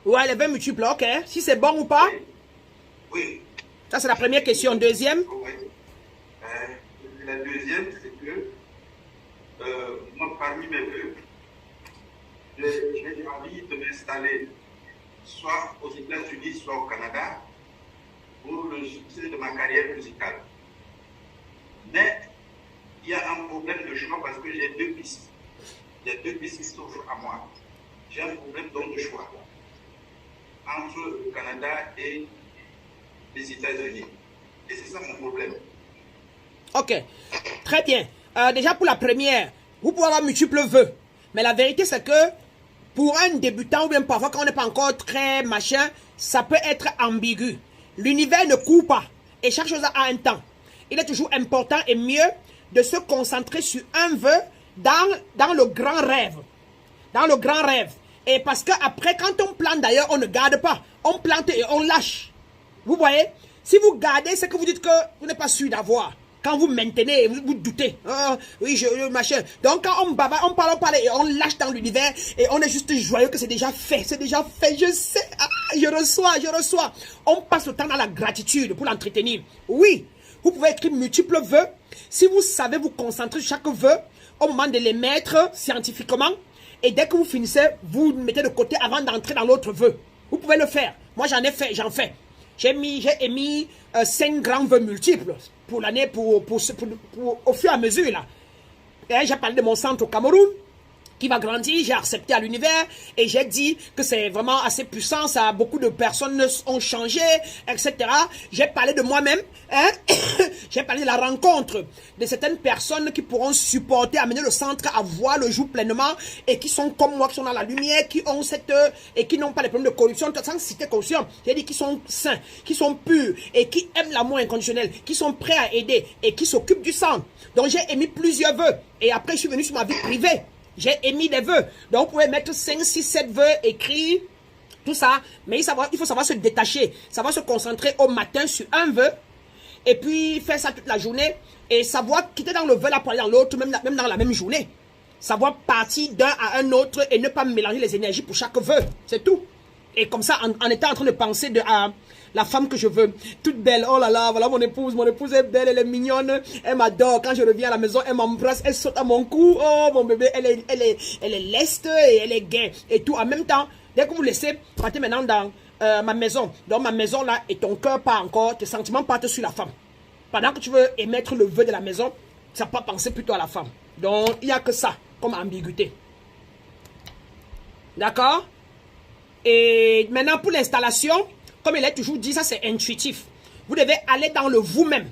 Ouais, les vœux multiples, ok. Si c'est bon ou pas? Oui. Ça, c'est la première question. Deuxième? Oui. La deuxième, c'est que moi, parmi mes vœux, j'ai envie de m'installer soit aux États-Unis, soit au Canada, pour le succès de ma carrière musicale. Mais il y a un problème de choix parce que j'ai deux pistes. Il y a deux pistes qui s'offrent à moi. J'ai un problème donc de choix entre le Canada et les États-Unis. Et c'est ça mon problème. Ok, très bien. Déjà pour la première, vous pouvez avoir multiples vœux. Mais la vérité c'est que pour un débutant ou bien parfois quand on n'est pas encore très machin, ça peut être ambigu. L'univers ne court pas et chaque chose a un temps. Il est toujours important et mieux de se concentrer sur un vœu dans le grand rêve. Dans le grand rêve. Et parce qu'après, quand on plante d'ailleurs, on ne garde pas. On plante et on lâche. Vous voyez? Si vous gardez, c'est que vous dites que vous n'êtes pas sûr d'avoir. Quand vous maintenez, vous doutez. Oui, machin. Donc quand on bavard, on parle et on lâche dans l'univers et on est juste joyeux que c'est déjà fait. C'est déjà fait, je sais. Je reçois. On passe le temps dans la gratitude pour l'entretenir. Oui, vous pouvez écrire multiples vœux. Si vous savez vous concentrer sur chaque vœu, au moment de les mettre scientifiquement, et dès que vous finissez, vous mettez de côté avant d'entrer dans l'autre vœu. Vous pouvez le faire. Moi, j'en fais. J'ai émis 5 grands vœux multiples pour l'année, au fur et à mesure, là. J'ai parlé de mon centre au Cameroun, qui va grandir, j'ai accepté à l'univers, et j'ai dit que c'est vraiment assez puissant, ça, beaucoup de personnes ont changé, etc. J'ai parlé de moi-même, hein? J'ai parlé de la rencontre de certaines personnes qui pourront supporter, amener le centre à voir le jour pleinement, et qui sont comme moi, qui sont dans la lumière, qui ont et qui n'ont pas de problème de corruption, sans citer corruption. J'ai dit qui sont sains, qui sont purs, et qui aiment l'amour inconditionnel, qui sont prêts à aider, et qui s'occupent du sang. Donc j'ai émis plusieurs vœux, et après je suis venu sur ma vie privée. J'ai émis des vœux. Donc, vous pouvez mettre 5, 6, 7 vœux écrits, tout ça. Mais il faut savoir se détacher, savoir se concentrer au matin sur un vœu. Et puis, faire ça toute la journée. Et savoir quitter dans le vœu là pour aller dans l'autre, même dans la même journée. Savoir partir d'un à un autre et ne pas mélanger les énergies pour chaque vœu. C'est tout. Et comme ça, en étant en train de penser à la femme que je veux, toute belle, oh là là, voilà mon épouse est belle, elle est mignonne, elle m'adore, quand je reviens à la maison, elle m'embrasse, elle saute à mon cou, oh mon bébé, elle est leste et elle est gaie, et tout, en même temps, dès que vous laissez, partez maintenant dans ma maison, dans ma maison là, et ton cœur part encore, tes sentiments partent sur la femme, pendant que tu veux émettre le vœu de la maison, ça peut penser plutôt à la femme, donc il n'y a que ça, comme ambiguïté, d'accord? Et maintenant pour l'installation, comme il est toujours dit, ça c'est intuitif. Vous devez aller dans le vous-même.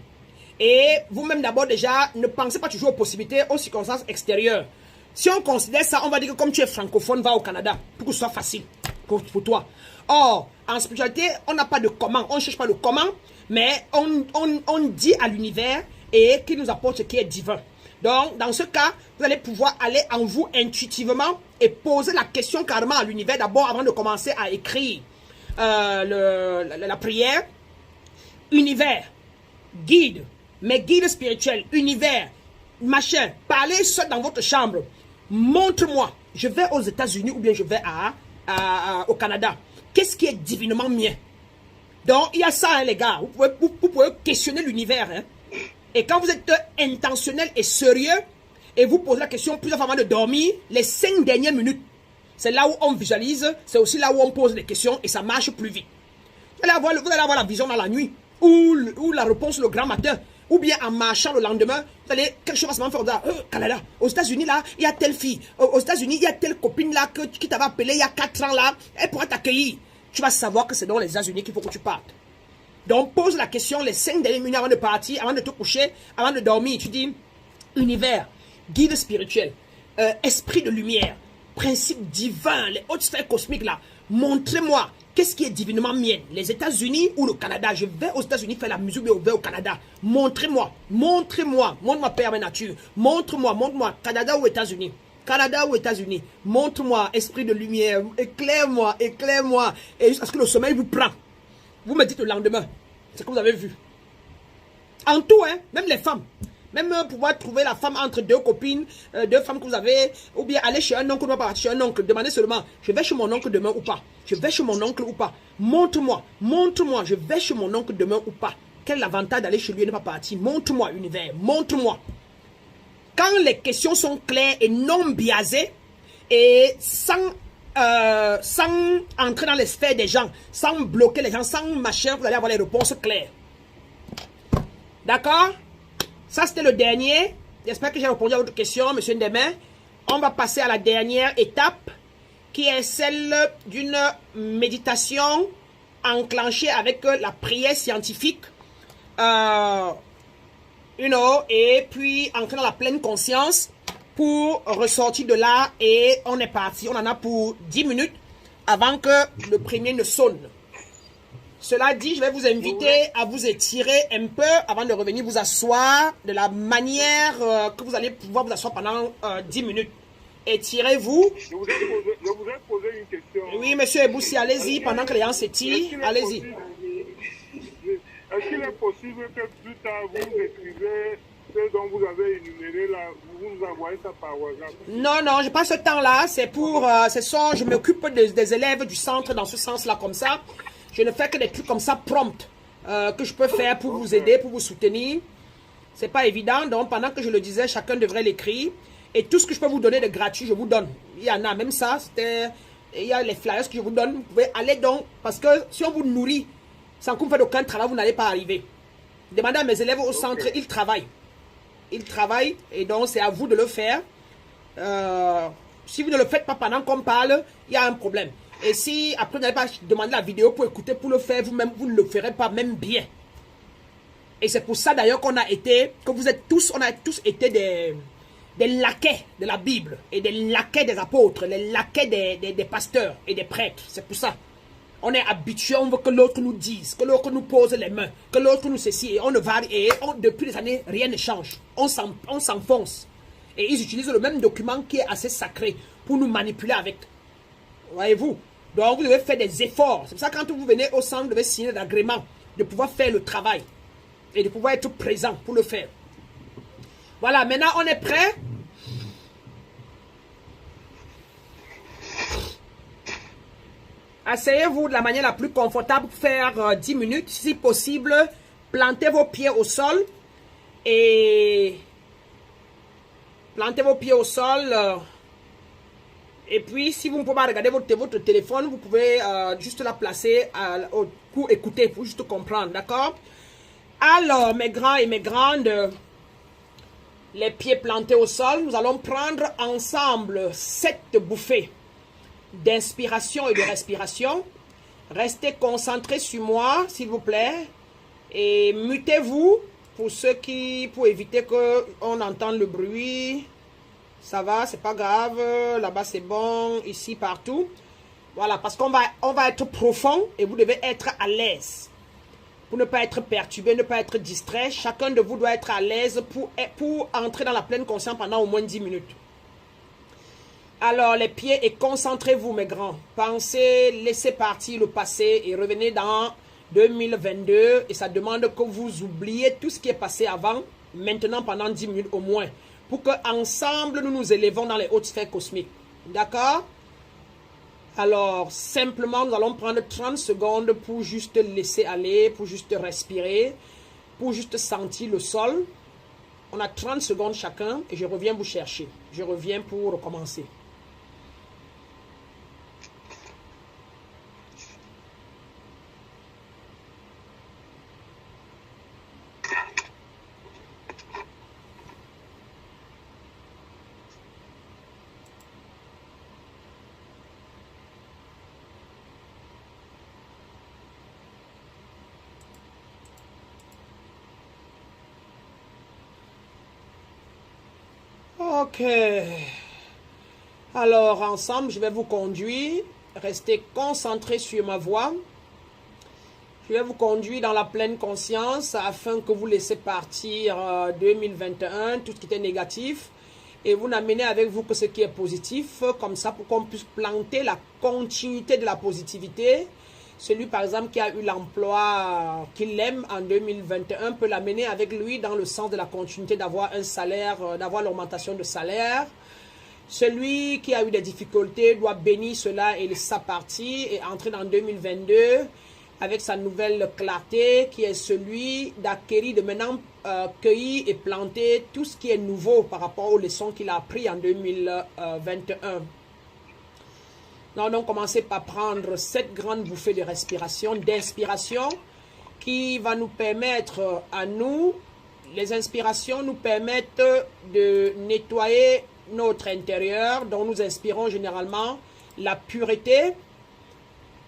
Et vous-même d'abord déjà, ne pensez pas toujours aux possibilités, aux circonstances extérieures. Si on considère ça, on va dire que comme tu es francophone, va au Canada, pour que ce soit facile pour toi. Or, en spiritualité, on n'a pas de comment, on ne cherche pas le comment, mais on dit à l'univers et qui nous apporte ce qui est divin. Donc, dans ce cas, vous allez pouvoir aller en vous intuitivement et poser la question carrément à l'univers d'abord avant de commencer à écrire la prière. Univers, guide, mes guides spirituels, univers, machin, parlez seul dans votre chambre. Montre-moi, je vais aux États-Unis ou bien je vais au Canada. Qu'est-ce qui est divinement mien? Donc, il y a ça, hein, les gars. Vous pouvez questionner l'univers. Hein. Et quand vous êtes intentionnel et sérieux, et vous posez la question plusieurs fois avant de dormir, les 5 dernières minutes, c'est là où on visualise, c'est aussi là où on pose les questions et ça marche plus vite. Vous allez avoir la vision dans la nuit, ou la réponse le grand matin, ou bien en marchant le lendemain, vous allez, quelque chose va se faire, Canada, aux États-Unis là, il y a telle fille, aux États-Unis, il y a telle copine là qui t'avait appelé il y a 4 ans là, elle pourra t'accueillir. Tu vas savoir que c'est dans les États-Unis qu'il faut que tu partes. Donc pose la question les 5 dernières minutes avant de partir, avant de te coucher, avant de dormir. Tu dis, univers, guide spirituel, esprit de lumière, principe divin, les hautes sphères cosmiques là, montrez-moi qu'est-ce qui est divinement mien, les États-Unis ou le Canada. Je vais aux États-Unis faire la musique, mais je vais au Canada. Montrez-moi, montre-moi Père ma nature, montre-moi, Canada ou États-Unis. Canada ou États-Unis, montre-moi, esprit de lumière, éclaire-moi, et jusqu'à ce que le sommeil vous prend. Vous me dites le lendemain, c'est ce que vous avez vu. En tout, hein, même les femmes, Même pouvoir trouver la femme entre deux copines, deux femmes que vous avez, ou bien aller chez un oncle, ou pas partir chez un oncle, demandez seulement, je vais chez mon oncle demain ou pas? Je vais chez mon oncle ou pas? Montre-moi, montre-moi, je vais chez mon oncle demain ou pas? Quel avantage d'aller chez lui et ne pas partir? Montre-moi, univers, montre-moi. Quand les questions sont claires et non biaisées, et sans entrer dans les sphères des gens, sans bloquer les gens, sans machin, vous allez avoir les réponses claires. D'accord? Ça, c'était le dernier. J'espère que j'ai répondu à votre question, monsieur Ndeme. On va passer à la dernière étape, qui est celle d'une méditation enclenchée avec la prière scientifique. Et puis entrer dans la pleine conscience pour ressortir de là, et on est parti. On en a pour 10 minutes avant que le premier ne sonne. Cela dit, je vais vous inviter à vous étirer un peu avant de revenir vous asseoir de la manière que vous allez pouvoir vous asseoir pendant 10 minutes. Étirez-vous. Je voudrais poser une question. Oui, monsieur Eboussi, allez-y, pendant que les gens s'étirent, allez-y. Est-ce qu'il est possible que plus tard vous écrivez ce dont vous avez énuméré là, vous nous envoyez ça par WhatsApp? Non, non, je passe ce temps-là, c'est pour, je m'occupe des élèves du centre dans ce sens-là comme ça. Je ne fais que des trucs comme ça prompt, que je peux faire pour vous aider, pour vous soutenir. C'est pas évident, donc pendant que je le disais, chacun devrait l'écrire. Et tout ce que je peux vous donner de gratuit, je vous donne. Il y en a, même ça, il y a les flyers que je vous donne. Vous pouvez aller donc, parce que si on vous nourrit, sans que vous ne faites aucun travail, vous n'allez pas arriver. Demandez à mes élèves au centre, ils travaillent. Ils travaillent, et donc c'est à vous de le faire. Si vous ne le faites pas pendant qu'on parle, il y a un problème. Et si après vous n'allez pas demander la vidéo pour écouter, pour le faire, vous-même, vous ne le ferez pas même bien. Et c'est pour ça d'ailleurs qu'on a été, que vous êtes tous, on a tous été des laquais de la Bible, et des laquais des apôtres, les laquais des pasteurs et des prêtres. C'est pour ça. On est habitué, on veut que l'autre nous dise, que l'autre nous pose les mains, que l'autre nous ceci, et on ne varie, et depuis des années, rien ne change. On s'enfonce. Et ils utilisent le même document qui est assez sacré pour nous manipuler avec. Voyez-vous? Donc vous devez faire des efforts. C'est pour ça que quand vous venez au centre, vous devez signer l'agrément de pouvoir faire le travail et de pouvoir être présent pour le faire. Voilà, maintenant on est prêt. Asseyez-vous de la manière la plus confortable pour faire 10 minutes. Si possible, plantez vos pieds au sol. Et plantez vos pieds au sol. Et puis, si vous ne pouvez pas regarder votre téléphone, vous pouvez juste la placer pour écouter, pour juste comprendre. D'accord? Alors, mes grands et mes grandes, les pieds plantés au sol, nous allons prendre ensemble 7 bouffées d'inspiration et de respiration. Restez concentrés sur moi, s'il vous plaît. Et mutez-vous pour éviter qu'on entende le bruit. Ça va, c'est pas grave. Là-bas, c'est bon. Ici, partout. Voilà, parce qu'on va être profond et vous devez être à l'aise. Pour ne pas être perturbé, ne pas être distrait. Chacun de vous doit être à l'aise pour entrer dans la pleine conscience pendant au moins 10 minutes. Alors, les pieds, et concentrez-vous, mes grands. Pensez, laissez partir le passé et revenez dans 2022. Et ça demande que vous oubliez tout ce qui est passé avant, maintenant pendant 10 minutes au moins. Pour qu'ensemble, nous nous élevons dans les hautes sphères cosmiques. D'accord? Alors, simplement, nous allons prendre 30 secondes pour juste laisser aller, pour juste respirer, pour juste sentir le sol. On a 30 secondes chacun et je reviens vous chercher. Je reviens pour recommencer. Ok. Alors, ensemble, je vais vous conduire. Restez concentrés sur ma voix. Je vais vous conduire dans la pleine conscience afin que vous laissez partir 2021, tout ce qui était négatif. Et vous n'amenez avec vous que ce qui est positif, comme ça, pour qu'on puisse planter la continuité de la positivité Celui, par exemple, qui a eu l'emploi qu'il aime en 2021 peut l'amener avec lui dans le sens de la continuité d'avoir un salaire, d'avoir l'augmentation de salaire. Celui qui a eu des difficultés doit bénir cela et sa partie et entrer dans 2022 avec sa nouvelle clarté qui est celui d'acquérir, de maintenant cueillir et planter tout ce qui est nouveau par rapport aux leçons qu'il a appris en 2021. Nous allons commencer par prendre cette grande bouffée de respiration, d'inspiration qui va nous permettre à nous, les inspirations nous permettent de nettoyer notre intérieur, dont nous inspirons généralement la pureté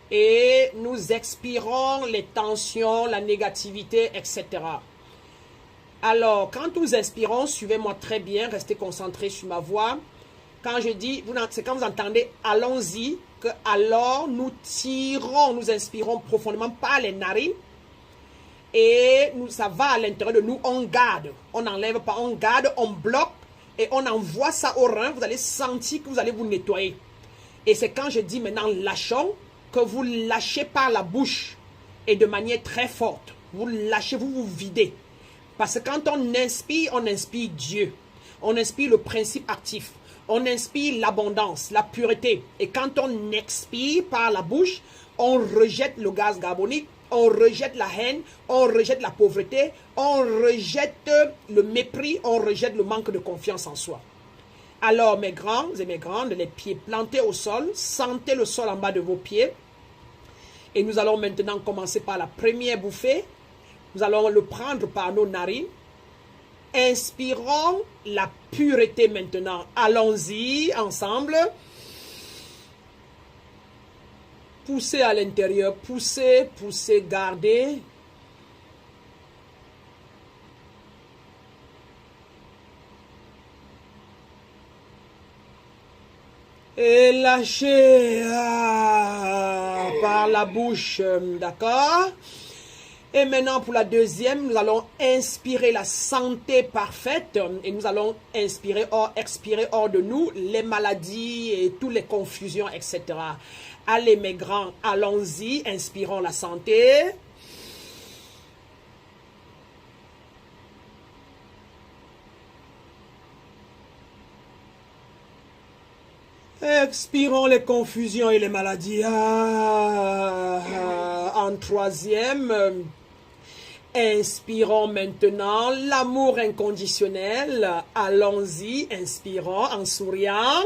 et nous expirons les tensions, la négativité, etc. Alors, quand nous inspirons, suivez-moi très bien, restez concentrés sur ma voix. Quand je dis, c'est quand vous entendez « allons-y », que alors nous tirons, nous inspirons profondément par les narines et ça va à l'intérieur de nous, on garde, on n'enlève pas, on garde, on bloque et on envoie ça au rein, vous allez sentir que vous allez vous nettoyer. Et c'est quand je dis maintenant « lâchons », que vous lâchez par la bouche et de manière très forte. Vous lâchez, vous vous videz. Parce que quand on inspire Dieu. On inspire le principe actif. On inspire l'abondance, la pureté. Et quand on expire par la bouche, on rejette le gaz carbonique, on rejette la haine, on rejette la pauvreté, on rejette le mépris, on rejette le manque de confiance en soi. Alors, mes grands et mes grandes, les pieds plantés au sol, sentez le sol en bas de vos pieds. Et nous allons maintenant commencer par la première bouffée. Nous allons le prendre par nos narines. Inspirons la pureté maintenant. Allons-y ensemble. Poussez à l'intérieur. Poussez, poussez, gardez. Et lâchez par la bouche, d'accord? Et maintenant pour la deuxième, nous allons inspirer la santé parfaite et nous allons expirer hors de nous les maladies et toutes les confusions, etc. Allez mes grands, allons-y, inspirons la santé. Expirons les confusions et les maladies. En troisième, inspirons maintenant l'amour inconditionnel. Allons-y, inspirons en souriant.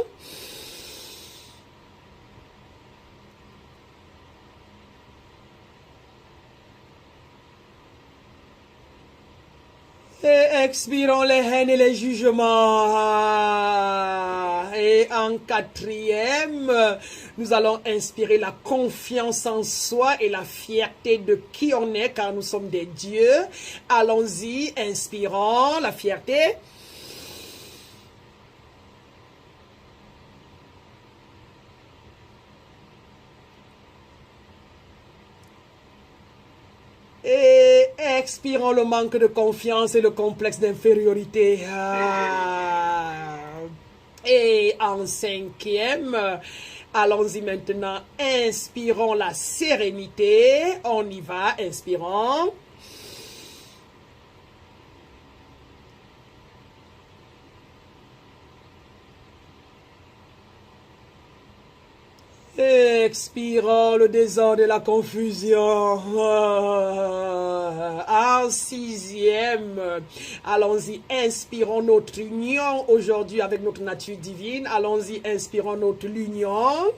Et expirons les haines et les jugements. Et en quatrième, nous allons inspirer la confiance en soi et la fierté de qui on est car nous sommes des dieux. Allons-y, inspirons la fierté. Et expirons le manque de confiance et le complexe d'infériorité. Et en cinquième, allons-y maintenant, inspirons la sérénité. On y va, inspirons. Expirons le désordre et la confusion. En sixième, allons-y, inspirons notre union aujourd'hui avec notre nature divine. Allons-y, inspirons notre union.